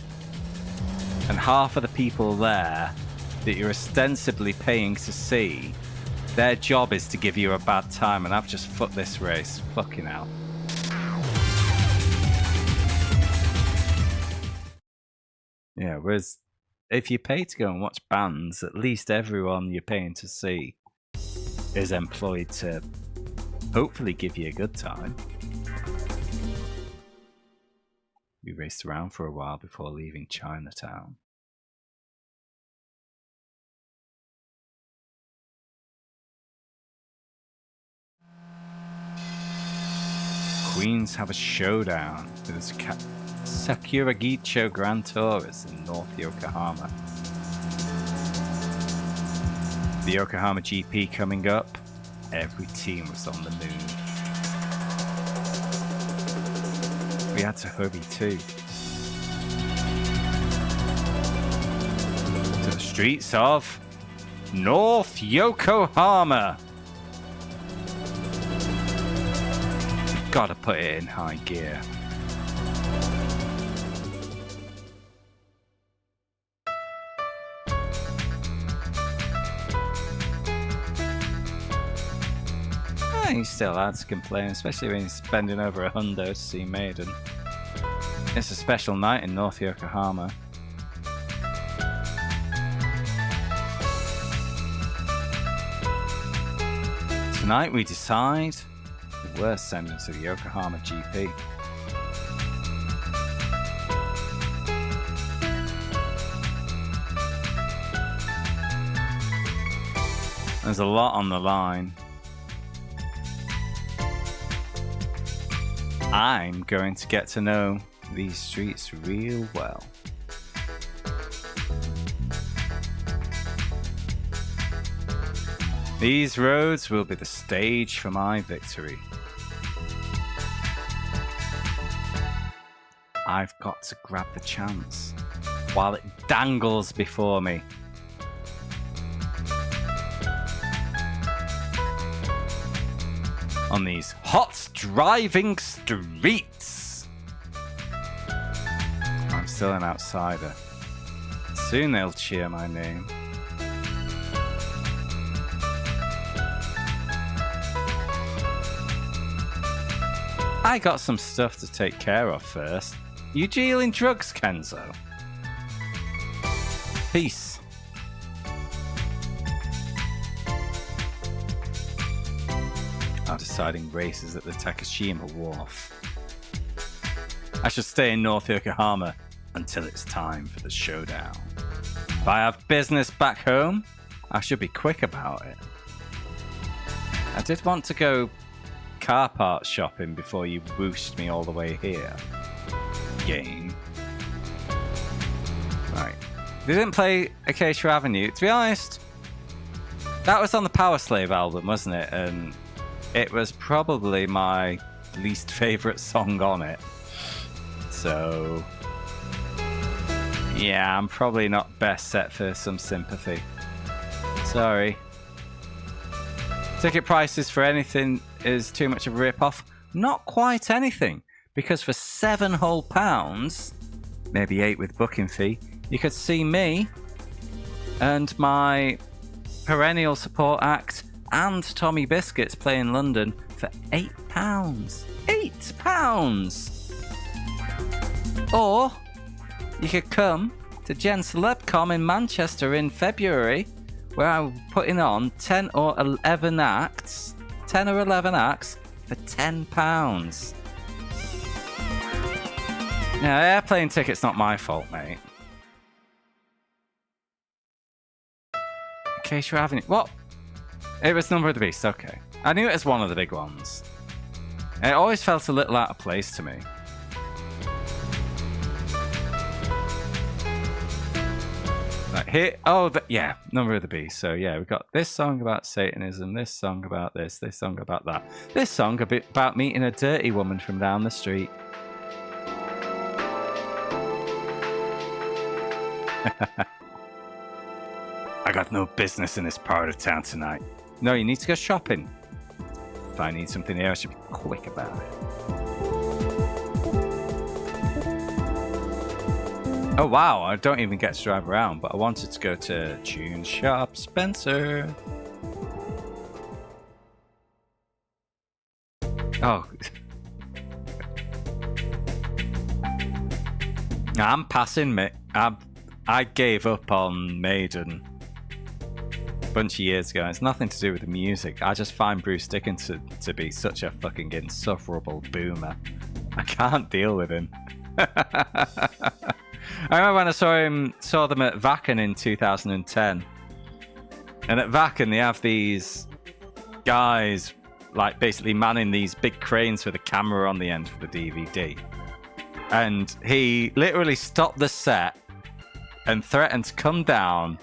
and half of the people there that you're ostensibly paying to see, their job is to give you a bad time, and I've just fucked this race. Fucking hell. Yeah, whereas if you pay to go and watch bands, at least everyone you're paying to see is employed to hopefully give you a good time. We raced around for a while before leaving Chinatown. Queens have a showdown with the Sakuragicho Grand Tours in North Yokohama. The Yokohama GP coming up. Every team was on the move. We had to hurry too. To the streets of North Yokohama. Gotta put it in high gear. He's still allowed to complain, especially when he's spending over $100 to see Maiden. It's a special night in North Yokohama. Tonight we decide the worst sentence of the Yokohama GP. There's a lot on the line. I'm going to get to know these streets real well. These roads will be the stage for my victory. I've got to grab the chance while it dangles before me. On these hot driving streets. I'm still an outsider. Soon they'll cheer my name. I got some stuff to take care of first. You dealing drugs, Kenzo? Peace. Are deciding races at the Takashima Wharf. I should stay in North Yokohama until it's time for the showdown. If I have business back home, I should be quick about it. I did want to go car parts shopping before you whooshed me all the way here. Game. Right. They didn't play Acacia Avenue. To be honest, that was on the Power Slave album, wasn't it? And it was probably my least favourite song on it. So, yeah, I'm probably not best set for some sympathy. Sorry. Ticket prices for anything is too much of a rip-off. Not quite anything, because for £7 whole, maybe 8 with booking fee, you could see me and my perennial support act and Tommy Biscuits play in London for £8. £8! Or you could come to Gen Celebcom in Manchester in February, where I'm putting on 10 or 11 acts for £10. Now, airplane ticket's not my fault, mate. Acacia Avenue. What? It was Number of the Beast, okay. I knew it was one of the big ones. It always felt a little out of place to me. Right, here, yeah, Number of the Beast. So yeah, we've got this song about Satanism, this song about this song about that. This song a bit about meeting a dirty woman from down the street. I got no business in this part of town tonight. No, you need to go shopping. If I need something here, I should be quick about it. Oh wow, I don't even get to drive around, but I wanted to go to Tune Shop Spencer. Oh. I'm passing me. I gave up on Maiden a bunch of years ago. It's nothing to do with the music. I just find Bruce Dickinson to be such a fucking insufferable boomer. I can't deal with him. I remember when I saw them at Wacken in 2010. And at Wacken they have these guys like basically manning these big cranes with a camera on the end for the DVD. And he literally stopped the set and threatened to come down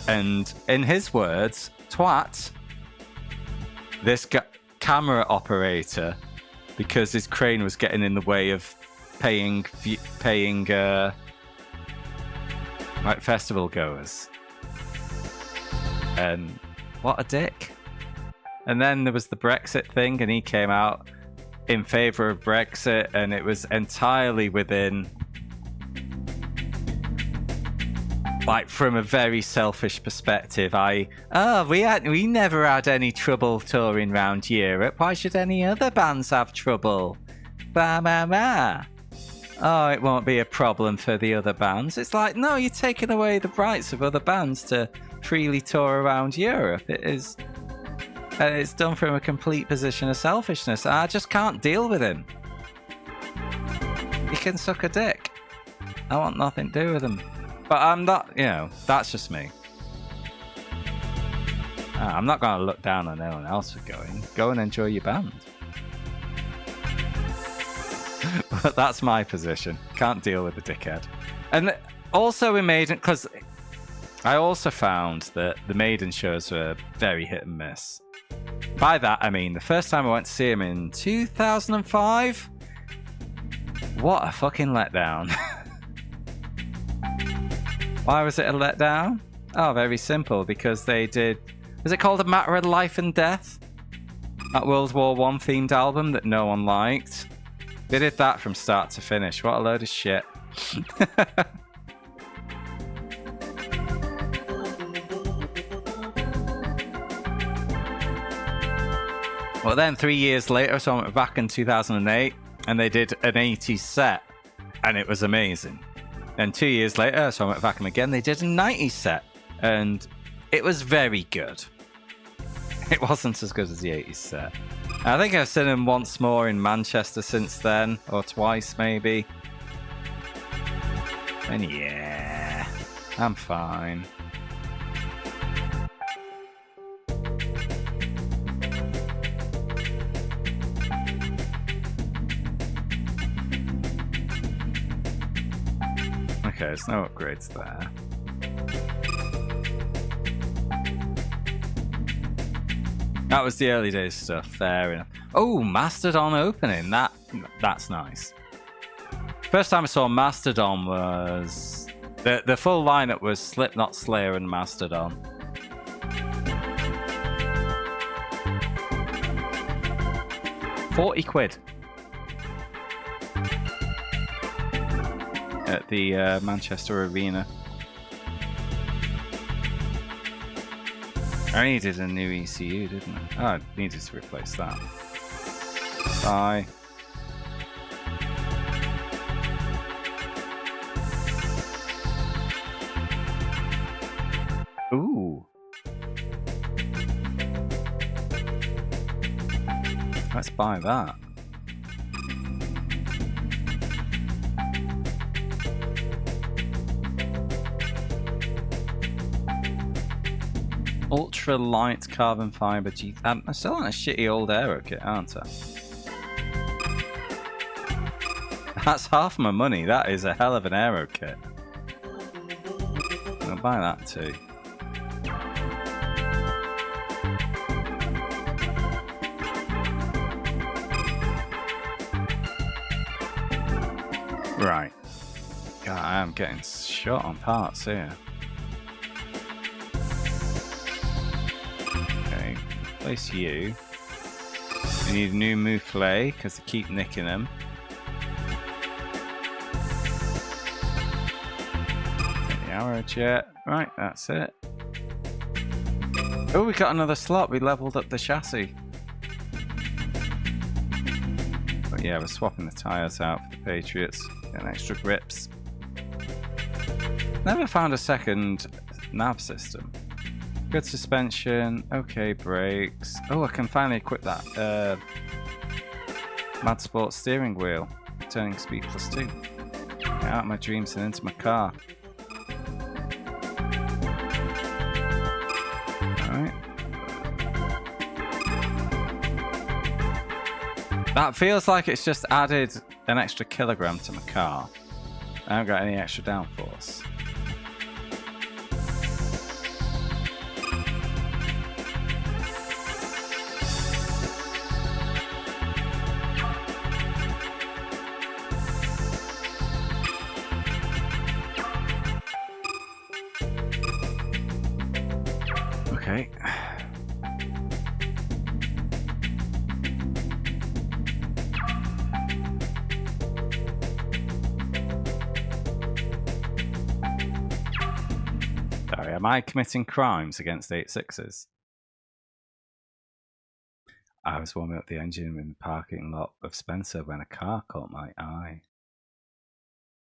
and, in his words, twat this camera operator because his crane was getting in the way of paying like festival goers. And what a dick. And then there was the Brexit thing, and he came out in favor of Brexit, and it was entirely within, like, from a very selfish perspective. We never had any trouble touring around Europe. Why should any other bands have trouble? Blah, blah, blah. Oh, it won't be a problem for the other bands. It's like, no, you're taking away the rights of other bands to freely tour around Europe. It is, and it's done from a complete position of selfishness. I just can't deal with him. He can suck a dick. I want nothing to do with him. But I'm not, that's just me. I'm not going to look down on anyone else for going. Go and enjoy your band. But that's my position. Can't deal with the dickhead. And also in Maiden, because I also found that the Maiden shows were very hit and miss. By that, I mean the first time I went to see him in 2005. What a fucking letdown. Why was it a letdown? Oh, very simple. Because they did... Was it called A Matter of Life and Death? That World War I themed album that no one liked. They did that from start to finish. What a load of shit. Well, then 3 years later, so I went back in 2008, and they did an 80s set, and it was amazing. Then 2 years later, so I went back and again, they did a 90s set, and it was very good. It wasn't as good as the 80s set. I think I've seen them once more in Manchester since then, or twice maybe. And yeah, I'm fine. Okay, there's no upgrades there. That was the early days stuff, fair enough. Oh, Mastodon opening, that's nice. First time I saw Mastodon was... The full lineup was Slipknot, Slayer and Mastodon. £40 at the Manchester Arena. I needed a new ECU, didn't I? Oh, I needed to replace that. Bye. Ooh. Let's buy that. Ultra light carbon fiber G. I'm still on a shitty old aero kit, aren't I? That's half my money. That is a hell of an aero kit. I'll buy that too. Right. God, I am getting shot on parts here. Place you. We need a new mouflé because they keep nicking them. Take the arrow jet. Right, that's it. Oh, we got another slot. We leveled up the chassis. But yeah, we're swapping the tyres out for the Patriots. Getting extra grips. Never found a second nav system. Good suspension, okay brakes. Oh, I can finally equip that Mad Sport steering wheel. Turning speed +2. Get out of my dreams and into my car. Alright. That feels like it's just added an extra kilogram to my car. I haven't got any extra downforce. Okay. Sorry, am I committing crimes against 8.6s? I was warming up the engine in the parking lot of Spencer when a car caught my eye.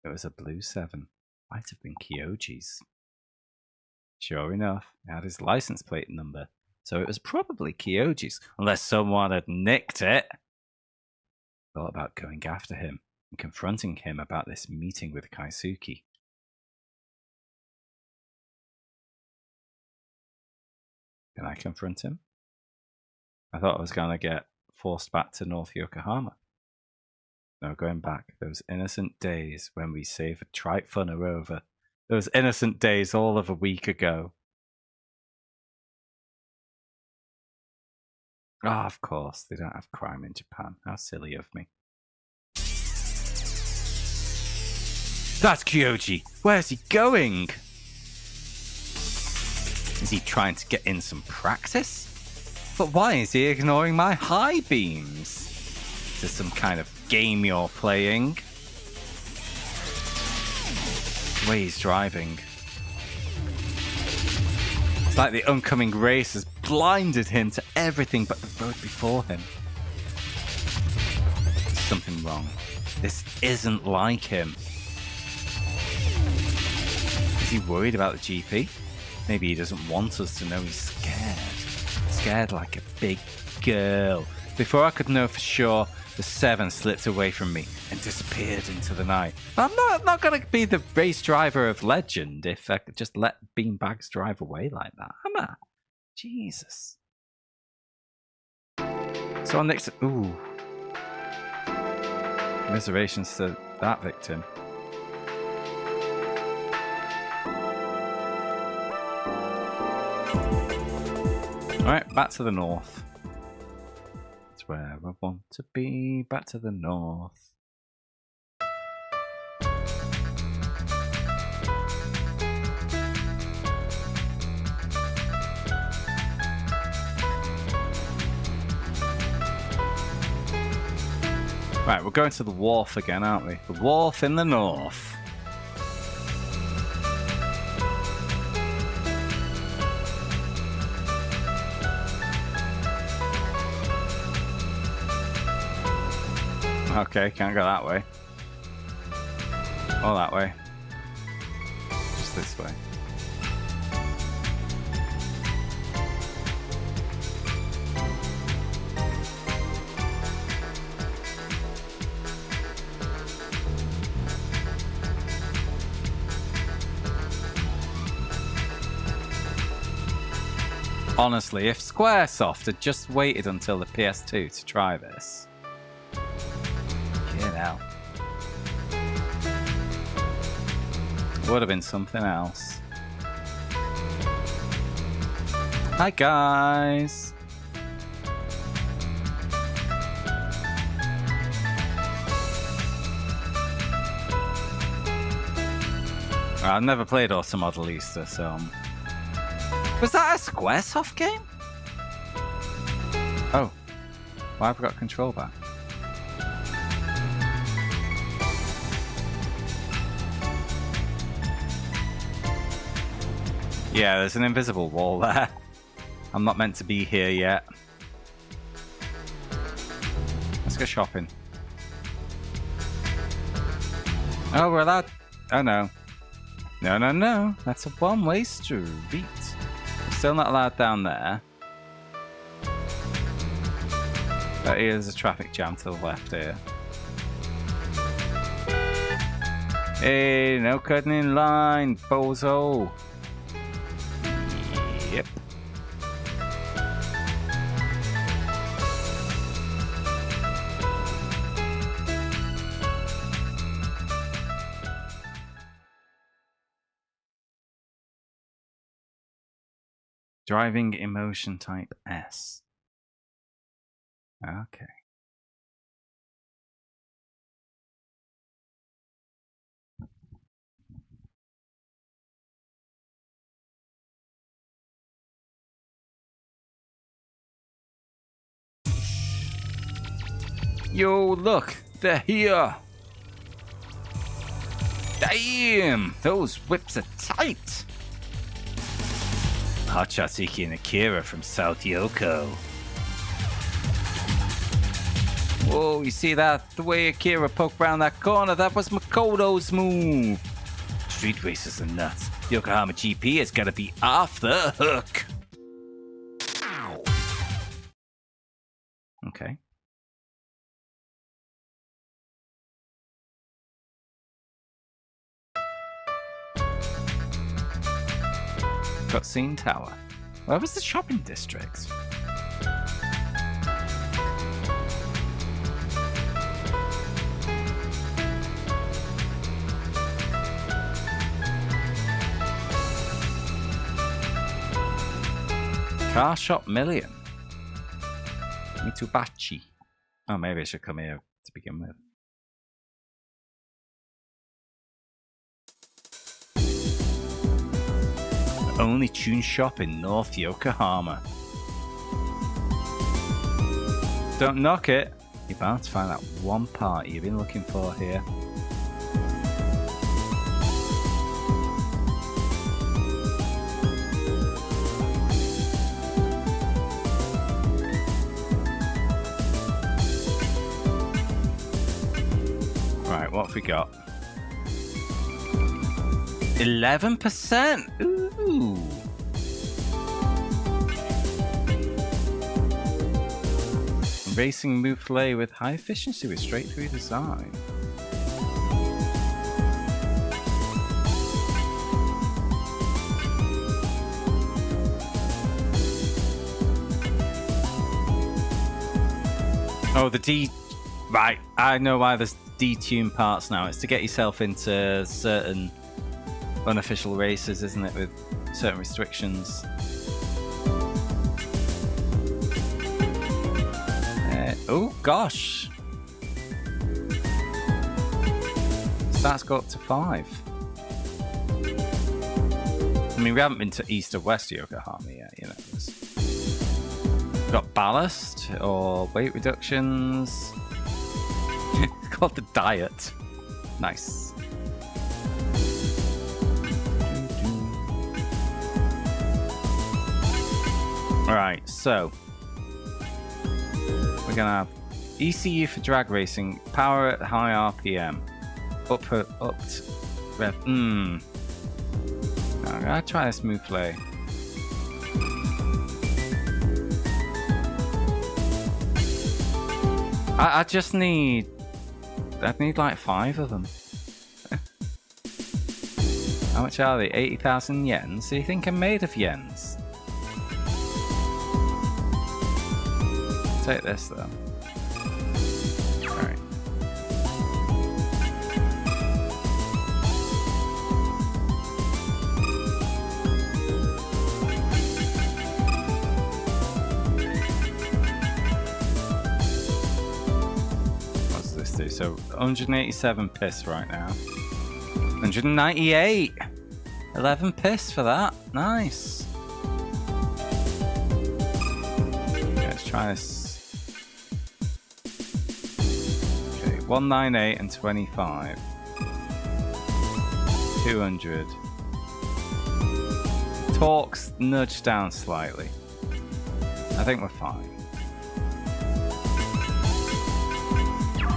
It was a blue 7. Might have been Kyoji's. Sure enough, it had his license plate number, so it was probably Kyoji's, unless someone had nicked it. Thought about going after him and confronting him about this meeting with Kaisuke. Can I confront him? I thought I was going to get forced back to North Yokohama. No, going back. Those innocent days when we saved a trite fun are over. Those innocent days all of a week ago. Ah, of course. They don't have crime in Japan. How silly of me. That's Kyoji. Where's he going? Is he trying to get in some practice? But why is he ignoring my high beams? Is this some kind of game you're playing? The way he's driving. It's like the oncoming race has blinded him to everything but the road before him. There's something wrong. This isn't like him. Is he worried about the GP? Maybe he doesn't want us to know he's scared. Scared like a big girl. Before I could know for sure, the 7 slipped away from me and disappeared into the night. I'm not going to be the race driver of legend if I could just let beanbags drive away like that, am I? Jesus. So next, ooh. Reservations to that victim. Alright, back to the north. That's where I want to be. Back to the north. Right, we're going to the wharf again, aren't we? The wharf in the north. Okay, can't go that way. Or that way. Just this way. Honestly, if Squaresoft had just waited until the PS2 to try this, out. Would have been something else. Hi guys. I've never played Automodelista, so was that a Squaresoft game? Oh, why have I got control back? Yeah, there's an invisible wall there. I'm not meant to be here yet. Let's go shopping. Oh, we're allowed... Oh, no. No, no, no. That's a one-way street. We're still not allowed down there. But here's a traffic jam to the left here. Hey, no cutting in line, bozo. Yep. Driving emotion type S. Okay. Yo, look, they're here. Damn, those whips are tight. Hotshot Iki and Akira from South Yoko. Whoa, you see that? The way Akira poked round that corner, that was Makoto's move. Street racers are nuts. Yokohama GP has got to be off the hook. Ow. Okay. Cutscene Tower. Where was the shopping district? Car Shop Million. Mitsubachi. Oh, maybe I should come here to begin with. The only tune shop in North Yokohama. Don't knock it. You're bound to find that one part you've been looking for here. Right, what have we got? 11%. Ooh. Racing move play with high efficiency with straight through design. Oh, the D. Right, I know why there's detune parts now. It's to get yourself into certain unofficial races, isn't it, with certain restrictions. Oh gosh, stats go up to 5. I mean, we haven't been to east or west Yokohama yet, you know. We've got ballast or weight reductions. It's called the diet. Nice. Alright, so we're gonna have ECU for drag racing, power at high RPM, up to rev. I'm gonna try this move play. I just need. I'd need like 5 of them. How much are they? 80,000 yens? Do you think I'm made of yens? Take this though. Alright. What's this do? So 187 piss right now. 198! 11 piss for that. Nice. Okay, let's try this. 198 and 25. 200. Torque's nudged down slightly. I think we're fine. Okay.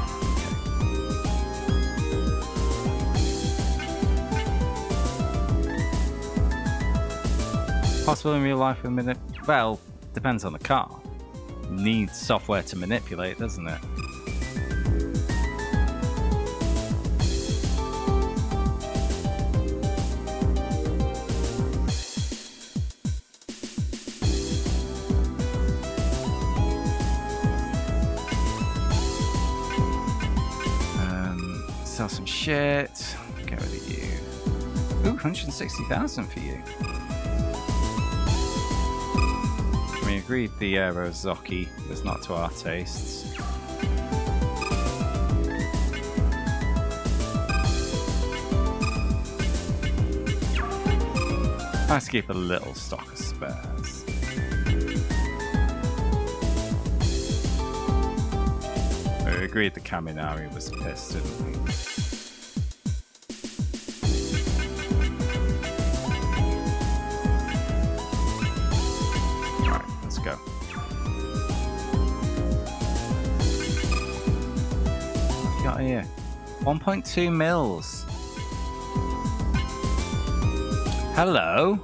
Possible in real life with well, depends on the car. Needs software to manipulate, doesn't it? Sell some shit. Get rid of you. Ooh, 160,000 for you. agreed the Aerozocchi was not to our tastes. Nice to keep a little stock of spares. We agreed the Kaminari was pissed, didn't we? Alright, let's go. What you got here? 1.2 mils. Hello.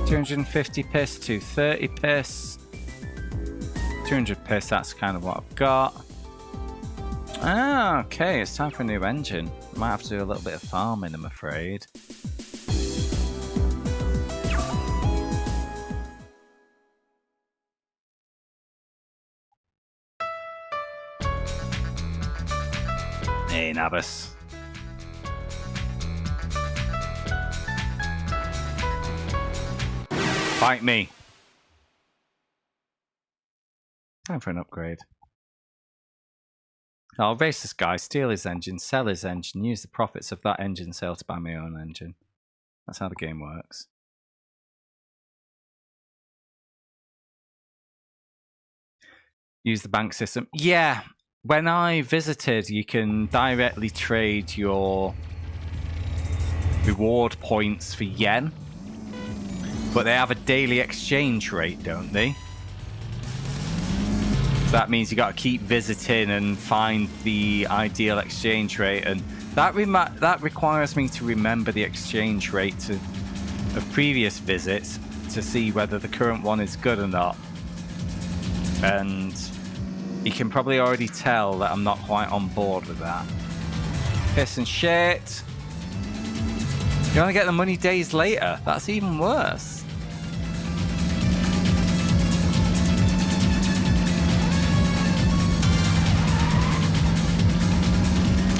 $250 piss to 30 piss. 200 piss, that's kind of what I've got. Ah, okay, it's time for a new engine. Might have to do a little bit of farming, I'm afraid. Hey, Nabis. Fight me. Time for an upgrade. I'll race this guy, steal his engine, sell his engine, use the profits of that engine sale to buy my own engine. That's how the game works. Use the bank system. Yeah, when I visited, you can directly trade your reward points for yen. But they have a daily exchange rate, don't they? So that means you got to keep visiting and find the ideal exchange rate, and that requires me to remember the exchange rate of previous visits to see whether the current one is good or not. And you can probably already tell that I'm not quite on board with that. Piss and shit. You only get the money days later. That's even worse.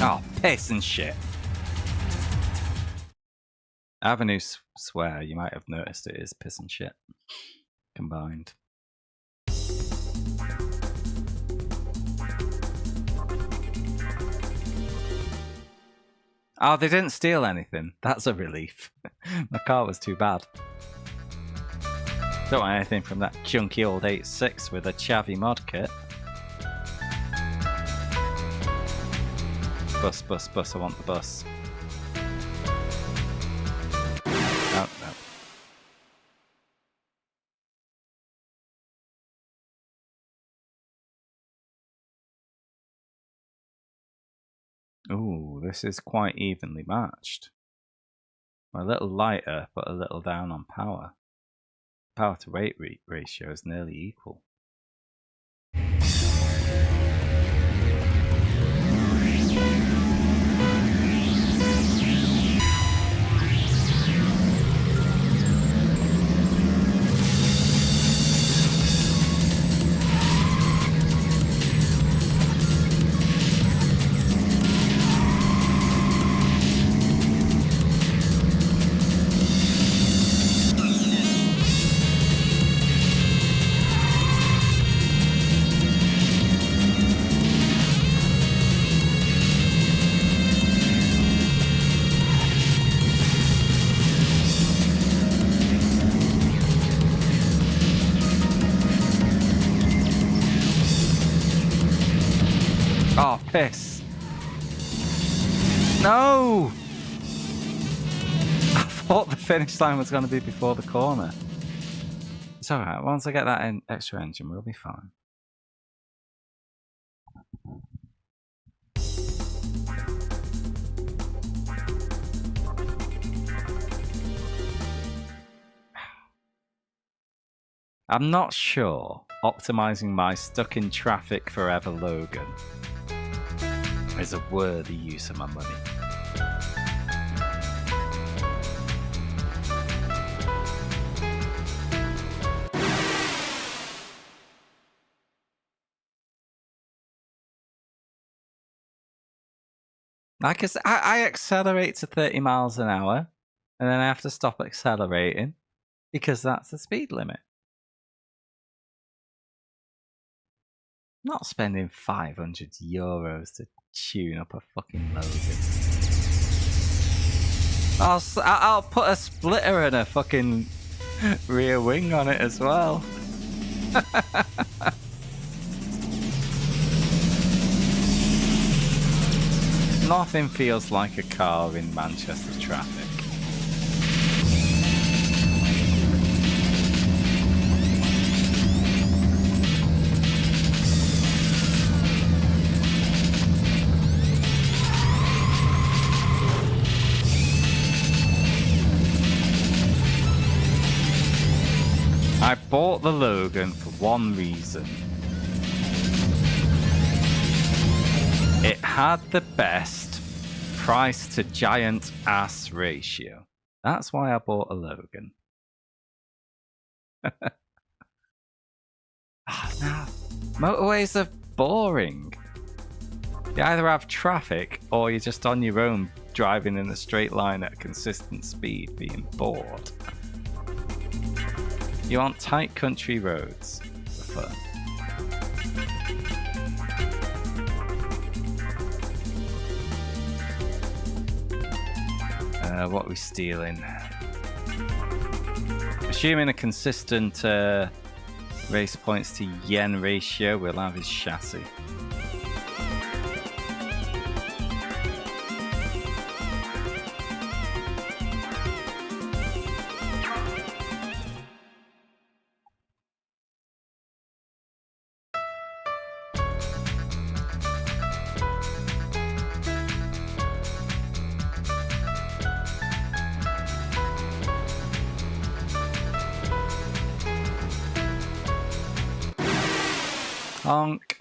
Oh, piss and shit. Avenue swear, you might have noticed it is piss and shit combined. Oh, they didn't steal anything. That's a relief. My car was too bad. Don't want anything from that junky old 86 with a chavvy mod kit. Bus, bus, bus, I want the bus. Oh, no. Ooh, this is quite evenly matched. A little lighter, but a little down on power. Power to weight ratio is nearly equal. Oh, piss. No! I thought the finish line was going to be before the corner. It's alright, once I get that extra engine, we'll be fine. I'm not sure optimizing my stuck in traffic forever Logan is a worthy use of my money. Like I accelerate to 30 miles an hour, and then I have to stop accelerating because that's the speed limit. I'm not spending €500 to tune up a fucking Logan. I'll put a splitter and a fucking rear wing on it as well. Nothing feels like a car in Manchester traffic. I bought the Logan for one reason. It had the best price to giant ass ratio. That's why I bought a Logan. No. Motorways are boring. You either have traffic or you're just on your own driving in a straight line at a consistent speed being bored. You want tight country roads for fun. What are we stealing? Assuming a consistent race points to yen ratio, we'll have his chassis. Honk.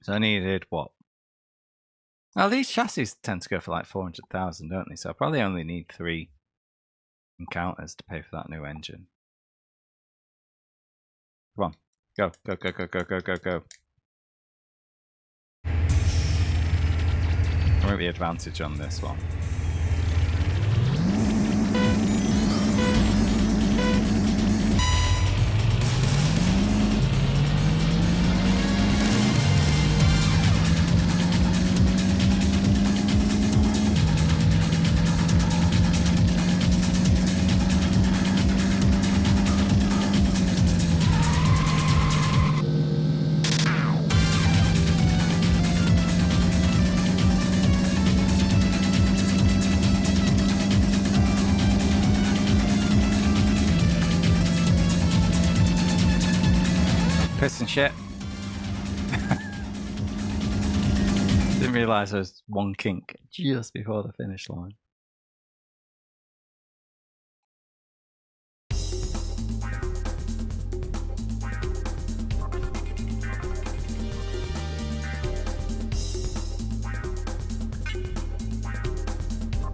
So I needed what? Well, these chassis tend to go for like 400,000, don't they? So I probably only need 3 encounters to pay for that new engine. Come on. Go, go, go, go, go, go, go, go. There won't be advantage on this one. Piss and shit. Didn't realise there was one kink just before the finish line.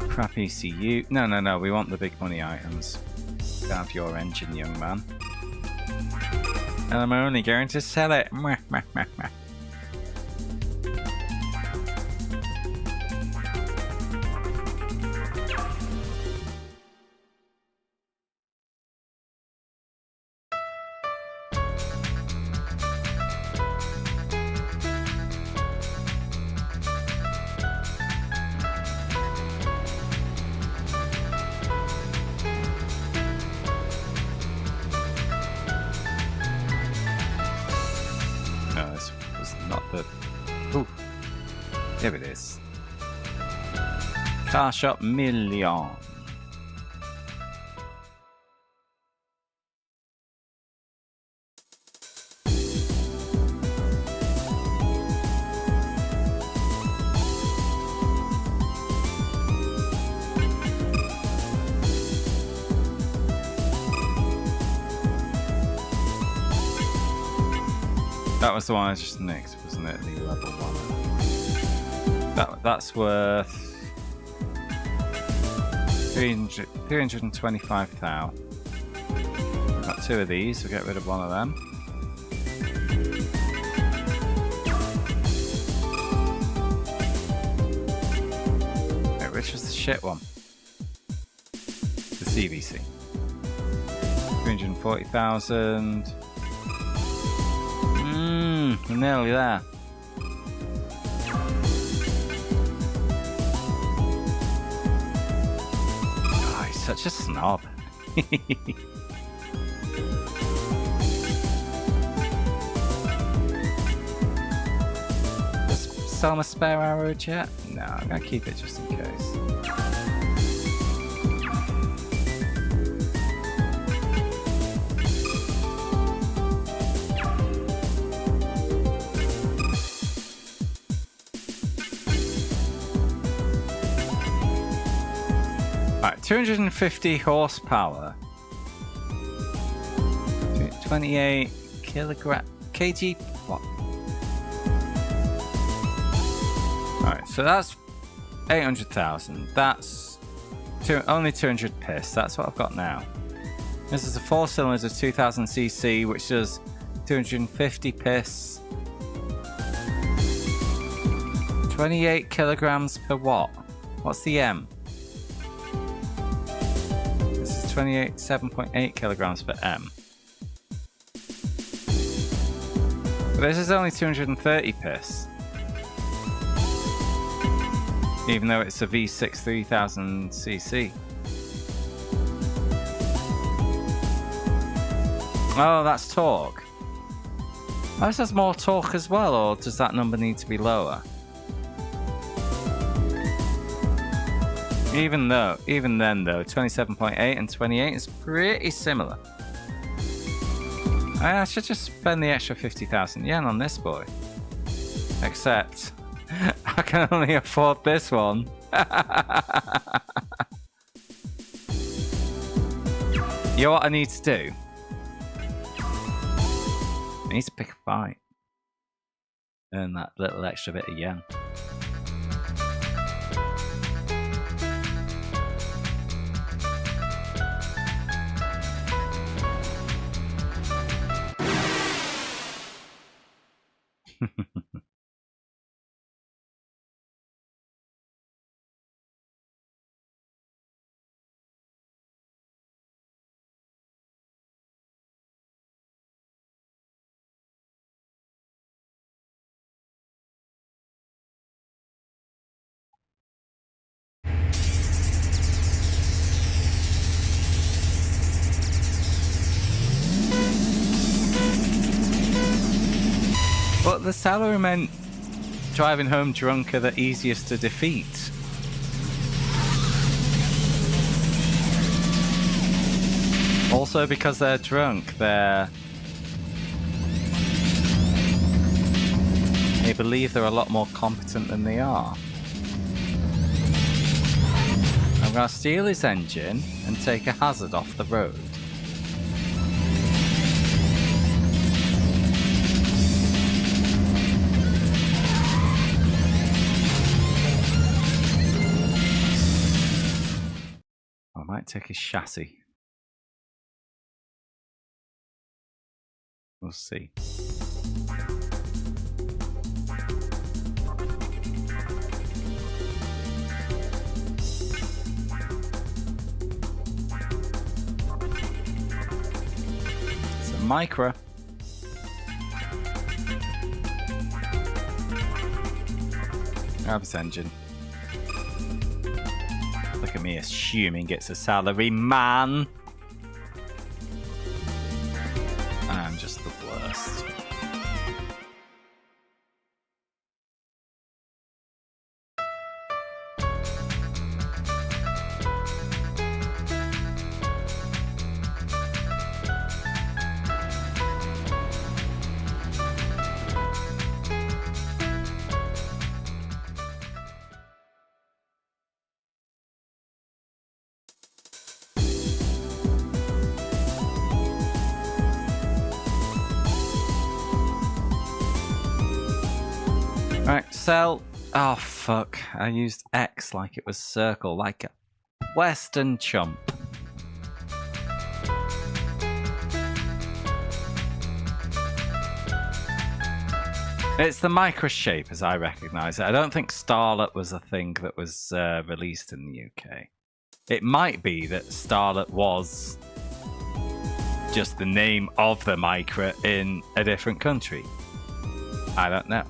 Crap ECU. No, we want the big money items. Have your engine, young man. And I'm only going to sell it. Mwah, mwah, mwah, mwah. Here it is. Car Shop Million. That was the one I just nicked, wasn't it? The level 1. That's worth 325,000. Got 2 of these, we'll get rid of one of them. shit one. The CVC. 340,000. We're nearly there. Oh, he's such a snob. Sell my spare arrow jet? No, I'm gonna keep it just in case. Alright, 250 horsepower. 28 kg. What? Alright, so that's 800,000. That's only 200 piss. That's what I've got now. This is a 4 cylinders 2000cc, which does 250 piss. 28 kilograms per watt. What's the M? This is 7.8 kilograms per M. But this is only 230 piss. Even though it's a V6 3000cc. Oh, that's torque. Oh, this has more torque as well, or does that number need to be lower? Even then though, 27.8 and 28 is pretty similar. I should just spend the extra 50,000 yen on this boy. Except, I can only afford this one. You know what I need to do? I need to pick a fight. Earn that little extra bit of yen. But the salary meant driving home drunk are the easiest to defeat. Also, because they're drunk, they believe they're a lot more competent than they are. I'm gonna steal his engine and take a hazard off the road. I might take his chassis. We'll see. It's a Micra. Grab his engine. Look at me assuming it's a salary man. I'm just the worst. Right, sell. Oh fuck, I used X like it was circle, like a Western chump. It's the micro shape as I recognise it. I don't think Starlet was a thing that was released in the UK. It might be that Starlet was just the name of the micro in a different country. I don't know.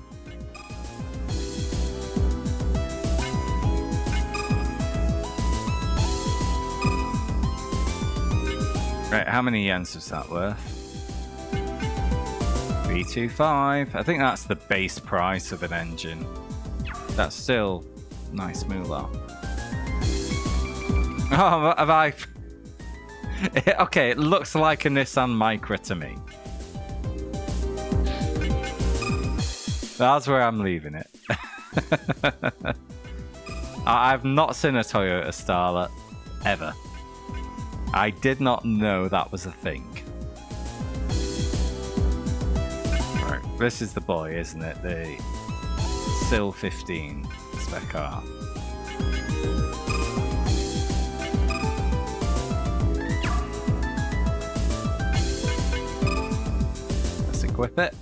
Right, how many yens was that worth? 325. I think that's the base price of an engine. That's still nice moolah. Oh, have I... Okay, it looks like a Nissan Micra to me. That's where I'm leaving it. I've not seen a Toyota Starlet ever. I did not know that was a thing. Right, this is the boy, isn't it? The SIL 15 spec car. Let's equip it.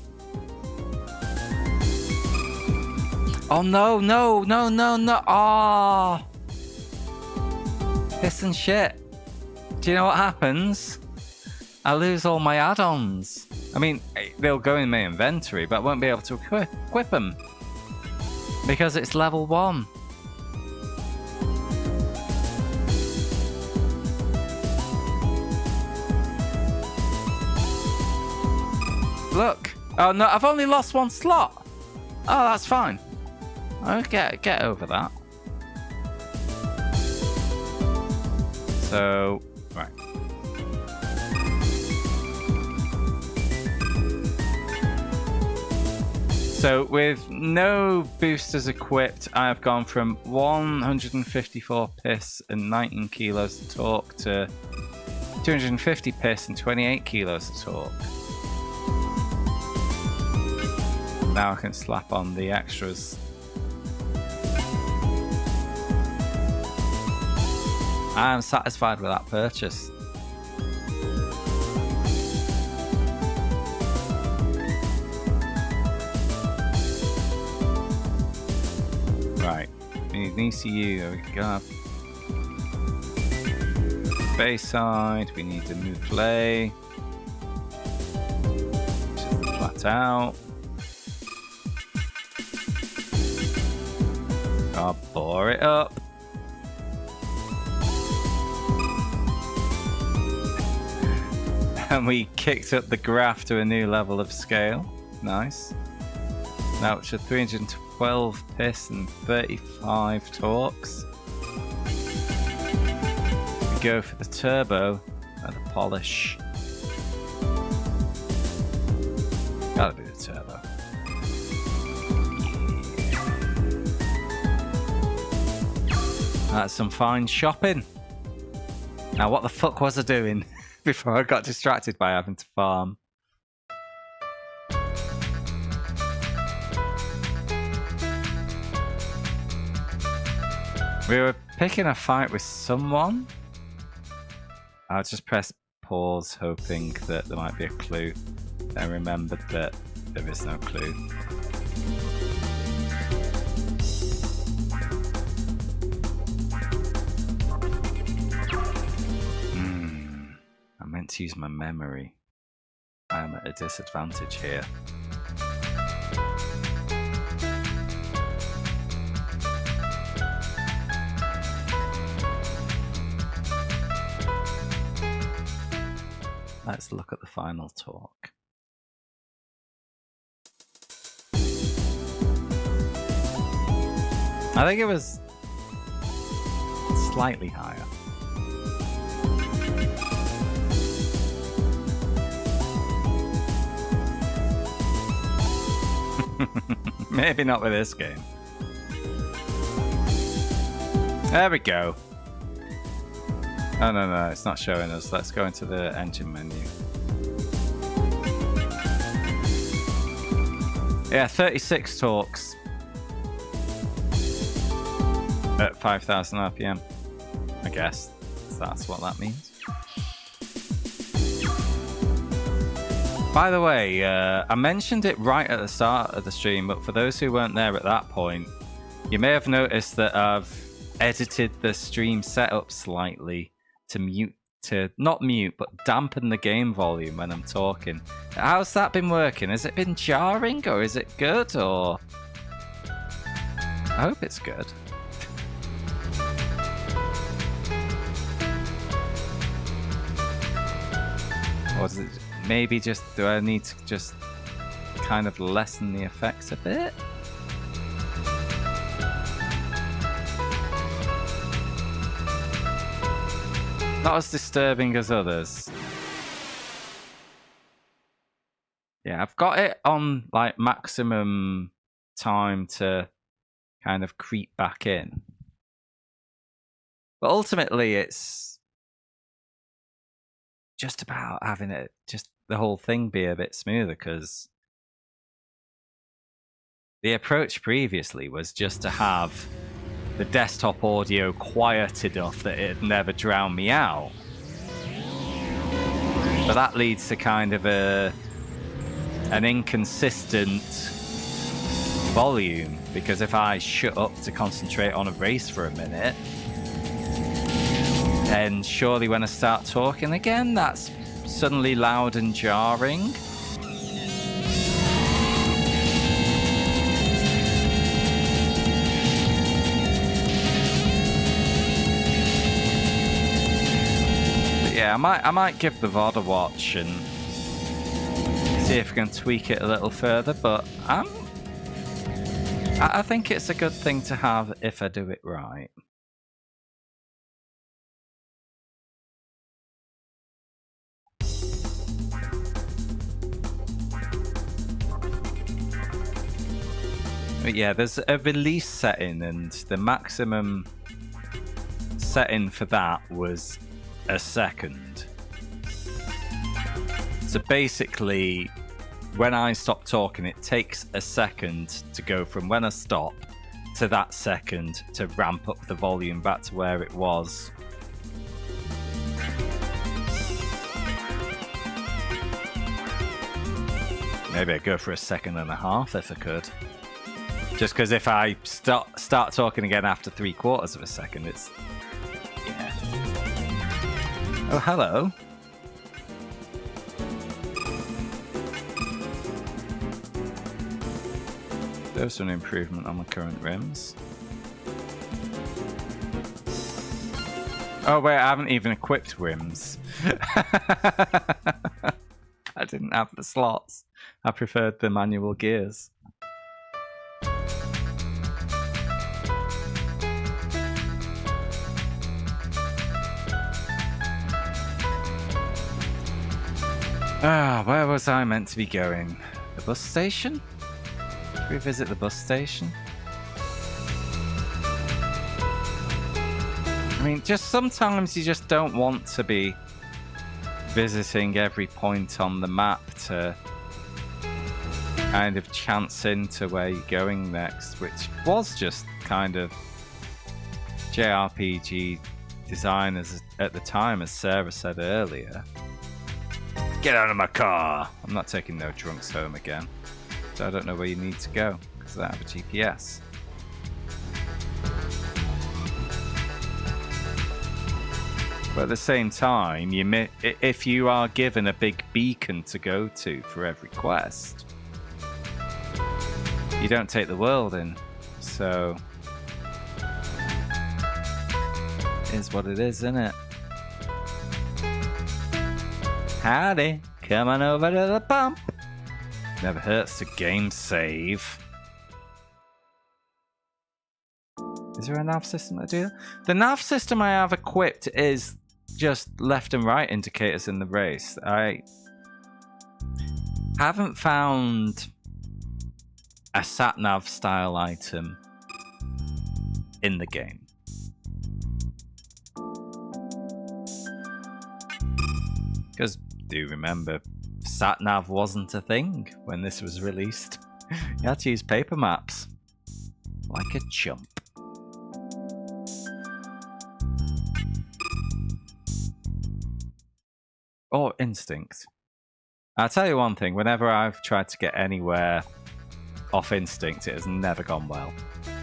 Oh no, no, no, no, no. Oh. Piss and shit. Do you know what happens? I lose all my add-ons. I mean, they'll go in my inventory, but I won't be able to equip them. Because it's level 1. Look. Oh no, I've only lost 1 slot. Oh, that's fine. Okay, get over that. So, right. So with no boosters equipped, I have gone from 154 PS and 19 kilos of torque to 250 PS and 28 kilos of torque. Now I can slap on the extras. I am satisfied with that purchase. Right, we need an ECU, we can have Bayside, we need a Moufflet, just flat out. I'll bore it up. And we kicked up the graph to a new level of scale. Nice. Now it's at 312 PS and 35 torques. We go for the turbo and the polish. Gotta be the turbo. Yeah. That's some fine shopping. Now what the fuck was I doing before I got distracted by having to farm? We were picking a fight with someone. I just pressed pause, hoping that there might be a clue. Then remembered that there is no clue. I meant to use my memory. I am at a disadvantage here. Let's look at the final torque. I think it was slightly higher. Maybe not with this game. There we go. Oh no, it's not showing us. Let's go into the engine menu. Yeah, 36 torques at 5,000 RPM. I guess that's what that means. By the way, I mentioned it right at the start of the stream, but for those who weren't there at that point, you may have noticed that I've edited the stream setup slightly to not mute, but dampen the game volume when I'm talking. How's that been working? Has it been jarring, or is it good, or... I hope it's good. Or is it maybe just, do I need to just kind of lessen the effects a bit? Not as disturbing as others. Yeah, I've got it on like maximum time to kind of creep back in. But ultimately it's just about having it, just the whole thing be a bit smoother, because the approach previously was just to have the desktop audio quiet enough that it'd never drown me out. But that leads to kind of an inconsistent volume, because if I shut up to concentrate on a race for a minute, then surely when I start talking again, that's suddenly loud and jarring. But yeah, I might give the VOD a watch and see if I can tweak it a little further, but I think it's a good thing to have if I do it right. But yeah, there's a release setting, and the maximum setting for that was a second. So basically, when I stop talking, it takes a second to go from when I stop to that second to ramp up the volume back to where it was. Maybe I'd go for a second and a half if I could. Just because if I start talking again after 3/4 of a second, it's... yeah. Oh, hello. There's an improvement on the current rims. Oh wait, I haven't even equipped rims. I didn't have the slots. I preferred the manual gears. Ah, where was I meant to be going? The bus station? Should we visit the bus station? I mean, just sometimes you just don't want to be visiting every point on the map to kind of chance into where you're going next, which was just kind of JRPG designers at the time, as Sarah said earlier. Get out of my car! I'm not taking no drunks home again. So I don't know where you need to go, because I don't have a GPS. But at the same time, if you are given a big beacon to go to for every quest, you don't take the world in. So it is what it is, isn't it? Howdy, come on over to the pump. Never hurts to game save. Is there a nav system that do that? The nav system I have equipped is just left and right indicators in the race. I haven't found a sat-nav style item in the game. Because do remember, sat-nav wasn't a thing when this was released. You had to use paper maps. Like a chump. Or instinct. I'll tell you one thing, whenever I've tried to get anywhere off instinct, it has never gone well.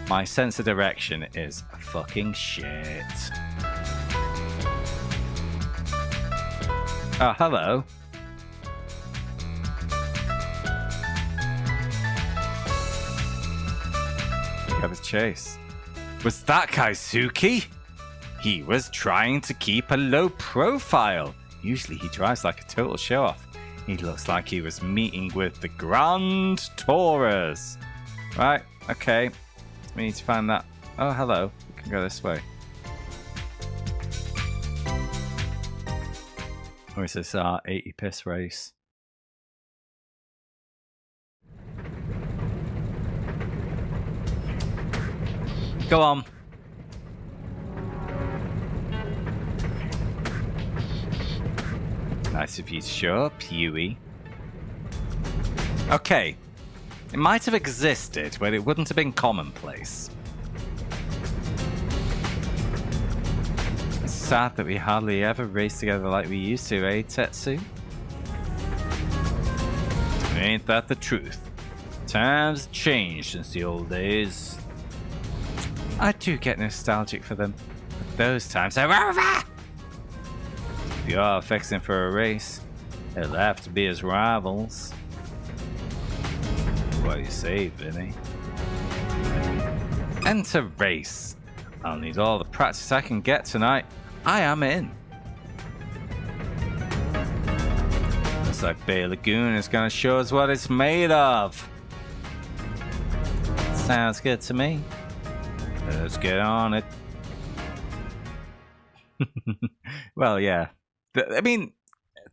My sense of direction is fucking shit. Oh, hello. We have a chase. Was that Kaisuke? He was trying to keep a low profile. Usually he drives like a total show-off. He looks like he was meeting with the Grand Taurus. Right, okay. We need to find that. Oh, hello. We can go this way. Or is this our 80 piss race? Go on. Nice of you to show up, Huey. Okay. It might have existed, but it wouldn't have been commonplace. It's sad that we hardly ever race together like we used to, eh, Tetsu? Ain't that the truth? Times changed since the old days. I do get nostalgic for them. But those times are over! If you are fixing for a race, it'll have to be as rivals. What do you say, Vinny? Enter race. I'll need all the practice I can get tonight. I am in. Looks like Bay Lagoon is going to show us what it's made of. Sounds good to me. Let's get on it. Well, yeah. I mean,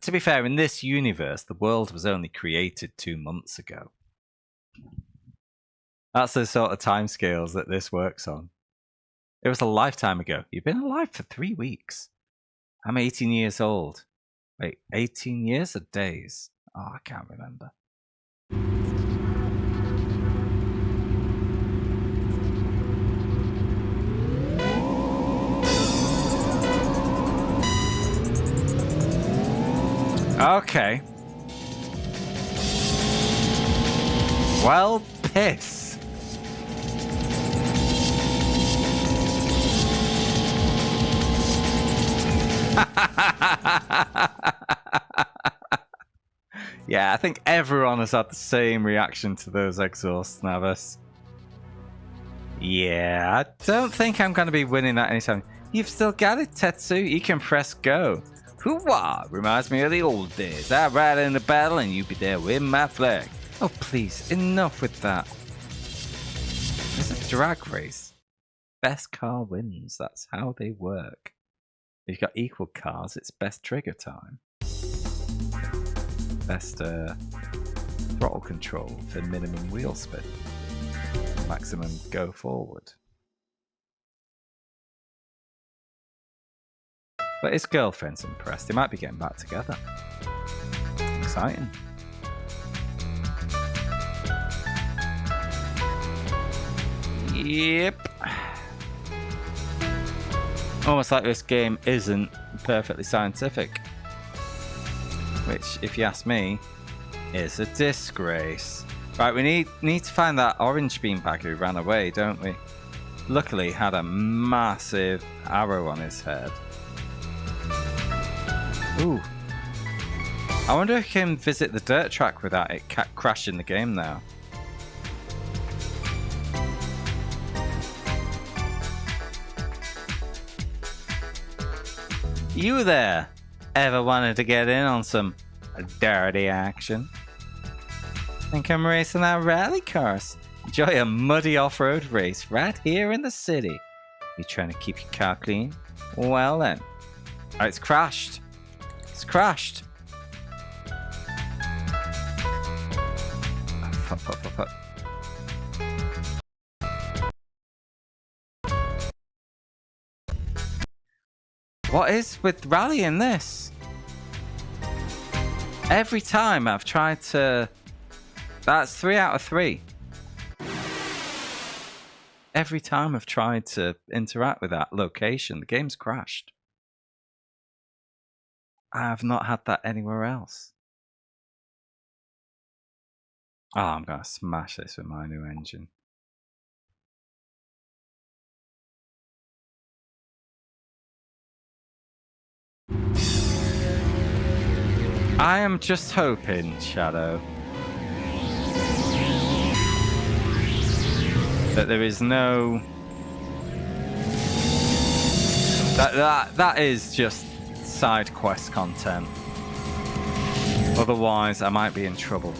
to be fair, in this universe, the world was only created 2 months ago. That's the sort of timescales that this works on. It was a lifetime ago. You've been alive for 3 weeks. I'm 18 years old. Wait, 18 years or days? Oh, I can't remember. Okay. Well, piss. Yeah, I think everyone has had the same reaction to those exhausts, Navis. Yeah, I don't think I'm going to be winning that anytime. You've still got it, Tetsu. You can press go. Hoo-wah! Reminds me of the old days. I'd ride in the battle and you'd be there with my flag. Oh, please, enough with that. It's a drag race. Best car wins. That's how they work. If you've got equal cars, it's best trigger time. Best throttle control for minimum wheel spin. Maximum go forward. But his girlfriend's impressed. They might be getting back together. Exciting. Yep. Almost like this game isn't perfectly scientific. Which, if you ask me, is a disgrace. Right, we need to find that orange beanbag who ran away, don't we? Luckily, he had a massive arrow on his head. Ooh. I wonder if I can visit the dirt track without it crashing the game now. You there? Ever wanted to get in on some dirty action? Think I'm racing that rally cars. Enjoy a muddy off-road race right here in the city. You trying to keep your car clean? Well then. Oh, it's crashed. It's crashed. Fuck. What is with rallying this? Every time I've tried to... That's 3 out of 3. Every time I've tried to interact with that location, the game's crashed. I have not had that anywhere else. Oh, I'm gonna smash this with my new engine. I am just hoping, Shadow, that there is no... That is just side quest content. Otherwise, I might be in trouble.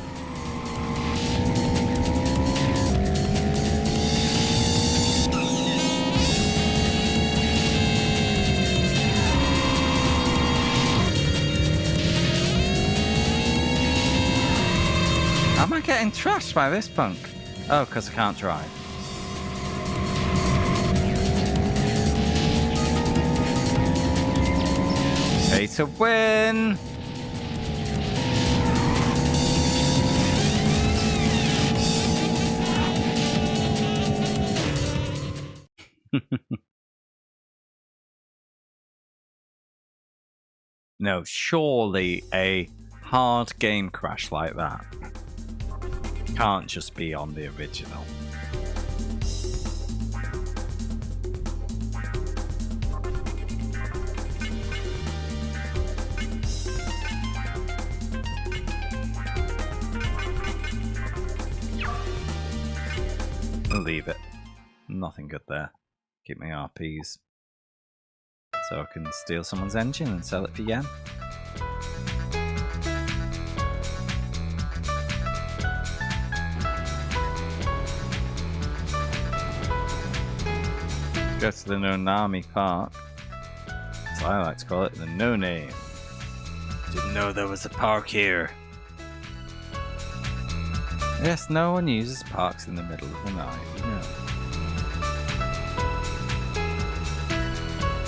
Am I getting trashed by this punk? Oh, because I can't drive. Pay to win! No, surely a hard game crash like that can't just be on the original. I'll leave it. Nothing good there. Keep my RPs. So I can steal someone's engine and sell it for yen. Go to the Nonami Park. As I like to call it, the No Name. Didn't know there was a park here. Yes, no one uses parks in the middle of the night, you know.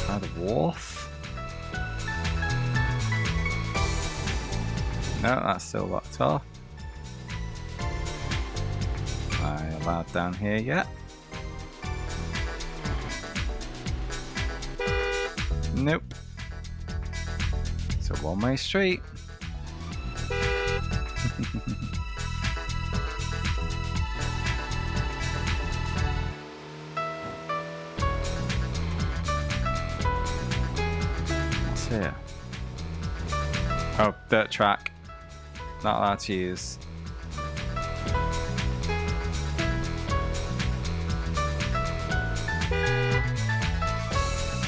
By the wharf? No, that's still locked off. Am I allowed down here yet? Nope. It's a one-way street. What's here? Oh, dirt track. Not allowed to use.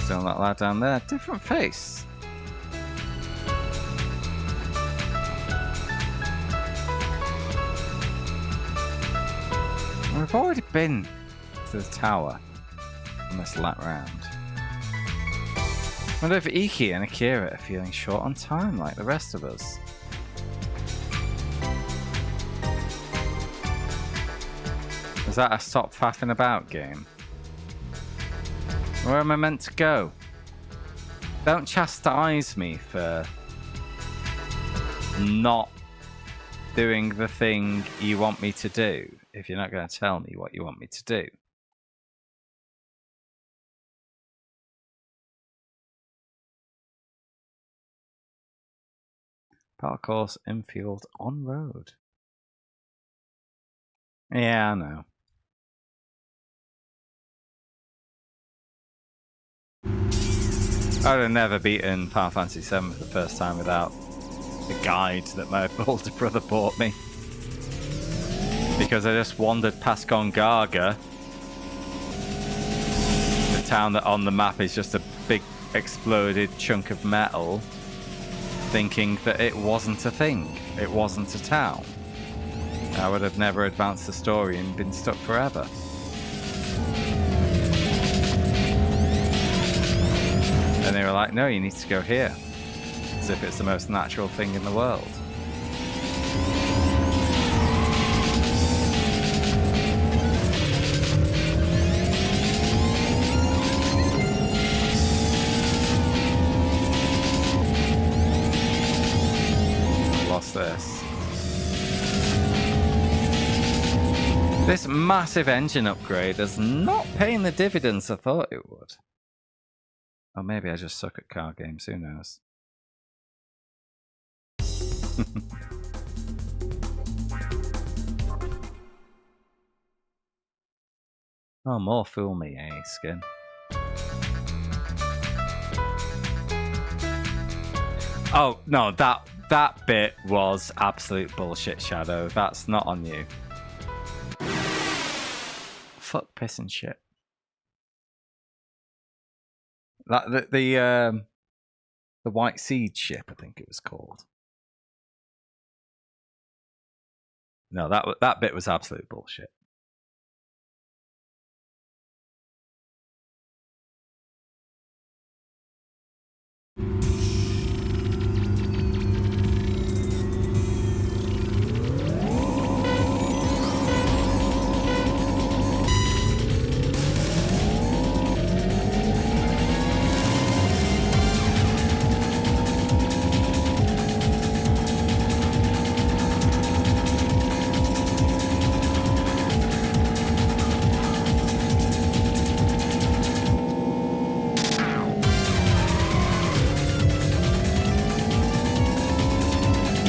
Still not allowed down there. Different face. We've already been to the tower on this lap round. I wonder if Iki and Akira are feeling short on time like the rest of us. Is that a stop faffing about game? Where am I meant to go? Don't chastise me for not doing the thing you want me to do if you're not going to tell me what you want me to do. Park course, infield, on road. Yeah, I know. I would have never beaten Final Fantasy VII for the first time without the guide that my older brother bought me. Because I just wandered past Gongaga, the town that on the map is just a big exploded chunk of metal, thinking that it wasn't a thing, it wasn't a town. I would have never advanced the story and been stuck forever. And they were like, no, you need to go here. As if it's the most natural thing in the world. Lost this. This massive engine upgrade is not paying the dividends I thought it would. Or maybe I just suck at car games, who knows? Oh, more fool me, eh, Skin? Oh, no, that bit was absolute bullshit, Shadow. That's not on you. Fuck, piss and shit. That the White Seed ship, I think it was called. No, that bit was absolute bullshit.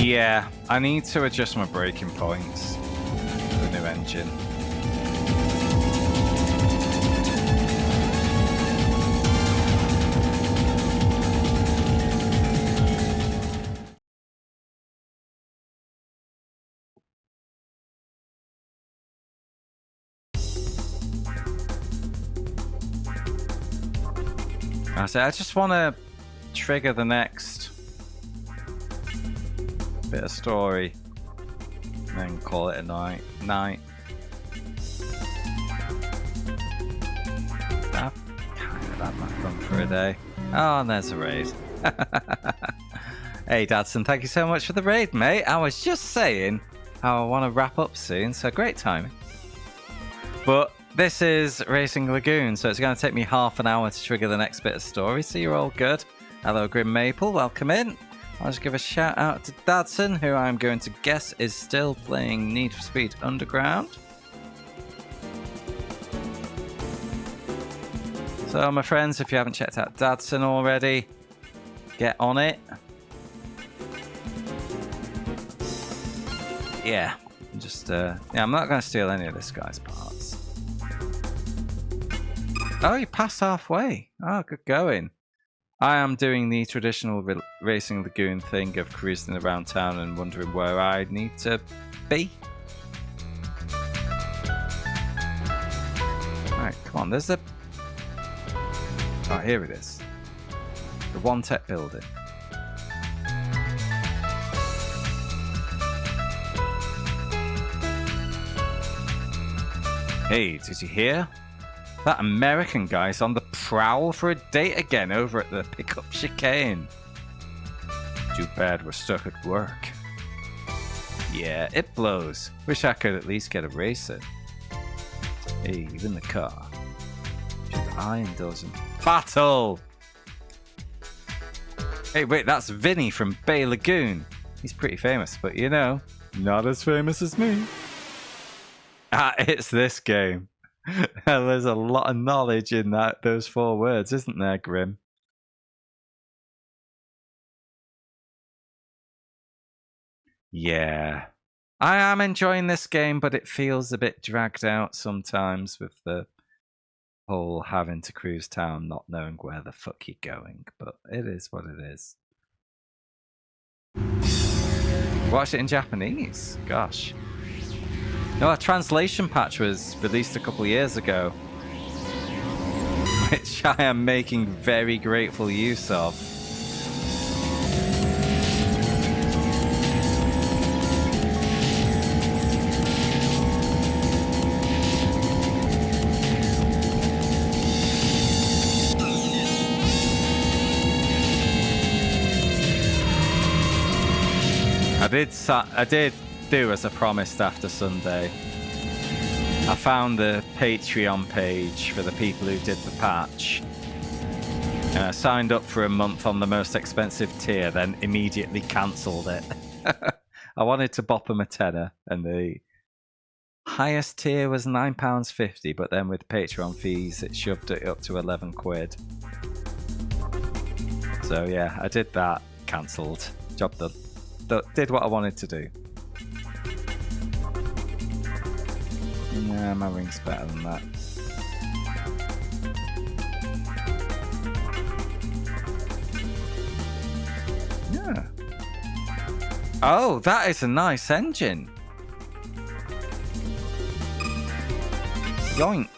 Yeah, I need to adjust my braking points for the new engine. I just want to trigger the next bit of story and then call it a night. I've kind of had my fun for a day. Oh, and there's a raid. Hey Dadson, thank you so much for the raid, mate. I was just saying how I want to wrap up soon, so great timing. But this is Racing Lagoon, so it's going to take me half an hour to trigger the next bit of story, so you're all good. Hello Grim Maple, welcome in. I'll just give a shout out to Dadson, who I'm going to guess is still playing Need for Speed Underground. So my friends, if you haven't checked out Dadson already, get on it. Yeah, just I'm not going to steal any of this guy's parts. Oh, you passed halfway. Oh, good going. I am doing the traditional Racing Lagoon thing of cruising around town and wondering where I need to be. Alright, come on, there's a... Oh, here it is. The One Tech building. Hey, did you hear? That American guy's on the prowl for a date again over at the pickup chicane. Too bad we're stuck at work. Yeah, it blows. Wish I could at least get a race in. Hey, you in the car? Should I indulge in battle? Hey, wait, that's Vinny from Bay Lagoon. He's pretty famous, but you know, not as famous as me. Ah, it's this game. There's a lot of knowledge in those 4 words, isn't there, Grim? Yeah. I am enjoying this game, but it feels a bit dragged out sometimes with the whole having to cruise town, not knowing where the fuck you're going. But it is what it is. Watch it in Japanese. Gosh. No, a translation patch was released a couple of years ago, which I am making very grateful use of. I did do as I promised after Sunday. I found the Patreon page for the people who did the patch. And I signed up for a month on the most expensive tier, then immediately cancelled it. I wanted to bop them a tenner, and the highest tier was £9.50, but then with Patreon fees, it shoved it up to 11 quid. So yeah, I did that, cancelled, job done. Did what I wanted to do. Nah, my ring's better than that. Oh, that is a nice engine. Yoink.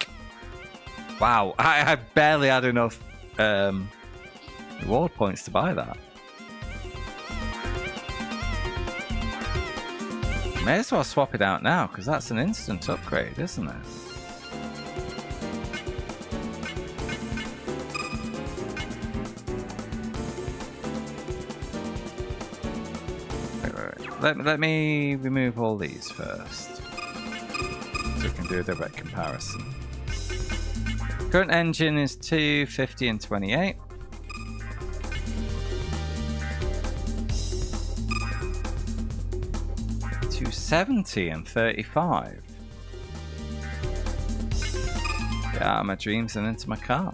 Wow, I barely had enough reward points to buy that. May as well swap it out now, because that's an instant upgrade, isn't it? Wait. Let me remove all these first, so we can do a direct comparison. Current engine is 250 and 28. $270 and 35. Get out of my dreams and into my car.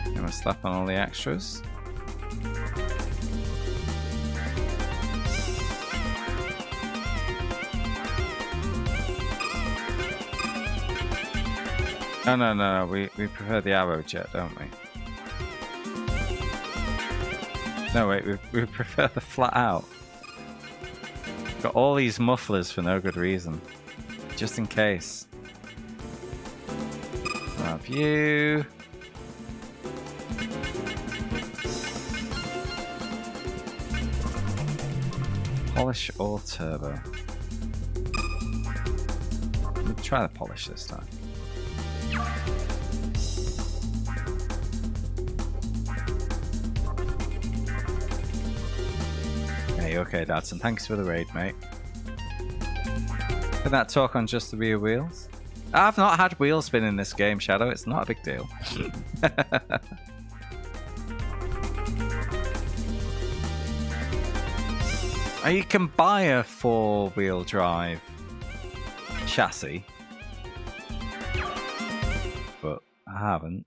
I'm gonna slap on all the extras. No. We prefer the arrow jet, don't we? No, wait, we prefer the flat out. Got all these mufflers for no good reason. Just in case. Have you. Polish or turbo? We'll try the polish this time. Hey, okay, Dadson. Thanks for the raid, mate. Can that talk on just the rear wheels? I've not had wheel spin in this game, Shadow. It's not a big deal. You can buy a 4-wheel drive chassis, but I haven't.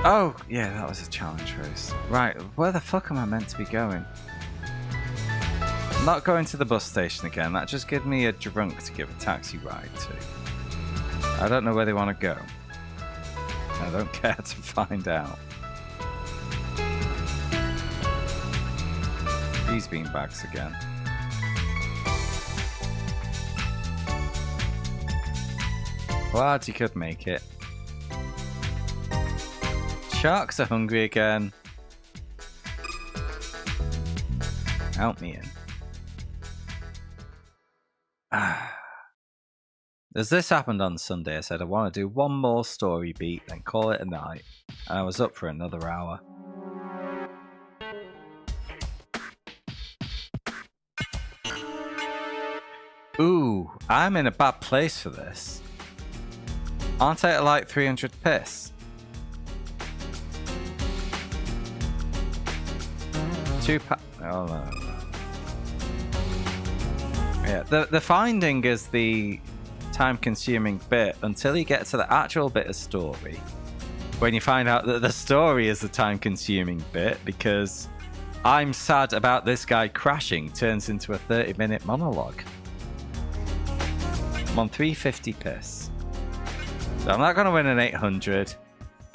Oh, yeah, that was a challenge race. Right, where the fuck am I meant to be going? I'm not going to the bus station again. That just gives me a drunk to give a taxi ride to. I don't know where they want to go. I don't care to find out. These beanbags again. Glad you could make it. Sharks are hungry again. Help me in. As this happened on Sunday, I said I want to do one more story beat, then call it a night. And I was up for another hour. Ooh, I'm in a bad place for this. Aren't I at like 300 piss? Oh no. Yeah, the finding is the time-consuming bit until you get to the actual bit of story. When you find out that the story is the time-consuming bit, because I'm sad about this guy crashing turns into a 30-minute monologue. I'm on 350 piss. So I'm not going to win an 800.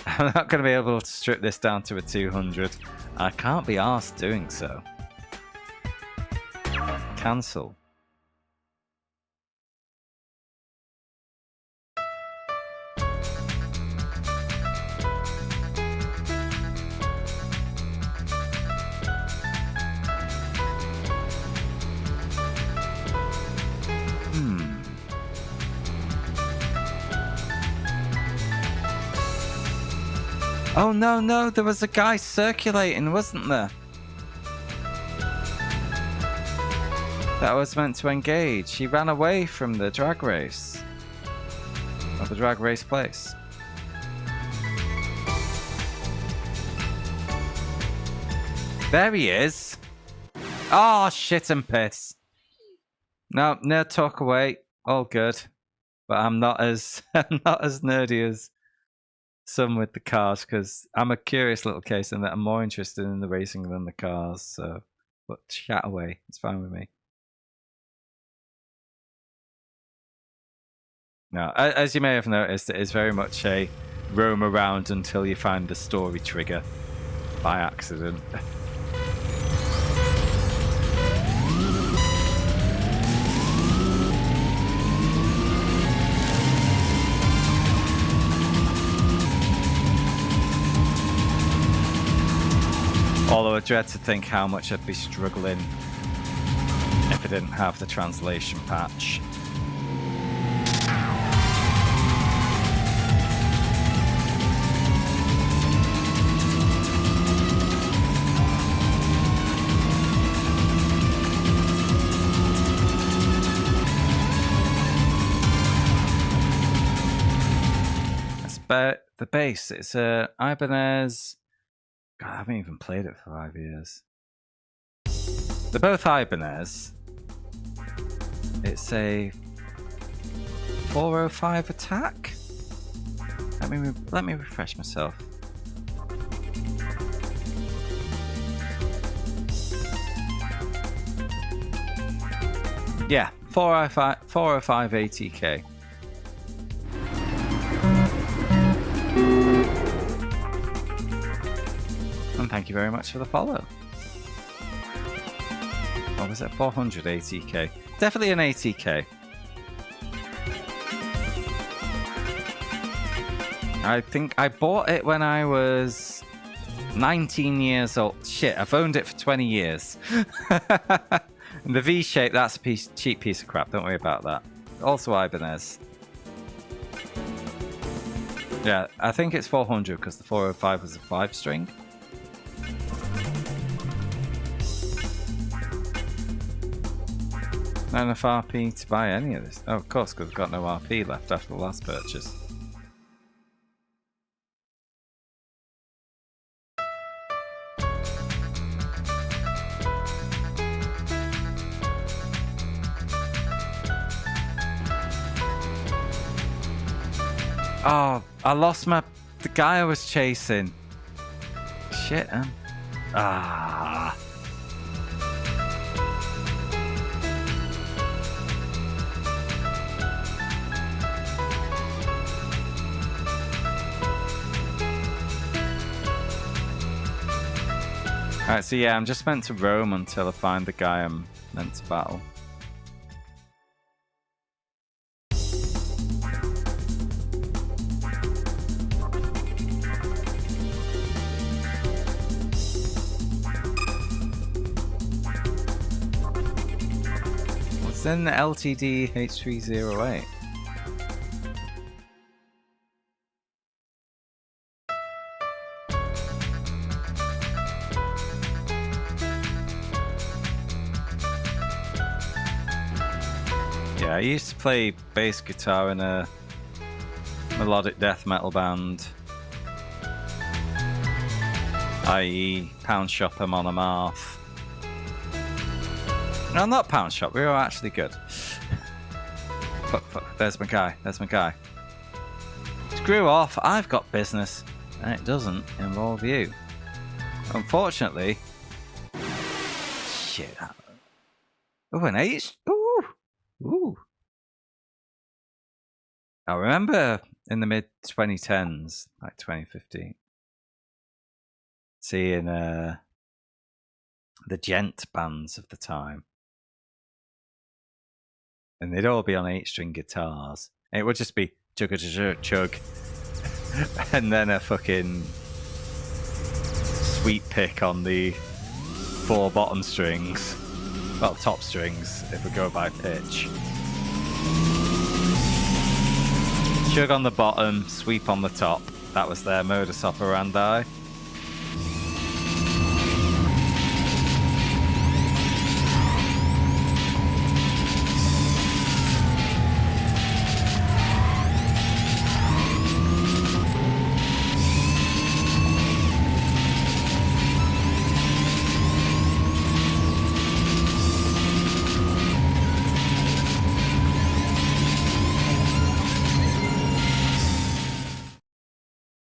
I'm not going to be able to strip this down to a 200. I can't be arsed doing so. Cancel. Oh no, there was a guy circulating, wasn't there? That was meant to engage. He ran away from the drag race. Or the drag race place. There he is. Oh, shit and piss. No, talk away. All good. But I'm not as nerdy as some with the cars because I'm a curious little case and that I'm more interested in the racing than the cars. So, but chat away. It's fine with me. No, as you may have noticed, it is very much a roam around until you find the story trigger by accident. Although I dread to think how much I'd be struggling if I didn't have the translation patch. The base, it's a Ibanez. God, I haven't even played it for 5 years. They're both Ibanez. It's a 405 attack. Let me refresh myself. Yeah, 405 ATK. And thank you very much for the follow. Or was it 400 ATK? Definitely an ATK. I think I bought it when I was 19 years old. Shit, I've owned it for 20 years. And the V-shape, that's a cheap piece of crap. Don't worry about that. Also Ibanez. Yeah, I think it's 400 because the 405 was a 5-string. Not enough RP to buy any of this. Oh, of course, because I've got no RP left after the last purchase. Oh, I lost the guy I was chasing. Shit, man. Ah. Alright, so yeah, I'm just meant to roam until I find the guy I'm meant to battle. What's in the LTD H308? I used to play bass guitar in a melodic death metal band, i.e. Pound Shop and Monomarth. No, not Pound Shop, we were actually good. Fuck, there's my guy, Screw off, I've got business, and it doesn't involve you. Unfortunately... Shit. Oh, an H? Ooh. I remember in the mid-2010s, like 2015, seeing the gent bands of the time. And they'd all be on 8-string guitars. And it would just be chug, and then a fucking sweet pick on the 4 bottom strings. Well, top strings, if we go by pitch. Chug on the bottom, sweep on the top. That was their modus operandi.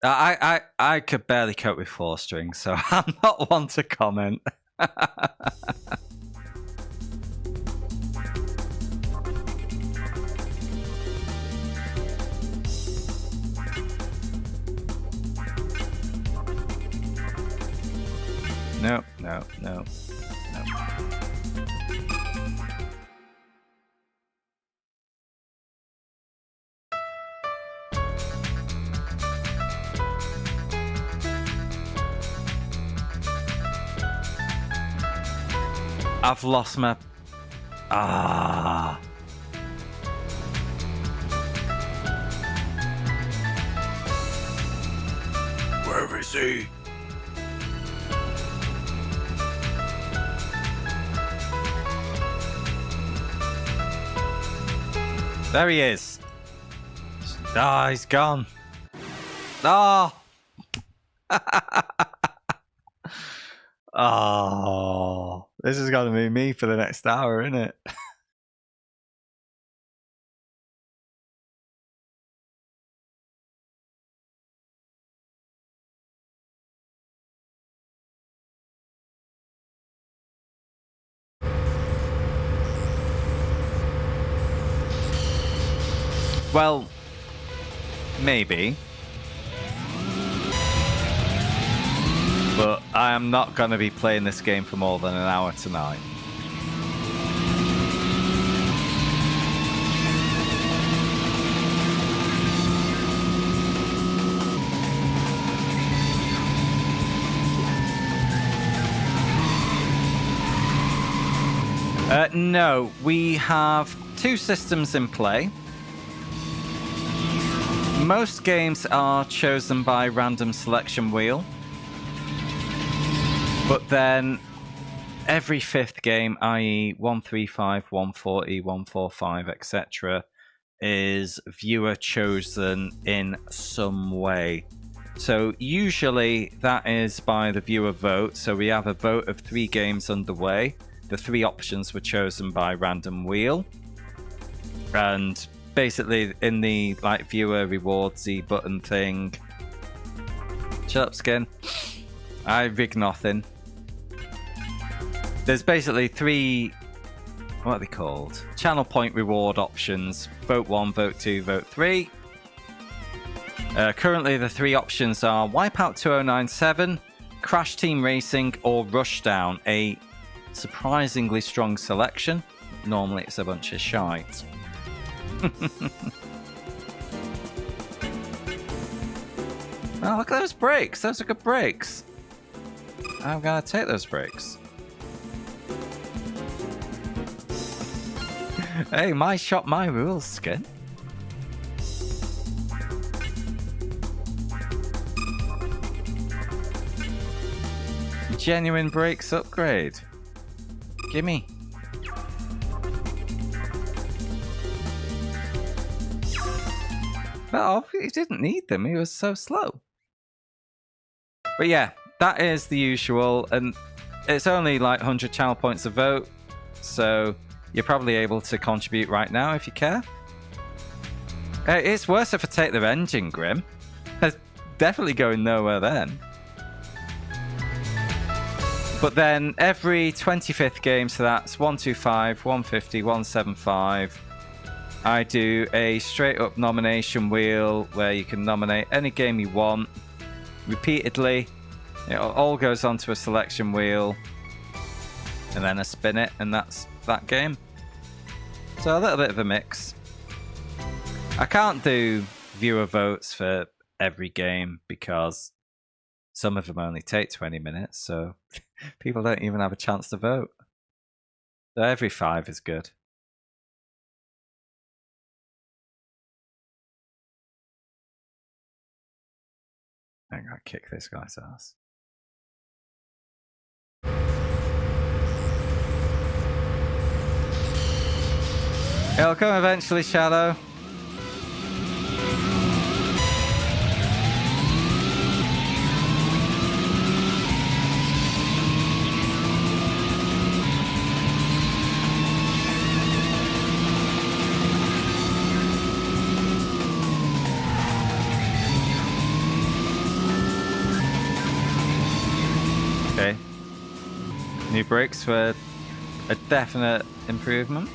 I could barely cope with 4 strings, so I'm not one to comment. No. I've lost my... Where is he? There he is. He's gone. This is going to be me for the next hour, isn't it? Well, maybe. But I am not going to be playing this game for more than an hour tonight. No, we have 2 systems in play. Most games are chosen by random selection wheel. But then every 5th game, i.e. 135, 140, 145, etc., is viewer chosen in some way. So usually that is by the viewer vote. So we have a vote of 3 games underway. The 3 options were chosen by random wheel. And basically in the like viewer rewardsy button thing. Shut up, Skin. I rig nothing. There's basically 3, what are they called? Channel point reward options. Vote 1, vote 2, vote 3. Currently the 3 options are Wipeout 2097, Crash Team Racing, or Rushdown. A surprisingly strong selection. Normally it's a bunch of shite. Oh, look at those brakes. Those are good brakes. I'm gonna take those brakes. Hey, my shop, my rules, Skin. Genuine brakes upgrade. Gimme. Well, he didn't need them. He was so slow. But yeah, that is the usual. And it's only like 100 channel points a vote. So you're probably able to contribute right now if you care. It's worse if I take their engine, Grim. It's definitely going nowhere then. But then every 25th game, so that's 125, 150, 175, I do a straight up nomination wheel where you can nominate any game you want repeatedly. It all goes onto a selection wheel and then I spin it and that's that game. So a little bit of a mix. I can't do viewer votes for every game because some of them only take 20 minutes, so people don't even have a chance to vote. So every 5 is good. I'm gonna kick this guy's ass. It'll come eventually, Shadow. Okay. New brakes were a definite improvement.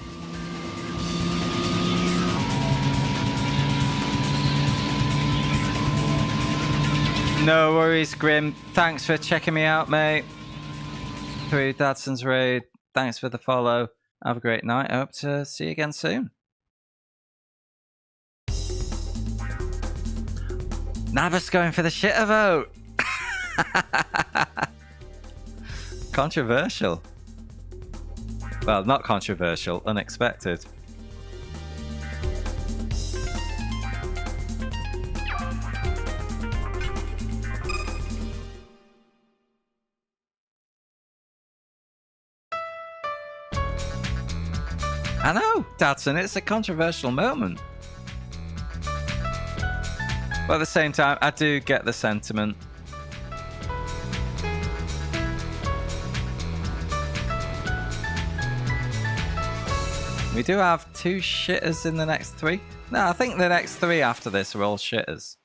No worries, Grim. Thanks for checking me out, mate. Through Dadson's Raid. Thanks for the follow. Have a great night. I hope to see you again soon. Navas going for the shitter vote. Controversial. Well, not controversial, unexpected. I know, Dadson, it's a controversial moment. But at the same time, I do get the sentiment. We do have 2 shitters in the next 3. No, I think the next 3 after this are all shitters.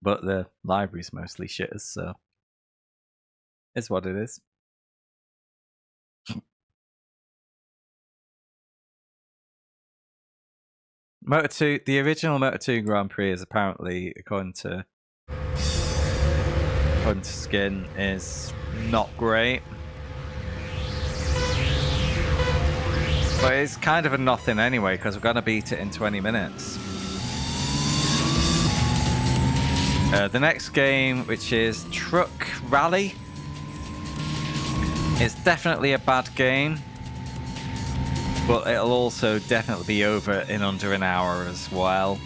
But the library's mostly shitters, so it's what it is. Moto 2, the original Moto 2 Grand Prix is apparently, according to Skin, is not great. But it's kind of a nothing anyway, because we're going to beat it in 20 minutes. The next game, which is Truck Rally. It's definitely a bad game. But it'll also definitely be over in under an hour as well.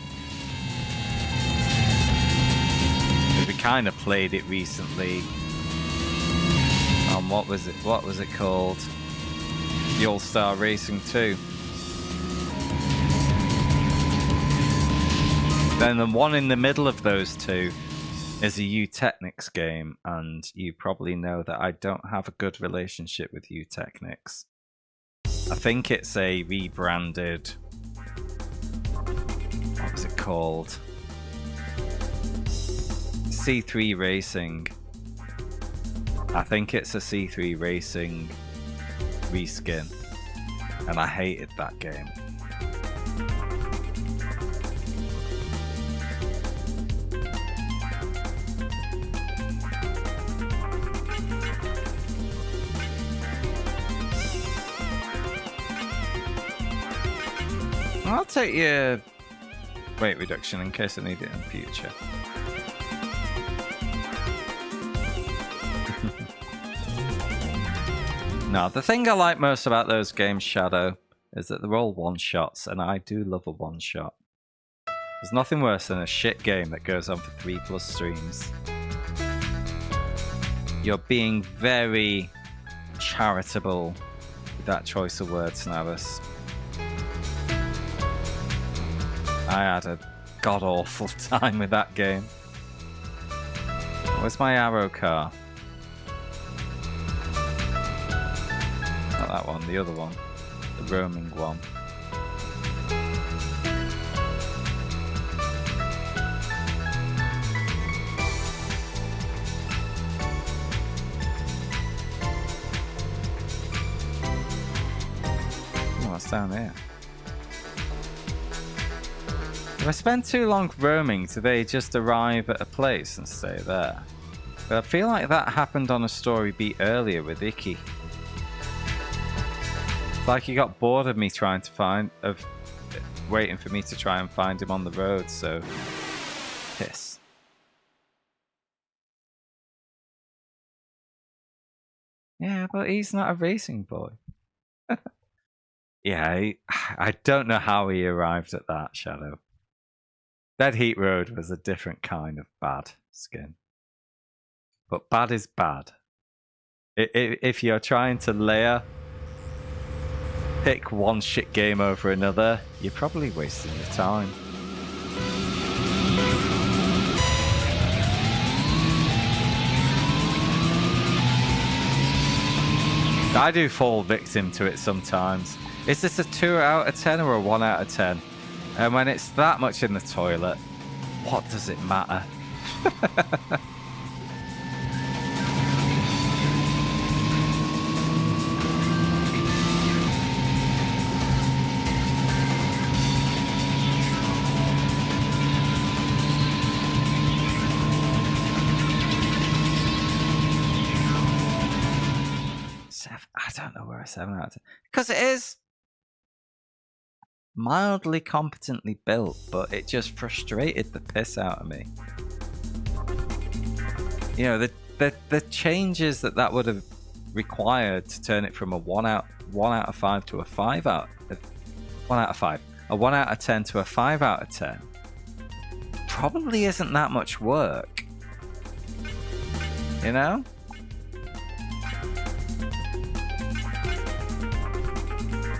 We kind of played it recently. What was it called? The All-Star Racing 2. Then the one in the middle of those two is a U-Technics game, and you probably know that I don't have a good relationship with U-Technics. I think it's a rebranded... What was it called? C3 Racing. I think it's a C3 Racing reskin. And I hated that game. I'll take your weight reduction in case I need it in the future. No, the thing I like most about those games, Shadow, is that they're all one-shots, and I do love a one-shot. There's nothing worse than a shit game that goes on for 3+ streams. You're being very charitable with that choice of words, Navas. I had a god-awful time with that game. Where's my arrow car? Not that one, the other one. The roaming one. Oh, what's down here? If I spend too long roaming, do they just arrive at a place and stay there? But I feel like that happened on a story beat earlier with Icky. It's like he got bored of me waiting for me to try and find him on the road, so piss. Yeah, but he's not a racing boy. Yeah, I don't know how he arrived at that, Shadow. Dead Heat Road was a different kind of bad skin. But bad is bad. If you're trying to pick one shit game over another, you're probably wasting your time. I do fall victim to it sometimes. Is this a 2 out of 10 or a 1 out of 10? And when it's that much in the toilet, What does it matter? I don't know where a 7 out of 10. Because it is mildly competently built, but it just frustrated the piss out of me. You know, the changes that would have required to turn it from a 1 out of 5 to a 5 out of 1 out of 5, a 1 out of 10 to a 5 out of 10, probably isn't that much work. You know?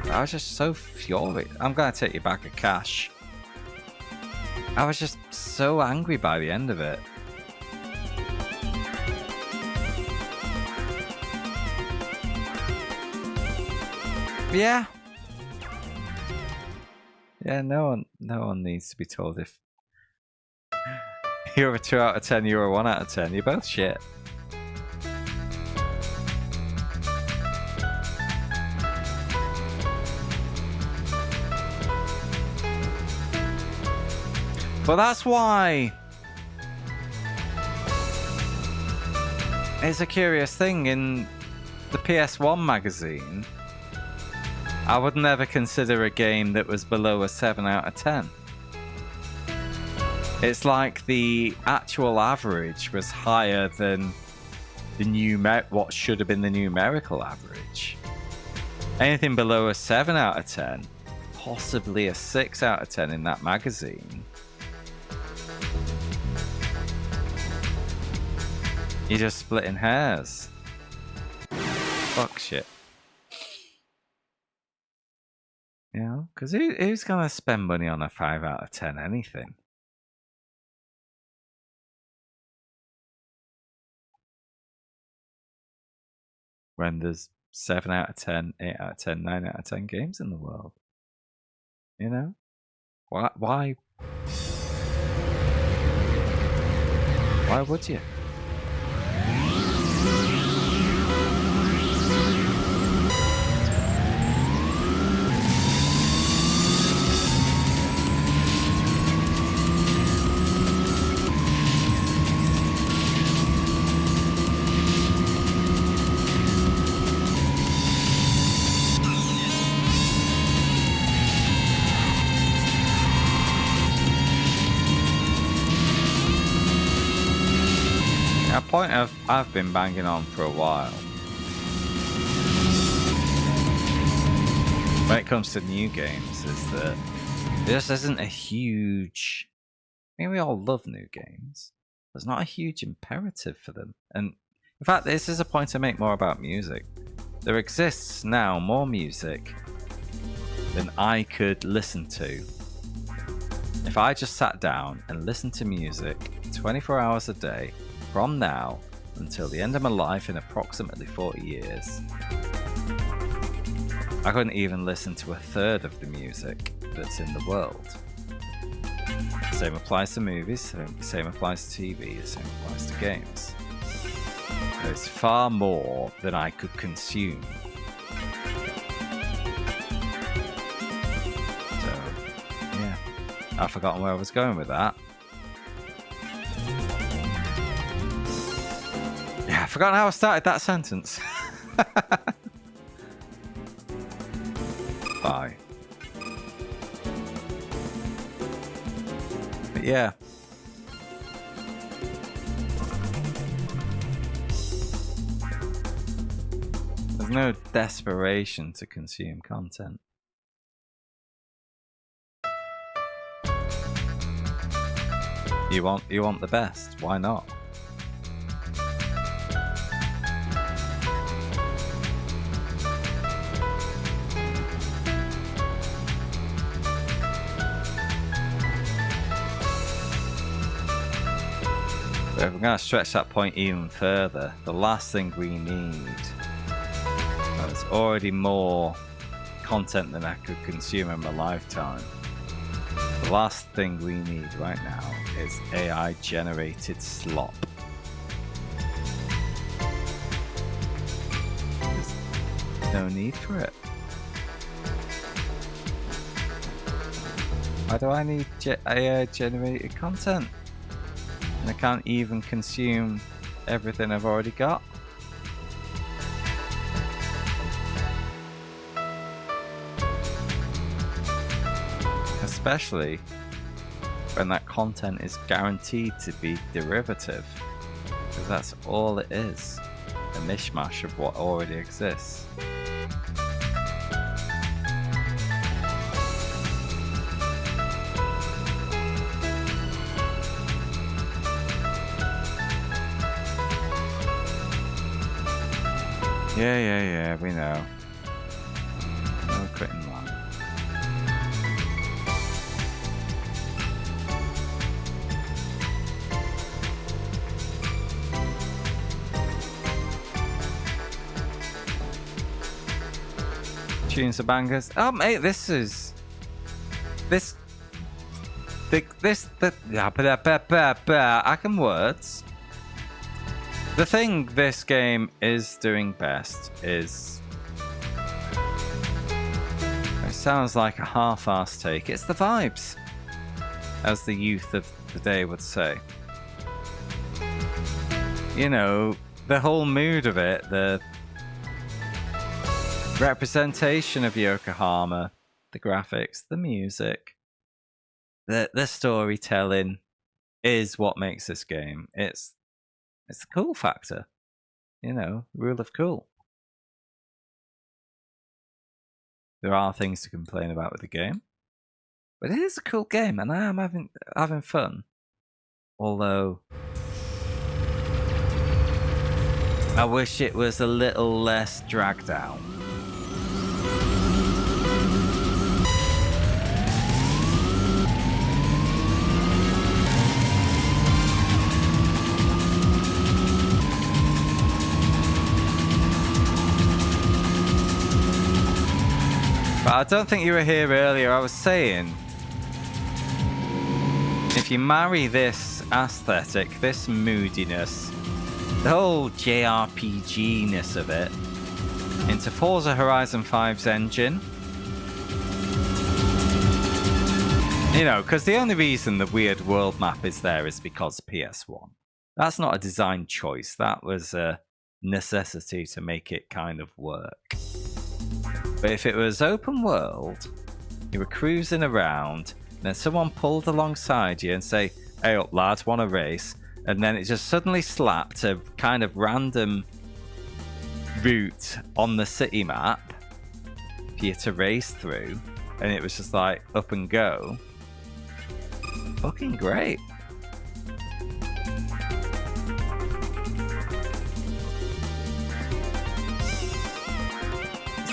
I was just so furious. I'm gonna take you back a cash. I was just so angry by the end of it. Yeah. Yeah, no one needs to be told if you're a 2 out of 10, you're a 1 out of 10. You're both shit. But that's why it's a curious thing. In the PS1 magazine, I would never consider a game that was below a 7 out of 10. It's like the actual average was higher than the what should have been the numerical average. Anything below a 7 out of 10, possibly a 6 out of 10 in that magazine, you're just splitting hairs. Fuck shit. You know? Because who's going to spend money on a 5 out of 10 anything? When there's 7 out of 10, 8 out of 10, 9 out of 10 games in the world. You know? Why would you? A point I've been banging on for a while when it comes to new games is that there just isn't a huge... I mean, we all love new games. There's not a huge imperative for them. And in fact, this is a point I make more about music. There exists now more music than I could listen to if I just sat down and listened to music 24 hours a day from now until the end of my life in approximately 40 years. I couldn't even listen to a third of the music that's in the world. Same applies to movies, same applies to TV, same applies to games. There's far more than I could consume. So, yeah. I've forgotten where I was going with that. Yeah, I've forgotten how I started that sentence. Bye. But yeah. There's no desperation to consume content. You want the best, why not? But if we're going to stretch that point even further, the last thing we need is already more content than I could consume in my lifetime. The last thing we need right now is AI-generated slop. There's no need for it. Why do I need AI-generated content? And I can't even consume everything I've already got? Especially when that content is guaranteed to be derivative, because that's all it is, a mishmash of what already exists. Yeah, we know. No quitting line. Tunes are bangers. Oh mate, I can words. The thing this game is doing best is, it sounds like a half-assed take, it's the vibes, as the youth of the day would say. You know, the whole mood of it, the representation of Yokohama, the graphics, the music, the storytelling is what makes this game. It's the cool factor, you know, rule of cool. There are things to complain about with the game, but it is a cool game, and I am having fun. Although I wish it was a little less dragged out. But I don't think you were here earlier. I was saying, if you marry this aesthetic, this moodiness, the whole JRPG-ness of it, into Forza Horizon 5's engine, you know, because the only reason the weird world map is there is because PS1. That's not a design choice. That was a necessity to make it kind of work. But if it was open world, you were cruising around, and then someone pulled alongside you and say, "Hey up lads, want a race?" And then it just suddenly slapped a kind of random route on the city map for you to race through, and it was just like up and go. Fucking great.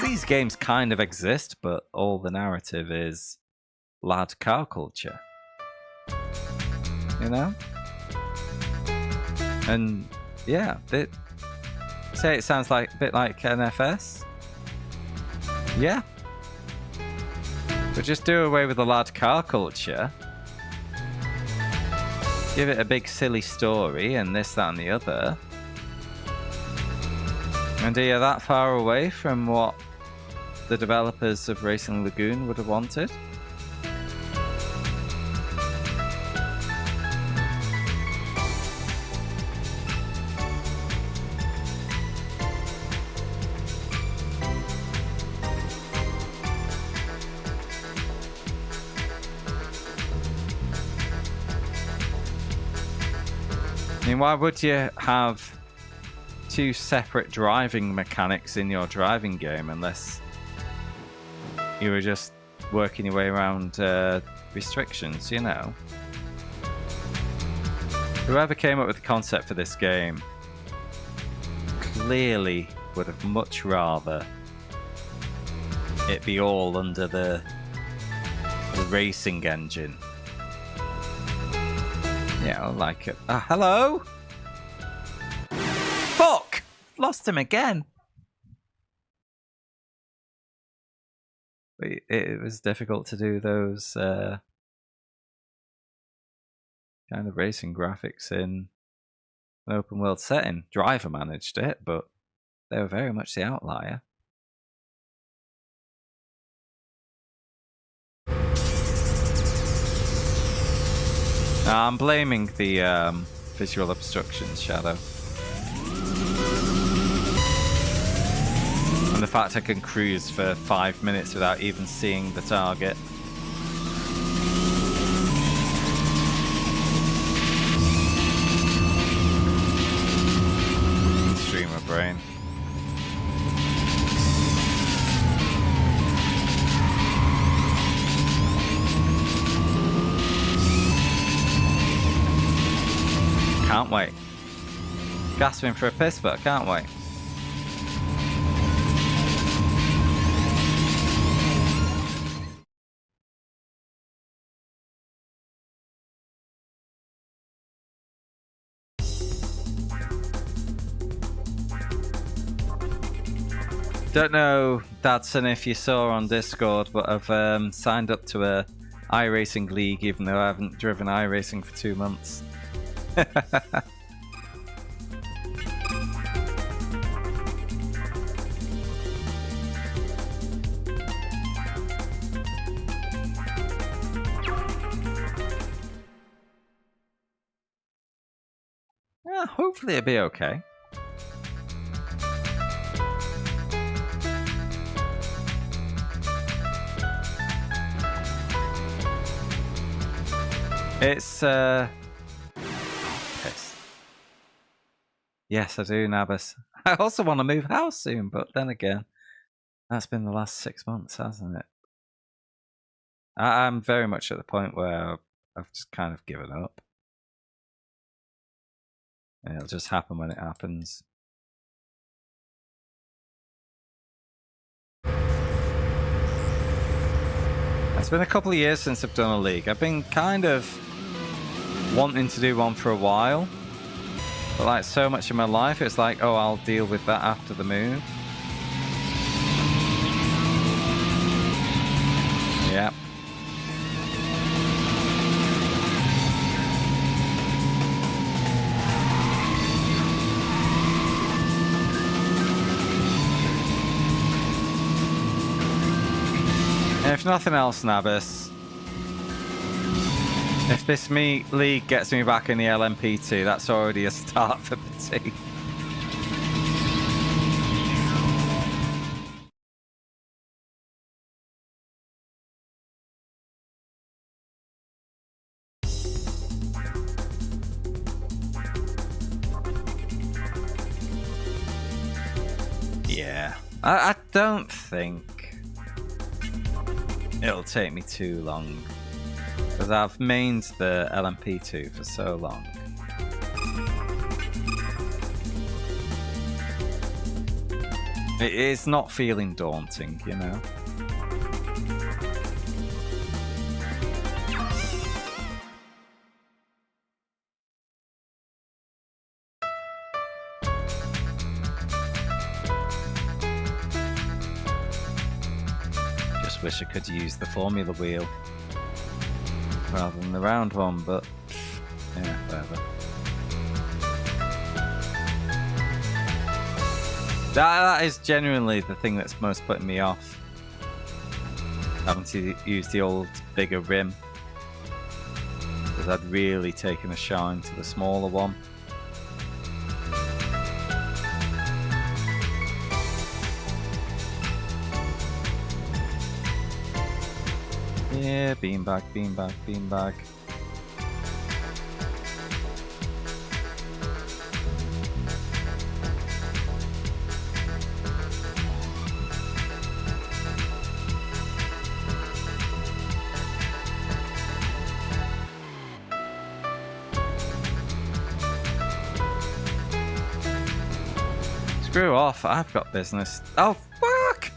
These games kind of exist, but all the narrative is lad car culture. You know? And yeah, say it sounds like a bit like NFS. Yeah. But just do away with the lad car culture. Give it a big silly story and this, that and the other. And are you that far away from what the developers of Racing Lagoon would have wanted? I mean, why would you have two separate driving mechanics in your driving game unless you were just working your way around restrictions, you know? Whoever came up with the concept for this game clearly would have much rather it be all under the racing engine. Yeah, I like it. Hello? Fuck! Lost him again. But it was difficult to do those kind of racing graphics in an open world setting. Driver managed it, but they were very much the outlier. I'm blaming the visual obstructions, Shadow. And the fact I can cruise for 5 minutes without even seeing the target. Streamer brain. Can't wait. Gasping for a piss, but I can't wait. Don't know, Dadson, if you saw on Discord, but I've signed up to a iRacing league, even though I haven't driven iRacing for 2 months. Yeah, hopefully it'll be okay. It's piss. Yes, I do, Nabas. I also want to move house soon, but then again, that's been the last 6 months, hasn't it? I'm very much at the point where I've just kind of given up. And it'll just happen when it happens. It's been a couple of years since I've done a league. I've been kind of wanting to do one for a while. But like so much in my life, it's like, oh, I'll deal with that after the move. Yeah. If nothing else, Nabis, if this league gets me back in the LMP2, that's already a start for the team. Yeah, I don't think it'll take me too long, because I've mained the LMP2 for so long. It is not feeling daunting, you know? Wish I could use the formula wheel rather than the round one, but yeah, whatever. That is genuinely the thing that's most putting me off. Having to use the old bigger rim, because I'd really taken a shine to the smaller one. Yeah, beanbag, beanbag, beanbag. Screw off, I've got business. Oh, fuck!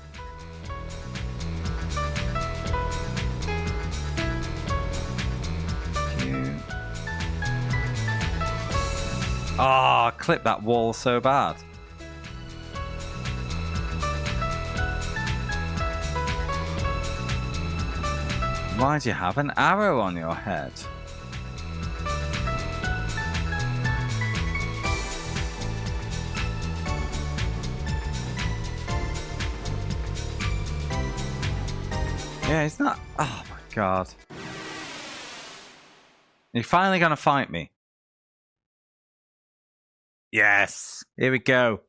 Ah, oh, clip that wall so bad. Why do you have an arrow on your head? Yeah, he's not. Oh my god. You're finally gonna fight me. Yes. Here we go.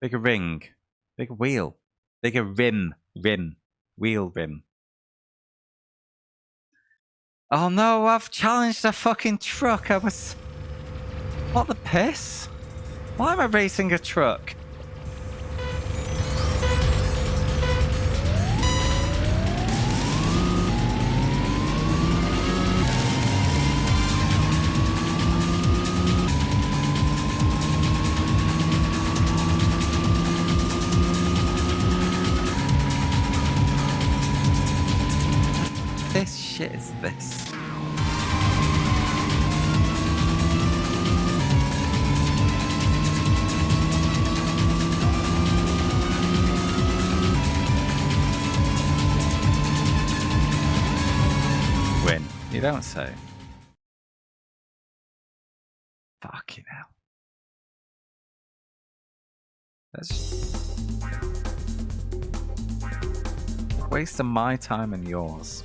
Bigger ring. Bigger wheel. Bigger rim. Rim. Wheel rim. Oh no, I've challenged a fucking truck. What the piss? Why am I racing a truck? This shit is this. Win. You don't say. Fucking hell. That's waste of my time and yours.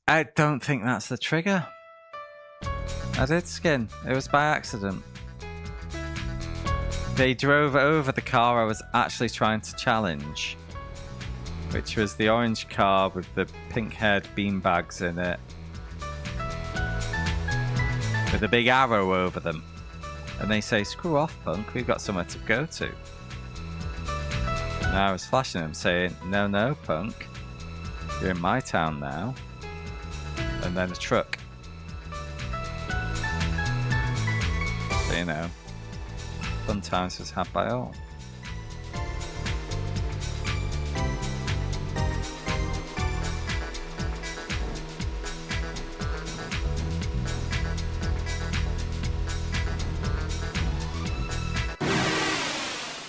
I don't think that's the trigger. I did skin. It was by accident. They drove over the car I was actually trying to challenge, which was the orange car with the pink-haired beanbags in it, with a big arrow over them. And they say, "Screw off, punk, we've got somewhere to go to." And I was flashing them saying, "No, no, punk, you're in my town now." And then a truck. So, you know, fun times was had by all.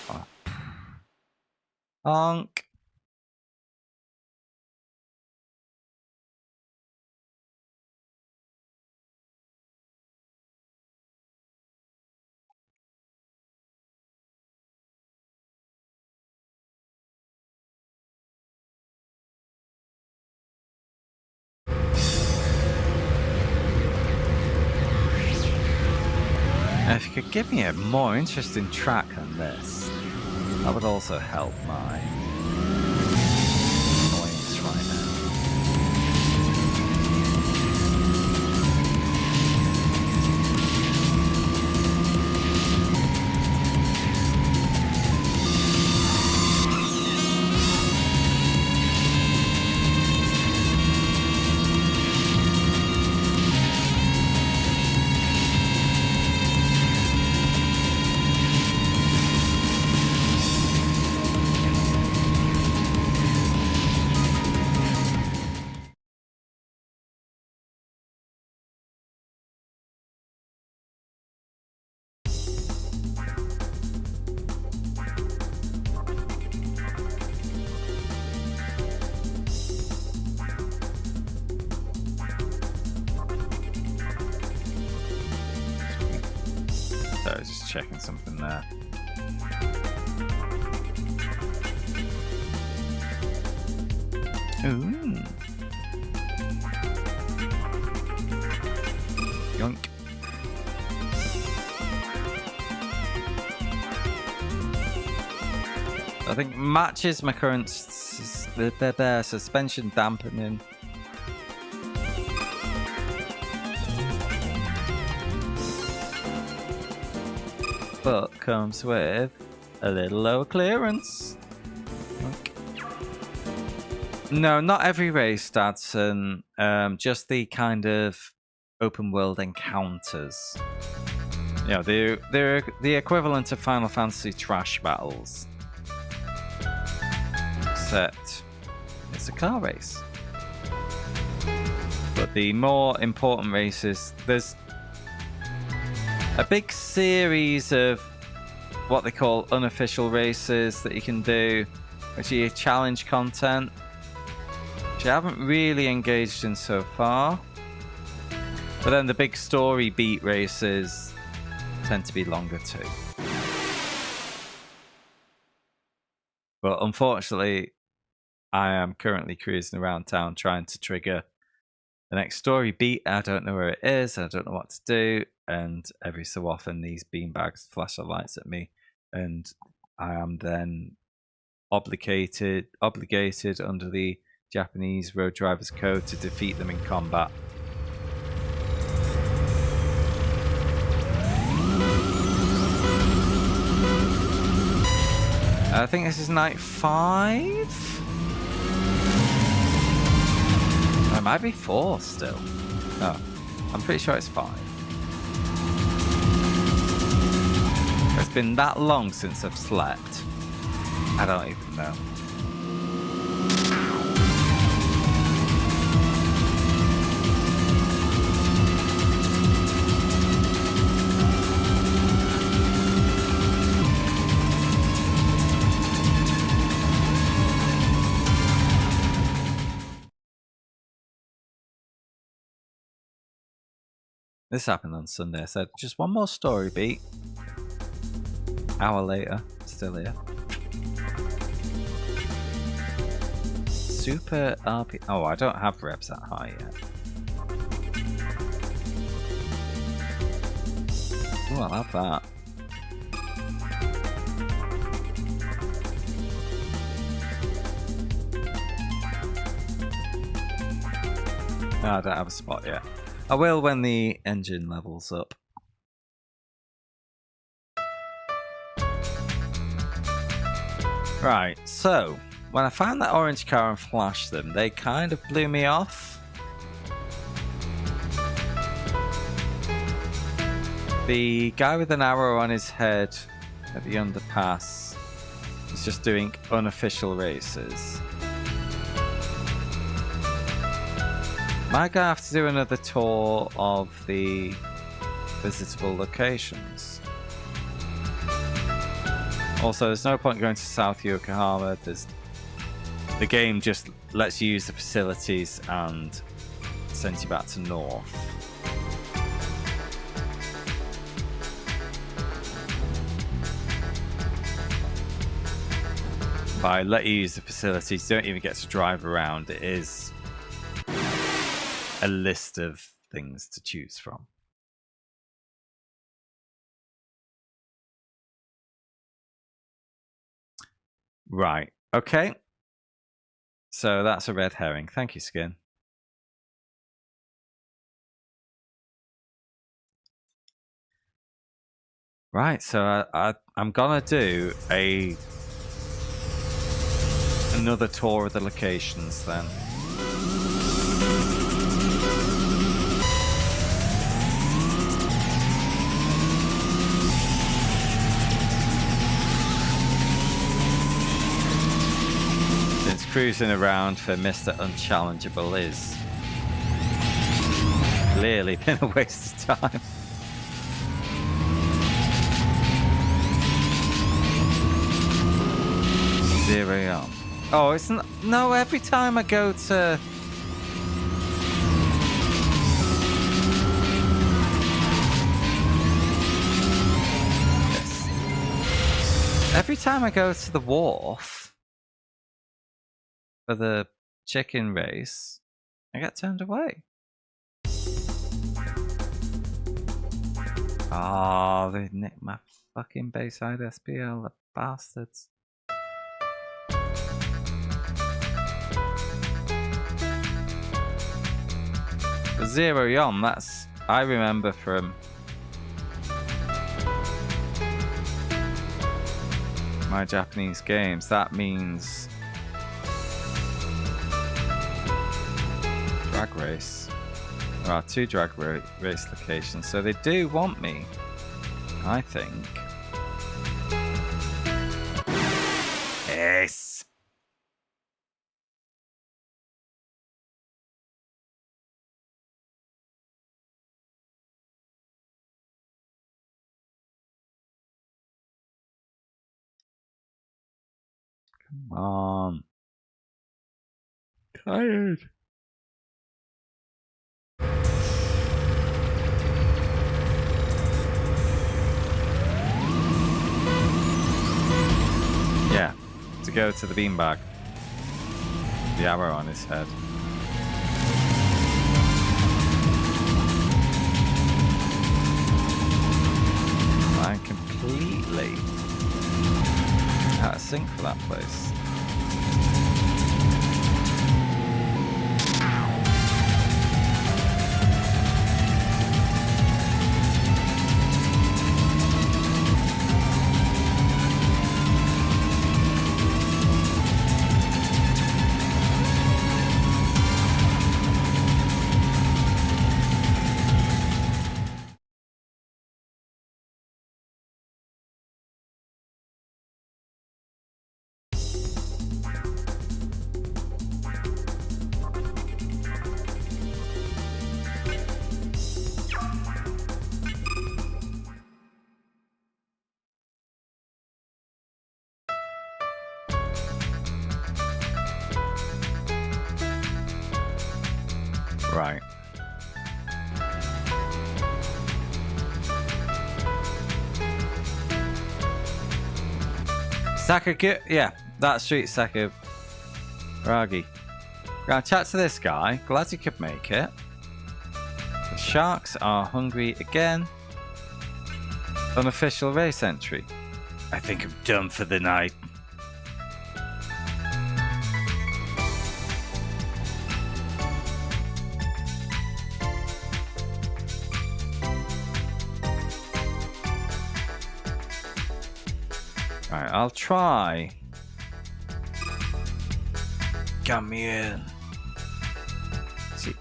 Oh. Honk. If you could give me a more interesting track than this, that would also help my annoyance right now. So just checking something there. Ooh. Yoink. I think matches my current suspension dampening. But comes with a little lower clearance. Okay. No, not every race, Dadson. Just the kind of open world encounters. You know, they're the equivalent of Final Fantasy trash battles. Except it's a car race. But the more important races, there's a big series of what they call unofficial races that you can do. which is challenge content, which I haven't really engaged in so far. But then the big story beat races tend to be longer too. But unfortunately, I am currently cruising around town trying to trigger the next story beat. I don't know where it is. I don't know what to do. And every so often, these beanbags flash the lights at me. And I am then obligated under the Japanese Road Drivers Code to defeat them in combat. I think this is night 5. It might be 4 still. No, I'm pretty sure it's 5. It's been that long since I've slept. I don't even know. This happened on Sunday. I said, just one more story beat. Hour later, still here. Super RP. Oh, I don't have revs that high yet. Oh, I'll have that. No, I don't have a spot yet. I will when the engine levels up. Right, so when I found that orange car and flashed them, they kind of blew me off. The guy with an arrow on his head at the underpass is just doing unofficial races. Might gonna have to do another tour of the visitable locations. Also, there's no point going to South Yokohama. The game just lets you use the facilities and sends you back to North. By let you use the facilities, you don't even get to drive around. It is a list of things to choose from. Right. Okay. So that's a red herring. Thank you, Skin. Right. So I'm gonna do another tour of the locations then. Cruising around for Mr. Unchallengeable is clearly been a waste of time. Zero on. Oh, it's not. No, every time I go to. Yes. Every time I go to the wharf. For the chicken race, I got turned away. Oh, they nicked my fucking Bayside SPL, the bastards. Zero Yom, that's I remember from my Japanese games. That means drag race. There are 2 drag race locations, so they do want me, I think. Yes. Come on. Tired. Yeah, to go to the beanbag. The arrow on his head. I'm completely out of sync for that place. Right. Sakagu, yeah, that's Street Sakuragi. Gonna chat to this guy. Glad he could make it. The sharks are hungry again. Unofficial race entry. I think I'm done for the night. Right, I'll try. Come in. See,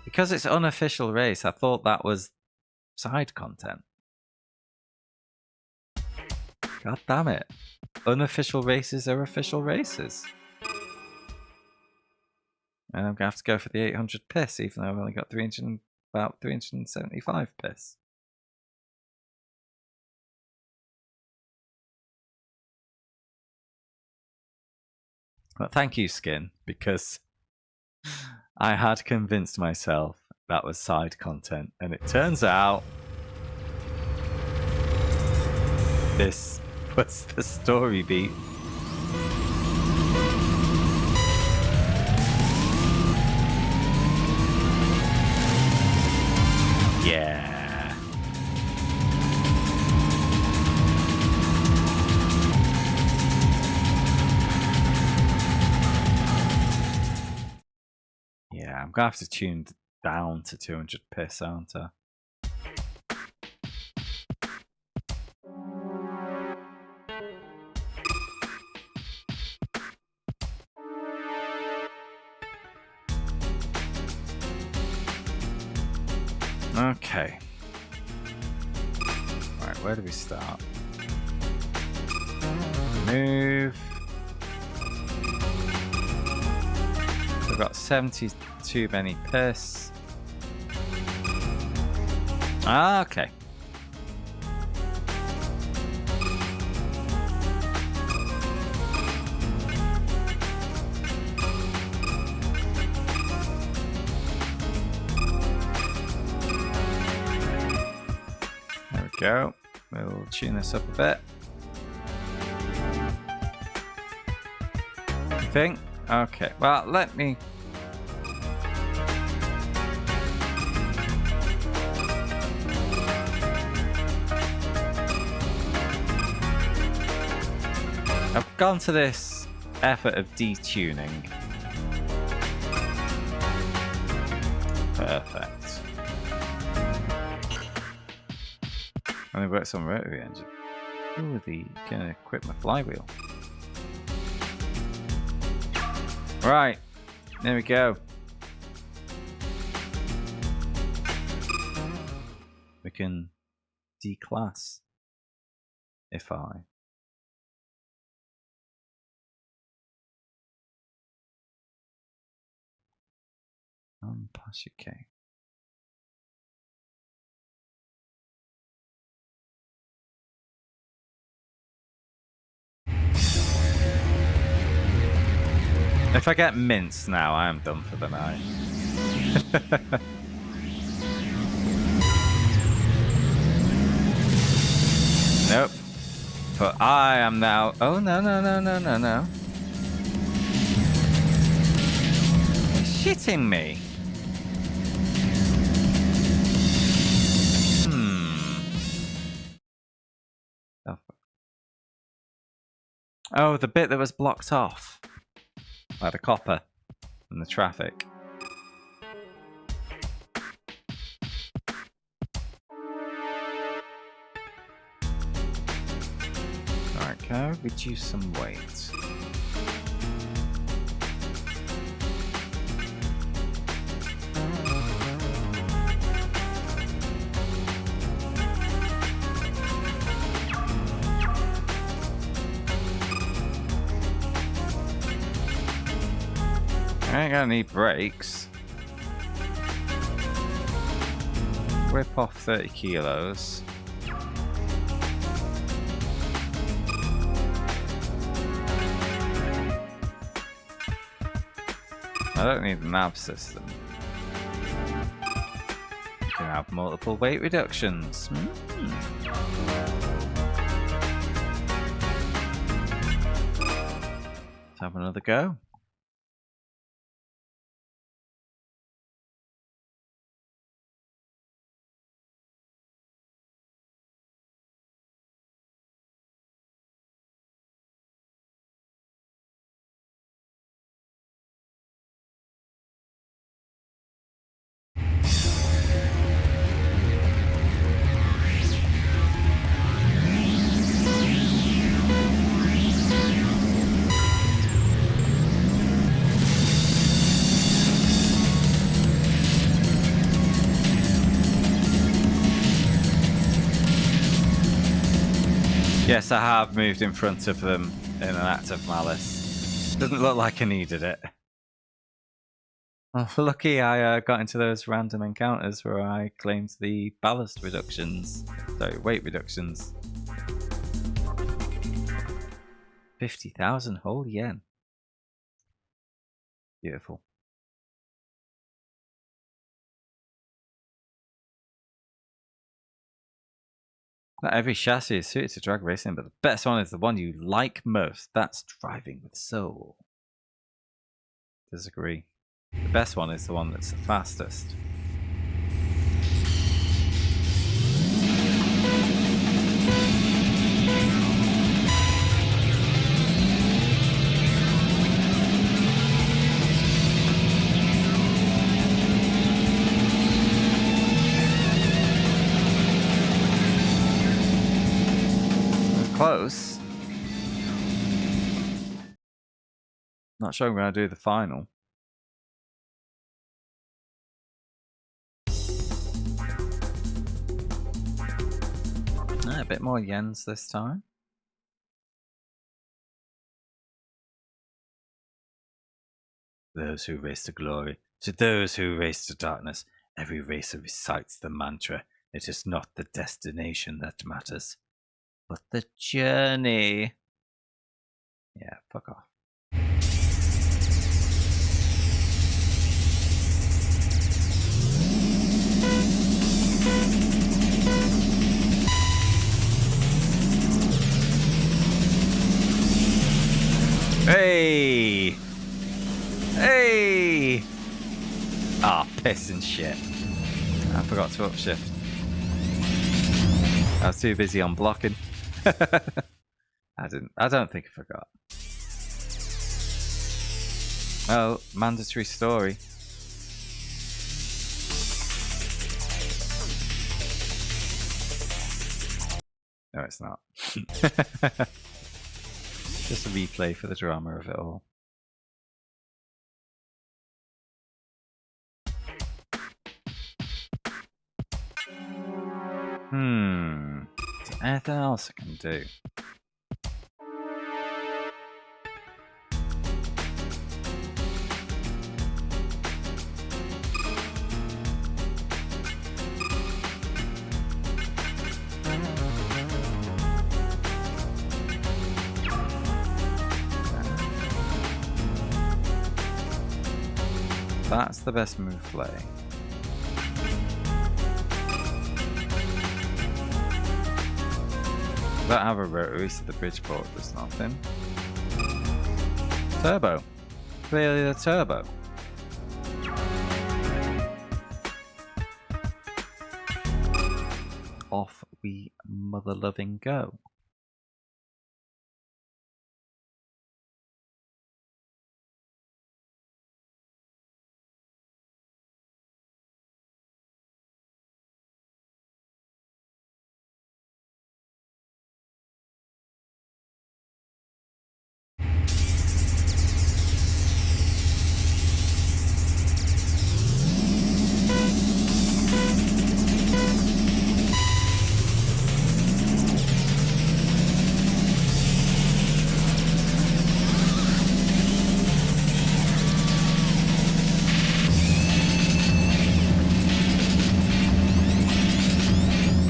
because it's unofficial race, I thought that was side content. God damn it. Unofficial races are official races. And I'm going to have to go for the 800 piss, even though I've only got about 375 piss. But thank you, Skin, because I had convinced myself that was side content, and it turns out this was the story beat. Yeah. Yeah, I'm gonna have to tune down to 200 piss, aren't I? Okay. Right, where do we start? Move. We've got 72 penny piss. Ah, okay. There we go. We'll tune this up a bit. I think. Okay. Well, let me. I've gone to this effort of detuning. Perfect. And it works on rotary engine. Ooh, gonna equip my flywheel. Right, there we go. We can declass if I. Unpashike. If I get minced now, I am done for the night. Nope. But I am now... Oh, no. You're shitting me. Oh, the bit that was blocked off by the copper and the traffic. Alright, can I reduce some weight? I ain't gonna need brakes. Whip off 30 kilos. I don't need a nav system. You can have multiple weight reductions. Let's have another go. Yes, I have moved in front of them in an act of malice. Doesn't look like I needed it. Well, lucky I got into those random encounters where I claimed the ballast reductions. Sorry, weight reductions. 50,000 whole yen. Beautiful. Not every chassis is suited to drag racing, but the best one is the one you like most. That's driving with soul. Disagree. The best one is the one that's the fastest. Close. Not sure I'm going to do the final. A bit more yens this time. Those who race to glory, to those who race to darkness, every racer recites the mantra. It is not the destination that matters, but the journey. Yeah, fuck off. Hey! Hey! Ah, piss and shit. I forgot to upshift. I was too busy on blocking. I don't think I forgot. Oh, mandatory story. No, it's not. Just a replay for the drama of it all. Is there anything else I can do? That's the best move play. Don't have a rotary, so the Bridgeport does nothing. Turbo. Clearly the turbo. Off we mother-loving go.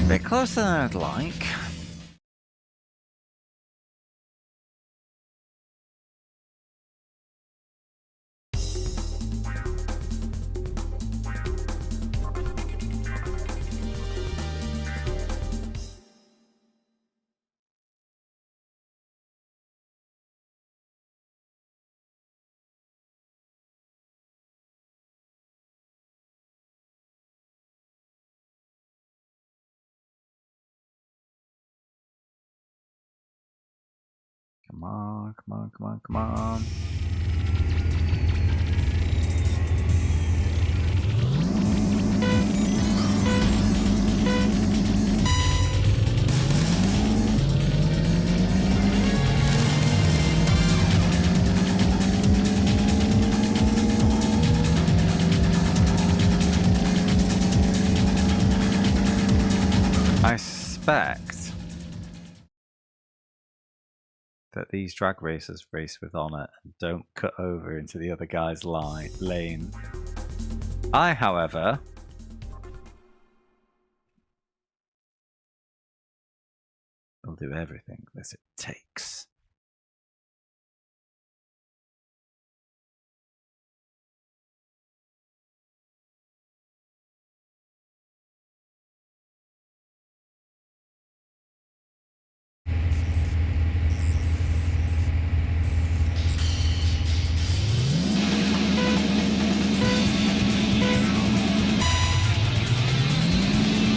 Bit closer than I'd like. Come on, come on, come on, come on. I suspect that these drag racers race with honour and don't cut over into the other guy's lane. I, however, will do everything that it takes.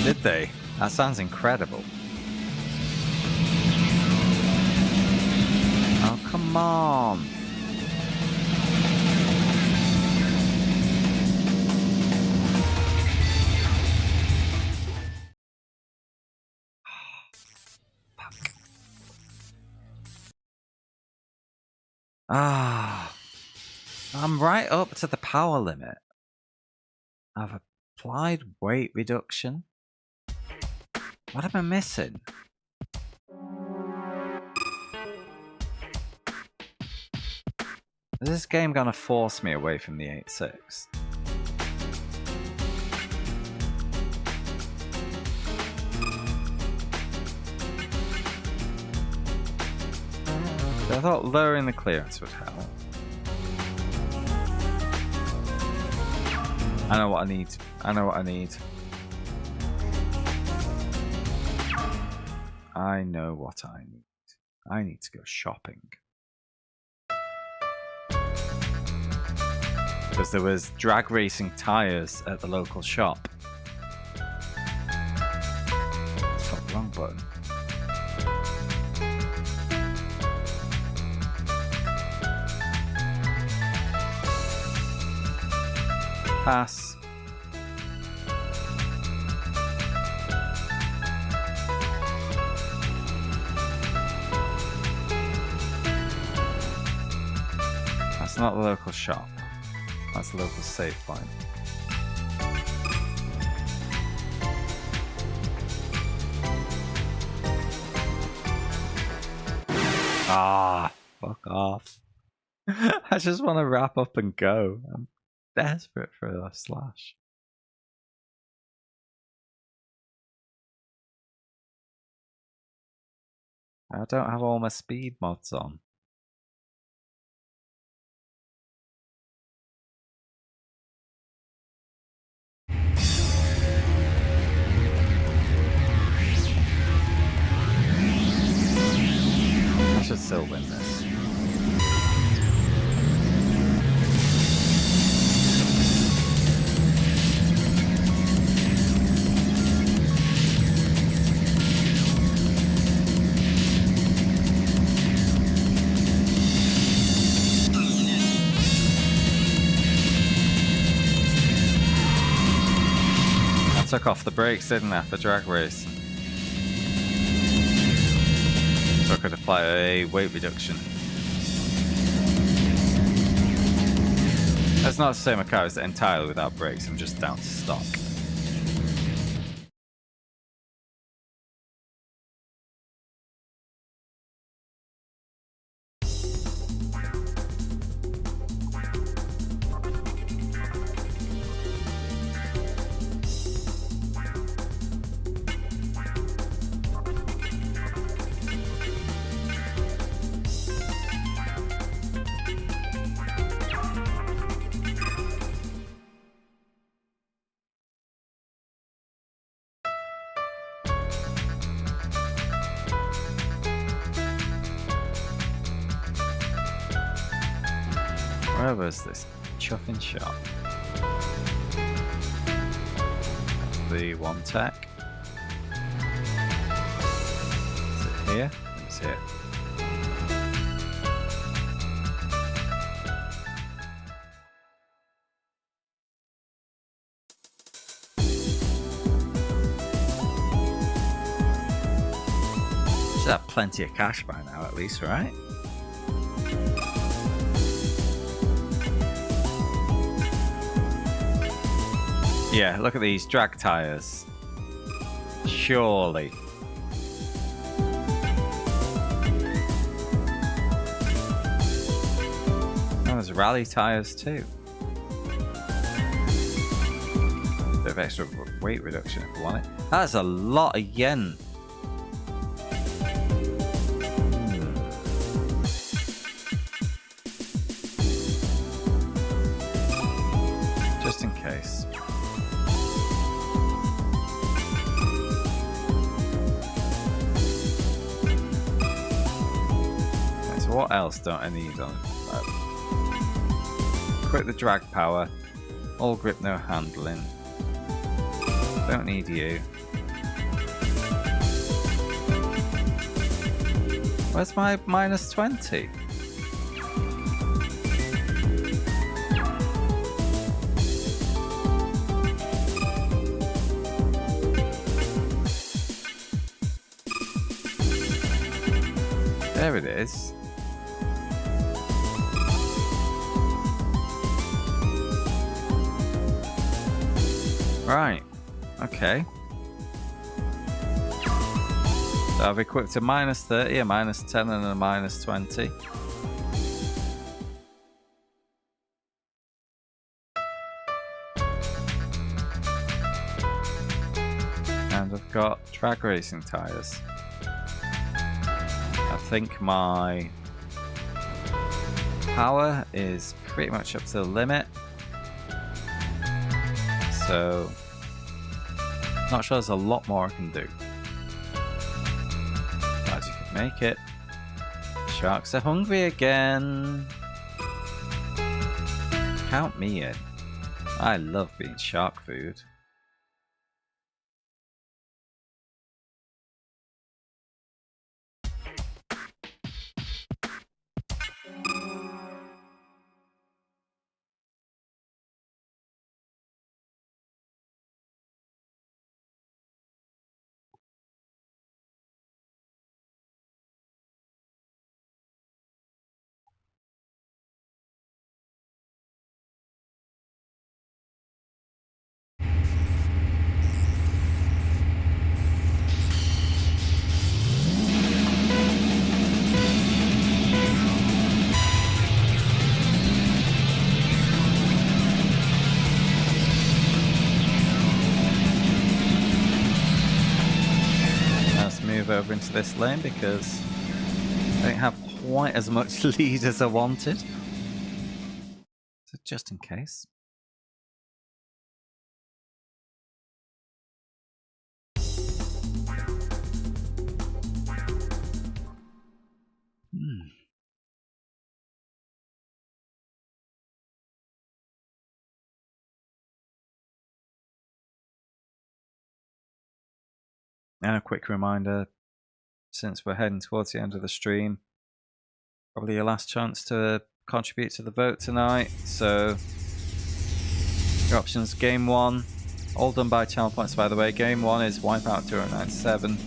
Did they? That sounds incredible. Oh, come on. Fuck. Ah. I'm right up to the power limit. I've applied weight reduction. What am I missing? Is this game gonna force me away from the 8.6? I thought lowering the clearance would help. I know what I need. I know what I need. I know what I need. I need to go shopping. Because there was drag racing tyres at the local shop. Fuck, wrong button. Pass. That's not the local shop. That's the local save point. Ah, fuck off. I just want to wrap up and go. I'm desperate for a slash. I don't have all my speed mods on. took off the brakes, didn't I, for drag race? So I could apply a weight reduction. That's not to say my car is entirely without brakes, I'm just down to stock. Where was this chuffing shop? The one tech. Is it here? It's here. Should have plenty of cash by now, at least, right? Yeah, look at these drag tires. Surely. Oh, there's rally tires too. Bit of extra weight reduction if you want it. That's a lot of yen. Just in case. What else don't I need on it? Quit the drag power. All grip, no handling. Don't need you. Where's my minus 20? There it is. Right, okay. So I've equipped a minus 30, a minus 10 and a minus 20. And I've got drag racing tyres. I think my power is pretty much up to the limit. So, not sure there's a lot more I can do. Glad you could make it. Sharks are hungry again. Count me in. I love being shark food. Over into this lane because I don't have quite as much lead as I wanted. So just in case. And a quick reminder, since we're heading towards the end of the stream, probably your last chance to contribute to the vote tonight. So your options: game 1, All done by channel points, by the way. Game 1 is Wipeout 2097.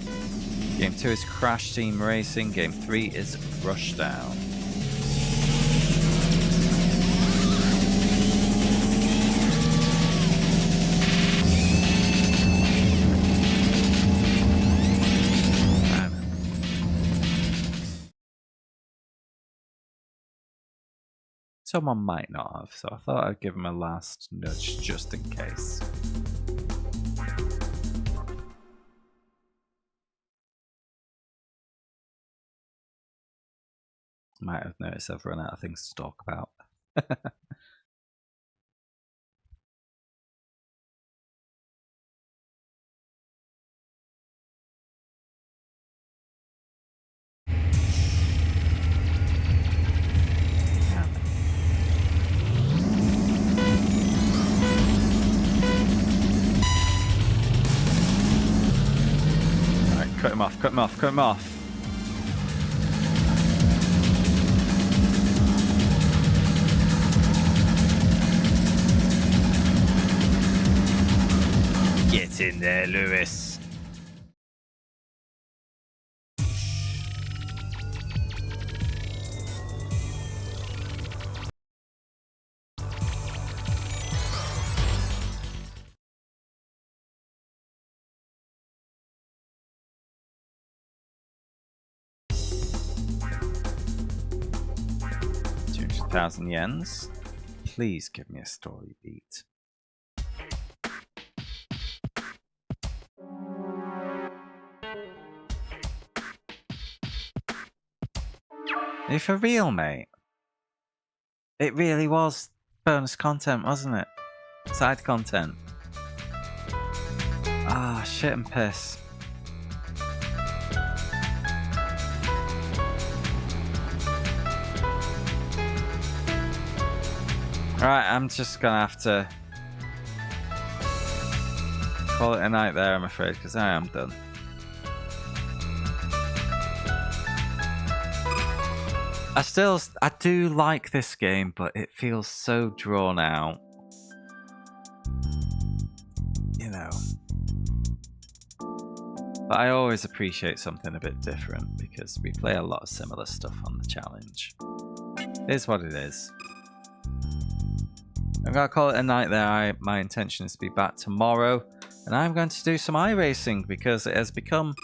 Game 2 is Crash Team Racing. Game 3 is Rushdown. Someone might not have, so I thought I'd give him a last nudge just in case. Might have noticed I've run out of things to talk about. Cut him off, cut him off, cut him off. Get in there, Lewis. $200,000 yens. Please give me a story beat. Are you for real, mate? It really was bonus content, wasn't it? Side content. Ah, shit and piss. Alright, I'm just gonna have to call it a night there, I'm afraid, because I am done. I do like this game, but it feels so drawn out. You know. But I always appreciate something a bit different, because we play a lot of similar stuff on the challenge. It is what it is. I'm going to call it a night there. My intention is to be back tomorrow, and I'm going to do some iRacing because it has become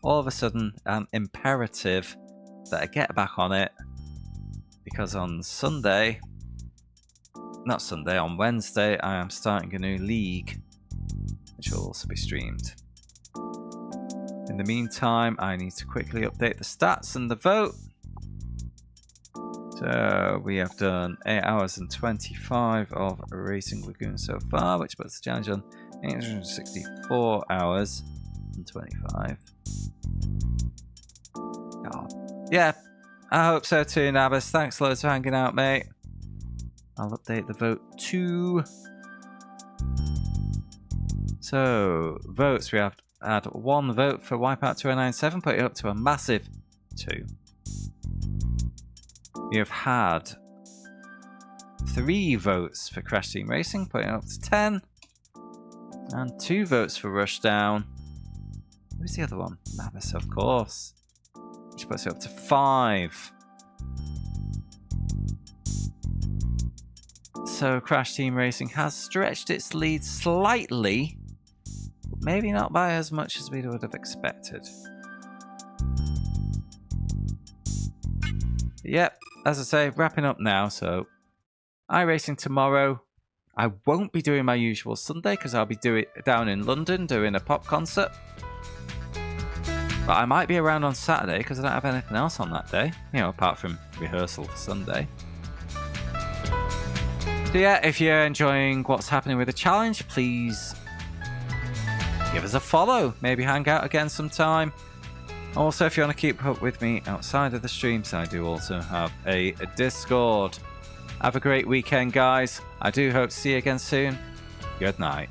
all of a sudden an imperative that I get back on it, because on Wednesday I am starting a new league which will also be streamed. In the meantime, I need to quickly update the stats and the vote. So we have done 8 hours and 25 of Racing Lagoon so far, which puts the challenge on 864 hours and 25. God. Yeah, I hope so too, Nabis. Thanks loads for hanging out, mate. I'll update the vote too. So, votes. We have had 1 vote for Wipeout 2097, putting it up to a massive 2. We have had 3 votes for Crash Team Racing, putting it up to 10. And 2 votes for Rushdown. Who's the other one? Nabis, of course. Which puts it up to 5. So Crash Team Racing has stretched its lead slightly, but maybe not by as much as we would have expected. Yep, as I say, wrapping up now. So iRacing tomorrow. I won't be doing my usual Sunday because I'll be down in London doing a pop concert. But I might be around on Saturday because I don't have anything else on that day, you know, apart from rehearsal for Sunday. So yeah, if you're enjoying what's happening with the challenge, please give us a follow. Maybe hang out again sometime. Also, if you want to keep up with me outside of the streams, I do also have a Discord. Have a great weekend, guys. I do hope to see you again soon. Good night.